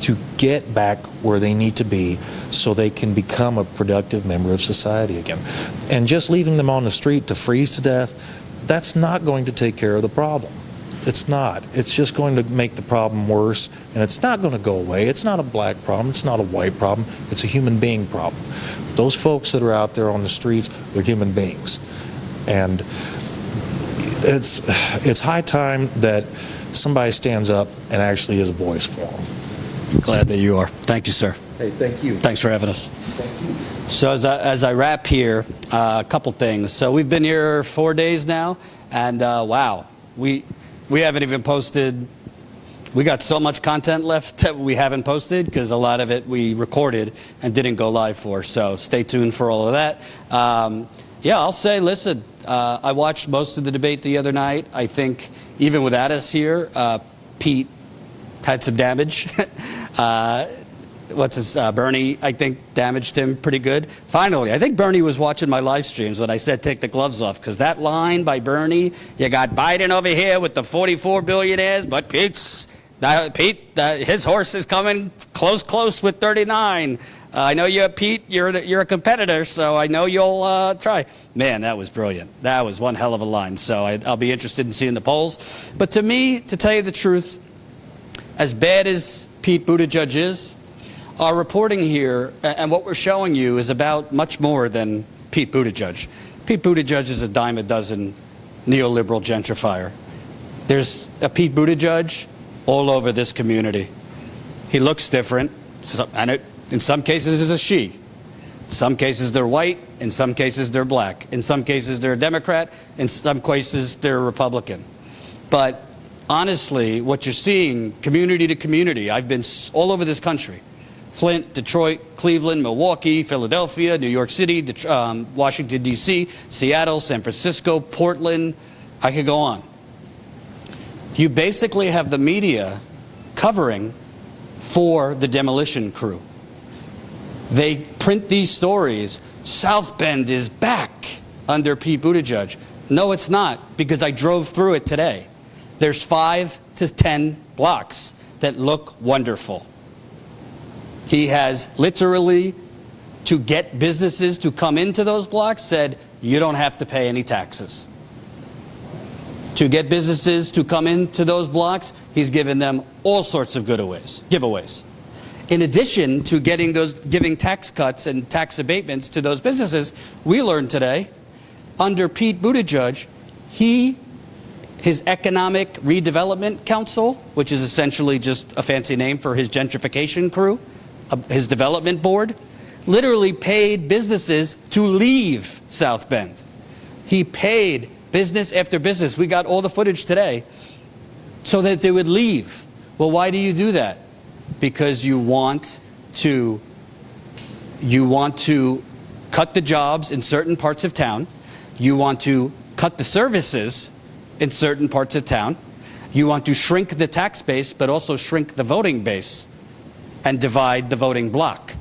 to get back where they need to be so they can become a productive member of society again. And just leaving them on the street to freeze to death, that's not going to take care of the problem. It's not. It's just going to make the problem worse, and it's not going to go away. It's not a black problem. It's not a white problem. It's a human being problem. Those folks that are out there on the streets, they're human beings. And it's high time that somebody stands up and actually is a voice for them. Glad that you are. Thank you, sir. Hey, thank you. Thanks for having us. Thank you. So as I wrap here, a couple things. So we've been here 4 days now, and wow, we haven't even posted. We got so much content left that we haven't posted because a lot of it we recorded and didn't go live for. So stay tuned for all of that. Yeah, I'll say, listen, I watched most of the debate the other night. I think even without us here, Pete had some damage. Bernie, I think, damaged him pretty good. Finally, I think Bernie was watching my live streams when I said take the gloves off, because that line by Bernie, you got Biden over here with the 44 billionaires, but Pete, his horse is coming close with 39. I know you're Pete, you're a competitor, so I know you'll try. Man, that was brilliant. That was one hell of a line. So I'll be interested in seeing the polls. But to me, to tell you the truth, as bad as Pete Buttigieg is, our reporting here and what we're showing you is about much more than Pete Buttigieg. Pete Buttigieg is a dime a dozen neoliberal gentrifier. There's a Pete Buttigieg all over this community. He looks different, and in some cases is a she. In some cases they're white, in some cases they're black, in some cases they're a Democrat, in some cases they're a Republican. But honestly, what you're seeing community to community, I've been all over this country. Flint, Detroit, Cleveland, Milwaukee, Philadelphia, New York City, Washington, D.C., Seattle, San Francisco, Portland. I could go on. You basically have the media covering for the demolition crew. They print these stories. South Bend is back under Pete Buttigieg. No, it's not, because I drove through it today. There's 5 to 10 blocks that look wonderful. He has literally, to get businesses to come into those blocks, said, you don't have to pay any taxes. To get businesses to come into those blocks, he's given them all sorts of giveaways. In addition to giving tax cuts and tax abatements to those businesses, we learned today, under Pete Buttigieg, his Economic Redevelopment Council, which is essentially just a fancy name for his gentrification crew, his development board, literally paid businesses to leave South Bend. He paid business after business. We got all the footage today so that they would leave. Well, why do you do that? Because you want to cut the jobs in certain parts of town. You want to cut the services in certain parts of town. You want to shrink the tax base, but also shrink the voting base and divide the voting block.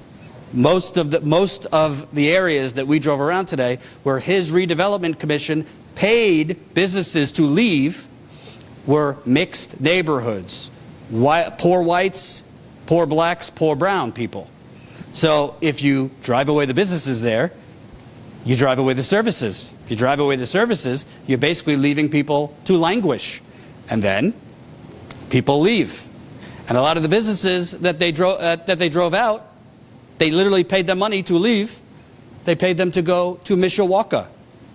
Most of the areas that we drove around today where his redevelopment commission paid businesses to leave were mixed neighborhoods. Poor whites, poor blacks, poor brown people. So if you drive away the businesses there, you drive away the services. If you drive away the services, you're basically leaving people to languish. And then people leave. And a lot of the businesses that they drove out, they literally paid them money to leave. They paid them to go to Mishawaka.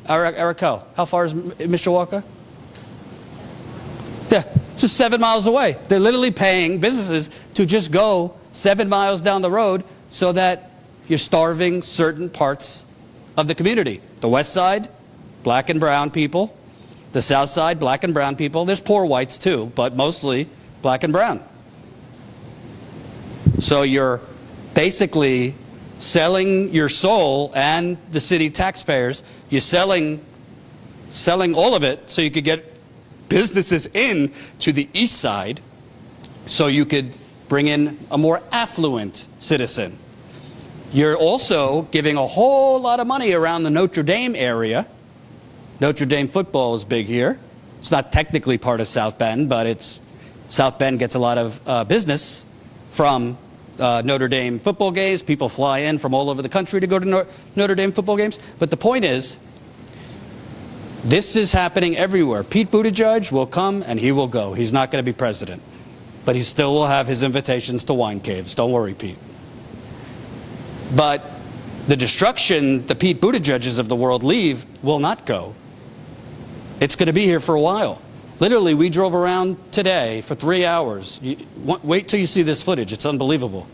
Arakel, how far is Mishawaka? Yeah, just 7 miles away. They're literally paying businesses to just go 7 miles down the road so that you're starving certain parts of the community. The west side, black and brown people. The south side, black and brown people. There's poor whites too, but mostly black and brown. So you're basically selling your soul and the city taxpayers. You're selling all of it so you could get businesses in to the east side so you could bring in a more affluent citizen. You're also giving a whole lot of money around the Notre Dame area. Notre Dame football is big here. It's not technically part of South Bend, but South Bend gets a lot of business from Notre Dame football games. People fly in from all over the country to go to Notre Dame football games. But the point is, this is happening everywhere. Pete Buttigieg will come and he will go. He's not going to be president. But he still will have his invitations to wine caves. Don't worry, Pete. But the destruction the Pete Buttigiegs of the world leave will not go. It's going to be here for a while. Literally, we drove around today for 3 hours. Wait till you see this footage. It's unbelievable.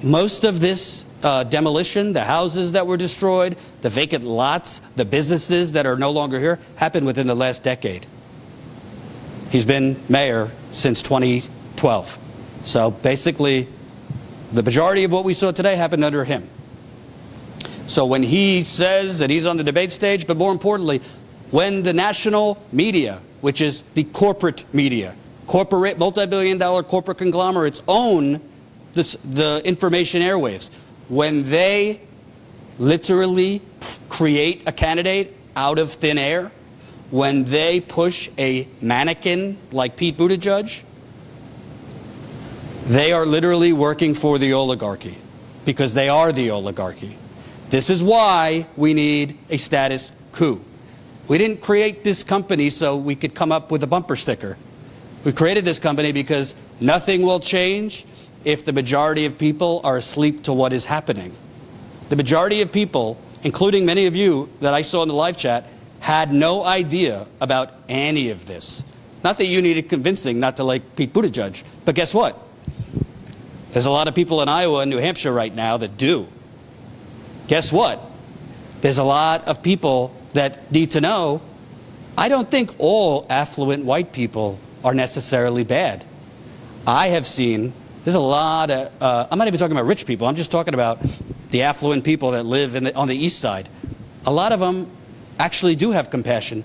Most of this demolition, the houses that were destroyed, the vacant lots, the businesses that are no longer here, happened within the last decade. He's been mayor since 2012. So basically, the majority of what we saw today happened under him. So when he says that he's on the debate stage, but more importantly, when the national media, which is the corporate media, corporate, multi-billion-dollar corporate conglomerates own the information airwaves, when they literally create a candidate out of thin air, when they push a mannequin like Pete Buttigieg, they are literally working for the oligarchy, because they are the oligarchy. This is why we need a status coup. We didn't create this company so we could come up with a bumper sticker. We created this company because nothing will change if the majority of people are asleep to what is happening. The majority of people, including many of you that I saw in the live chat, had no idea about any of this. Not that you needed convincing not to like Pete Buttigieg, but guess what? There's a lot of people in Iowa and New Hampshire right now that do. Guess what? There's a lot of people that need to know, I don't think all affluent white people are necessarily bad. I have seen, there's a lot of, I'm not even talking about rich people, I'm just talking about the affluent people that live on the east side. A lot of them actually do have compassion.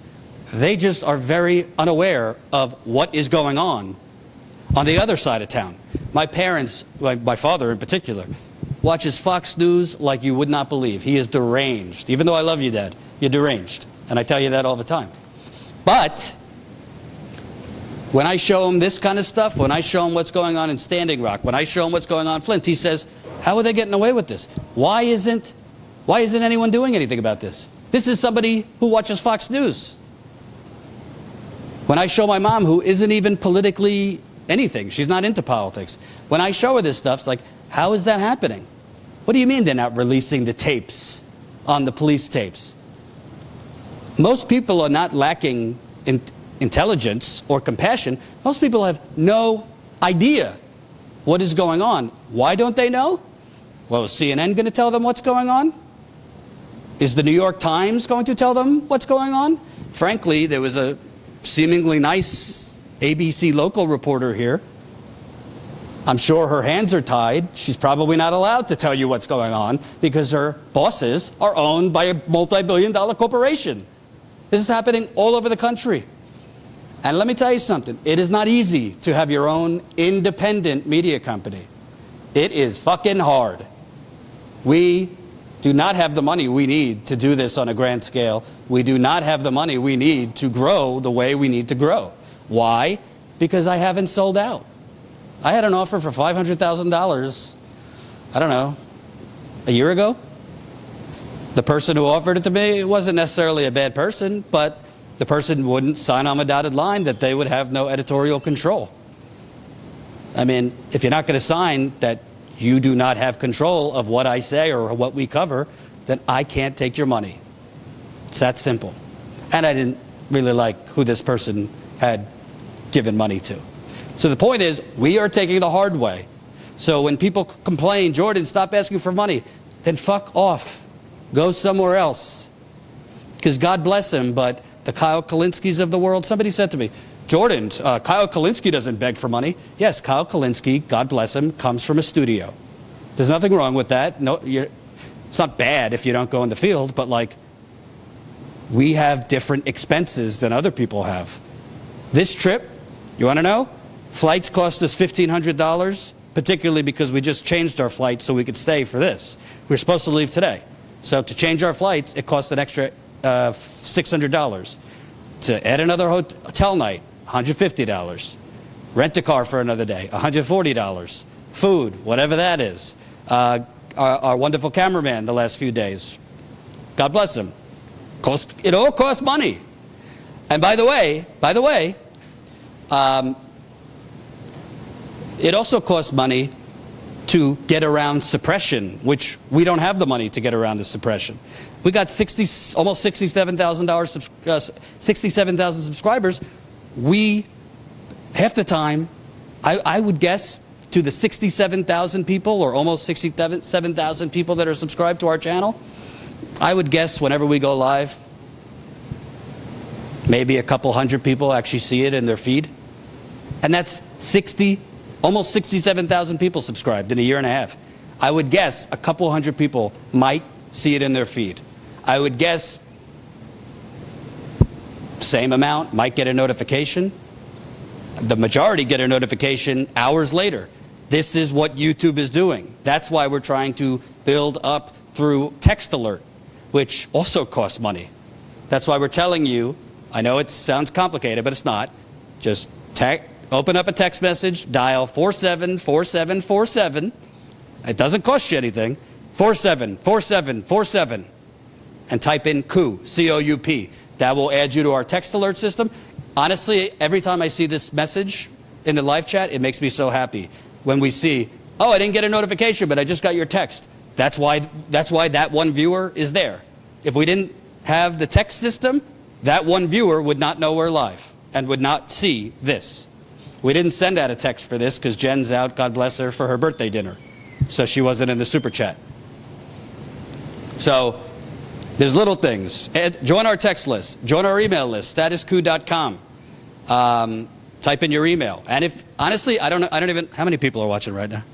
They just are very unaware of what is going on the other side of town. My parents, my father in particular, watches Fox News like you would not believe. He is deranged. Even though I love you, Dad, you're deranged. And I tell you that all the time. But When I show him this kind of stuff, when I show him what's going on in Standing Rock, when I show him what's going on in Flint, he says, how are they getting away with this? Why isn't anyone doing anything about this? This is somebody who watches Fox News. When I show my mom, who isn't even politically anything, she's not into politics, when I show her this stuff, it's like, how is that happening? What do you mean they're not releasing the tapes on the police tapes? Most people are not lacking in intelligence or compassion. Most people have no idea what is going on. Why don't they know? Well, is CNN going to tell them what's going on? Is the New York Times going to tell them what's going on? Frankly, there was a seemingly nice ABC local reporter here. I'm sure her hands are tied. She's probably not allowed to tell you what's going on because her bosses are owned by a multi-billion-dollar corporation. This is happening all over the country. And let me tell you something. It is not easy to have your own independent media company. It is fucking hard. We do not have the money we need to do this on a grand scale. We do not have the money we need to grow the way we need to grow. Why? Because I haven't sold out. I had an offer for $500,000, I don't know, a year ago. The person who offered it to me wasn't necessarily a bad person, but the person wouldn't sign on a dotted line that they would have no editorial control. I mean, if you're not going to sign that you do not have control of what I say or what we cover, then I can't take your money. It's that simple. And I didn't really like who this person had given money to. So the point is, we are taking the hard way. So when people complain, Jordan, stop asking for money, then fuck off. Go somewhere else. Because God bless him, but the Kyle Kalinskis of the world, somebody said to me, Jordan, Kyle Kalinske doesn't beg for money. Yes, Kyle Kalinske, God bless him, comes from a studio. There's nothing wrong with that. No, it's not bad if you don't go in the field, but like, we have different expenses than other people have. This trip, you want to know? Flights cost us $1,500, particularly because we just changed our flight so we could stay for this. We were supposed to leave today. So to change our flights, it cost an extra $600. To add another hotel night, $150. Rent a car for another day, $140. Food, whatever that is. Our wonderful cameraman the last few days, God bless him. It all costs money. And by the way, it also costs money to get around suppression, which we don't have the money to get around the suppression. We got almost 67,000 subscribers. We, half the time, I would guess to the 67,000 people or almost 67,000 people that are subscribed to our channel, I would guess whenever we go live, maybe a couple hundred people actually see it in their feed. And that's almost 67,000 people subscribed in a year and a half. I would guess a couple hundred people might see it in their feed. I would guess same amount might get a notification. The majority get a notification hours later. This is what YouTube is doing. That's why we're trying to build up through text alert, which also costs money. That's why we're telling you, I know it sounds complicated, but it's not. Just open up a text message, dial 474747. It doesn't cost you anything. 474747. And type in Coup, C-O-U-P. That will add you to our text alert system. Honestly, every time I see this message in the live chat, it makes me so happy. When we see, oh, I didn't get a notification, but I just got your text. That's why that one viewer is there. If we didn't have the text system, that one viewer would not know we're live and would not see this. We didn't send out a text for this because Jen's out, God bless her, for her birthday dinner. So she wasn't in the super chat. So there's little things. Join our text list. Join our email list, statuscoup.com. Type in your email. And if, honestly, I don't even, how many people are watching right now?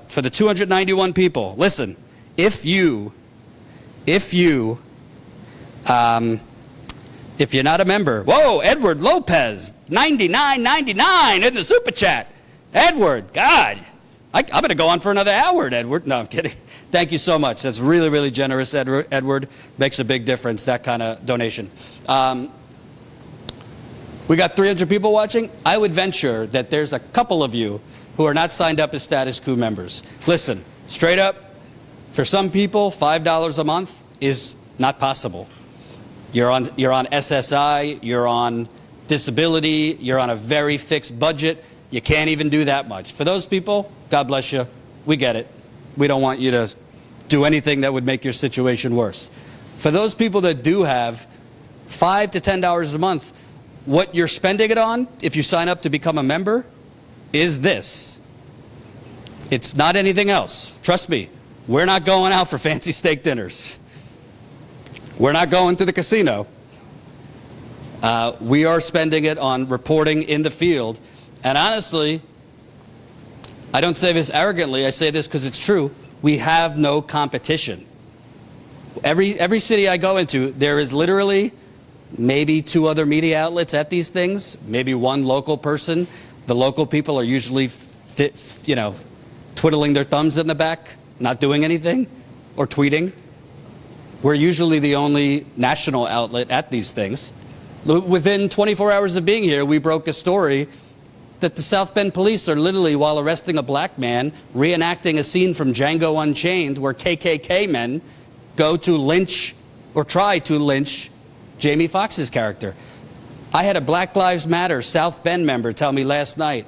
For the 291 people, listen, if you're not a member, whoa, Edward Lopez, $99.99 in the super chat. Edward, God, I'm going to go on for another hour, Edward. No, I'm kidding. Thank you so much. That's really, really generous, Edward. Makes a big difference, that kind of donation. We got 300 people watching. I would venture that there's a couple of you who are not signed up as Status Coup members. Listen, straight up, for some people, $5 a month is not possible. You're on SSI, you're on disability, you're on a very fixed budget. You can't even do that much. For those people, God bless you. We get it. We don't want you to do anything that would make your situation worse. For those people that do have $5 to $10 a month, what you're spending it on, if you sign up to become a member, is this. It's not anything else. Trust me, we're not going out for fancy steak dinners. We're not going to the casino. We are spending it on reporting in the field. And honestly, I don't say this arrogantly, I say this because it's true. We have no competition. Every city I go into, there is literally maybe 2 other media outlets at these things, maybe 1 local person. The local people are usually, twiddling their thumbs in the back, not doing anything, or tweeting. We're usually the only national outlet at these things. Within 24 hours of being here, we broke a story that the South Bend police are literally, while arresting a black man, reenacting a scene from Django Unchained where KKK men go to lynch or try to lynch Jamie Foxx's character. I had a Black Lives Matter South Bend member tell me last night,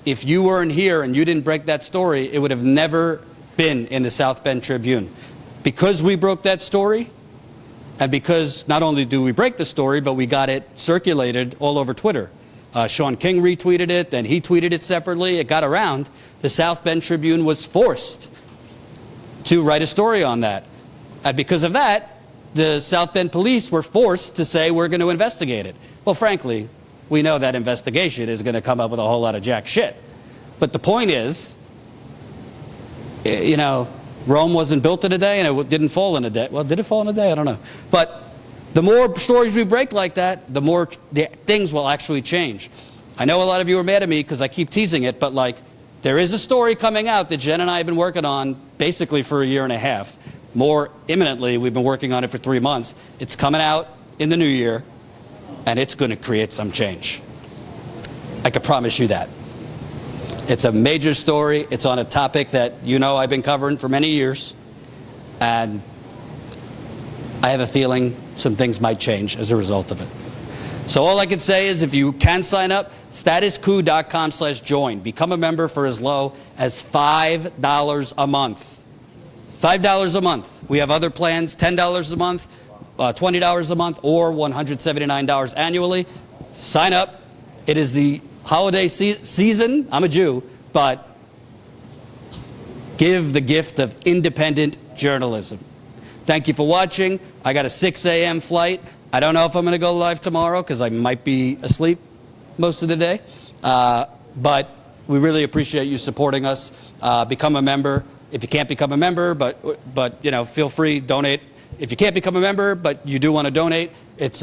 if you weren't here and you didn't break that story, it would have never been in the South Bend Tribune. Because we broke that story, and because not only do we break the story, but we got it circulated all over Twitter. Sean King retweeted it, then he tweeted it separately. It got around. The South Bend Tribune was forced to write a story on that. And because of that, the South Bend police were forced to say, we're going to investigate it. Well, frankly, we know that investigation is going to come up with a whole lot of jack shit. But the point is, Rome wasn't built in a day and it didn't fall in a day. Well, did it fall in a day? I don't know. But the more stories we break like that, the more things will actually change. I know a lot of you are mad at me because I keep teasing it, but there is a story coming out that Jen and I have been working on basically for a year and a half. More imminently, we've been working on it for 3 months. It's coming out in the new year, and it's going to create some change. I can promise you that. It's a major story. It's on a topic that I've been covering for many years, and I have a feeling some things might change as a result of it. So all I can say is if you can sign up, statuscoup.com/join. Become a member for as low as $5 a month. $5 a month. We have other plans, $10 a month, $20 a month, or $179 annually. Sign up. It is the holiday season. I'm a Jew, but give the gift of independent journalism. Thank you for watching. I got a 6 a.m. flight. I don't know if I'm going to go live tomorrow because I might be asleep most of the day. But we really appreciate you supporting us. Become a member. If you can't become a member, but feel free, donate. If you can't become a member, but you do want to donate, it's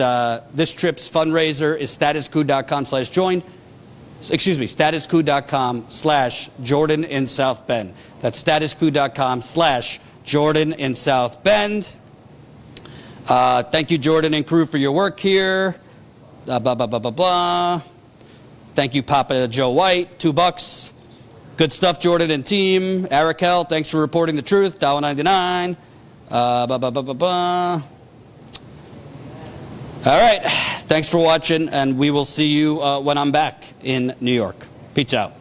this trip's fundraiser is statuscoup.com/join. Excuse me, statuscoup.com/Jordan in South Bend. That's statuscoup.com/Jordan in South Bend. Thank you, Jordan and crew, for your work here. Blah, blah, blah, blah, blah. Thank you, Papa Joe White, $2. Good stuff, Jordan and team. Arakel, thanks for reporting the truth. $1.99. Blah, blah, blah, blah, blah. All right. Thanks for watching, and we will see you when I'm back in New York. Peace out.